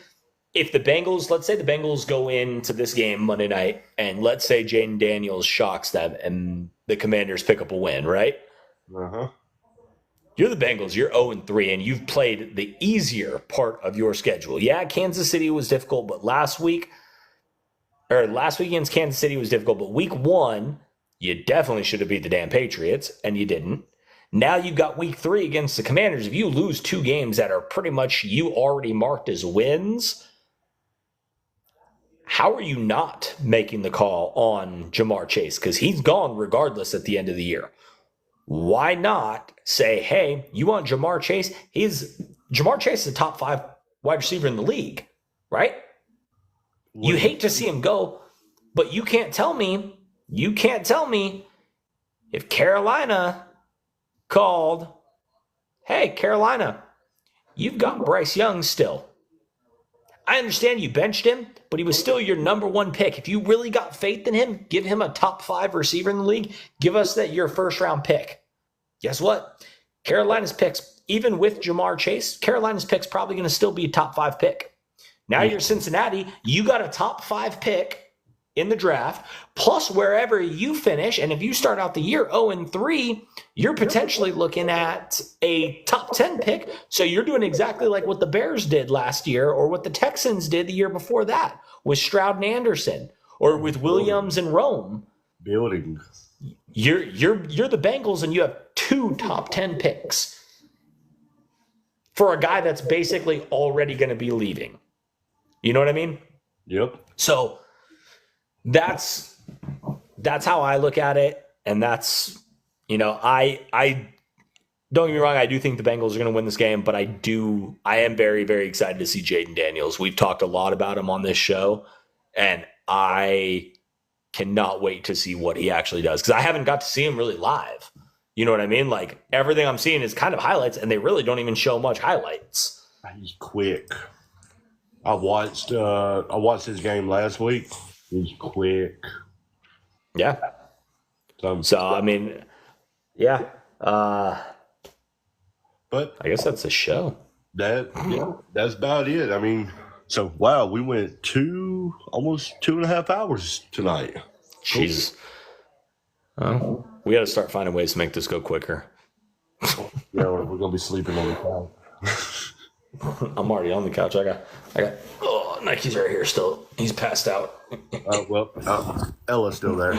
if the Bengals, let's say the Bengals go into this game Monday night, and let's say Jaden Daniels shocks them and the Commanders pick up a win, right? Uh-huh. You're the Bengals. You're 0-3, and you've played the easier part of your schedule. Yeah, Kansas City was difficult, but last week against Kansas City was difficult, but week 1, you definitely should have beat the damn Patriots, and you didn't. Now you've got week 3 against the Commanders. If you lose 2 games that are pretty much you already marked as wins, how are you not making the call on Jamar Chase? Because he's gone regardless at the end of the year. Why not say, hey, you want Jamar Chase? Jamar Chase is a top 5 wide receiver in the league, right? You hate to see him go, but you can't tell me if Carolina called, hey, Carolina, you've got Bryce Young still. I understand you benched him, but he was still your number 1 pick. If you really got faith in him, give him a top 5 receiver in the league. Give us your first round pick. Guess what? Carolina's picks, even with Jamar Chase, Carolina's pick's probably going to still be a top 5 pick. Now you're Cincinnati. You got a top 5 pick in the draft, plus wherever you finish. And if you start out the year 0-3, you're potentially looking at a top 10 pick. So you're doing exactly like what the Bears did last year, or what the Texans did the year before that with Stroud and Anderson, or with Williams and Rome. Building. You're the Bengals, and you have 2 top 10 picks for a guy that's basically already going to be leaving. You know what I mean? Yep. So that's how I look at it, and that's, I don't get me wrong, I do think the Bengals are going to win this game, but I am very, very excited to see Jaden Daniels. We've talked a lot about him on this show, and I cannot wait to see what he actually does, because I haven't got to see him really live. You know what I mean? Like, everything I'm seeing is kind of highlights, and they really don't even show much highlights. He's quick. I watched his game last week. He's quick. Yeah. So I mean, yeah. But I guess that's a show. That's about it. I mean, so wow, we went almost 2.5 hours tonight. Jesus. Well, we got to start finding ways to make this go quicker. Yeah, we're gonna be sleeping on the couch. I'm already on the couch. I got Nike's right here still. He's passed out. Ella's still there.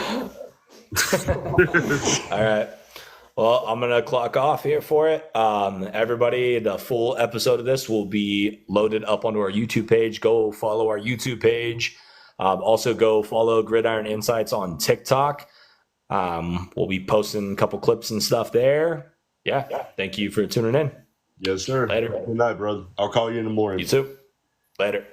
All right. Well, I'm going to clock off here for it. Everybody, the full episode of this will be loaded up onto our YouTube page. Go follow our YouTube page. Also, go follow Gridiron Insights on TikTok. We'll be posting a couple clips and stuff there. Yeah. Thank you for tuning in. Yes, sir. Later. Good night, brother. I'll call you in the morning. You too. Later.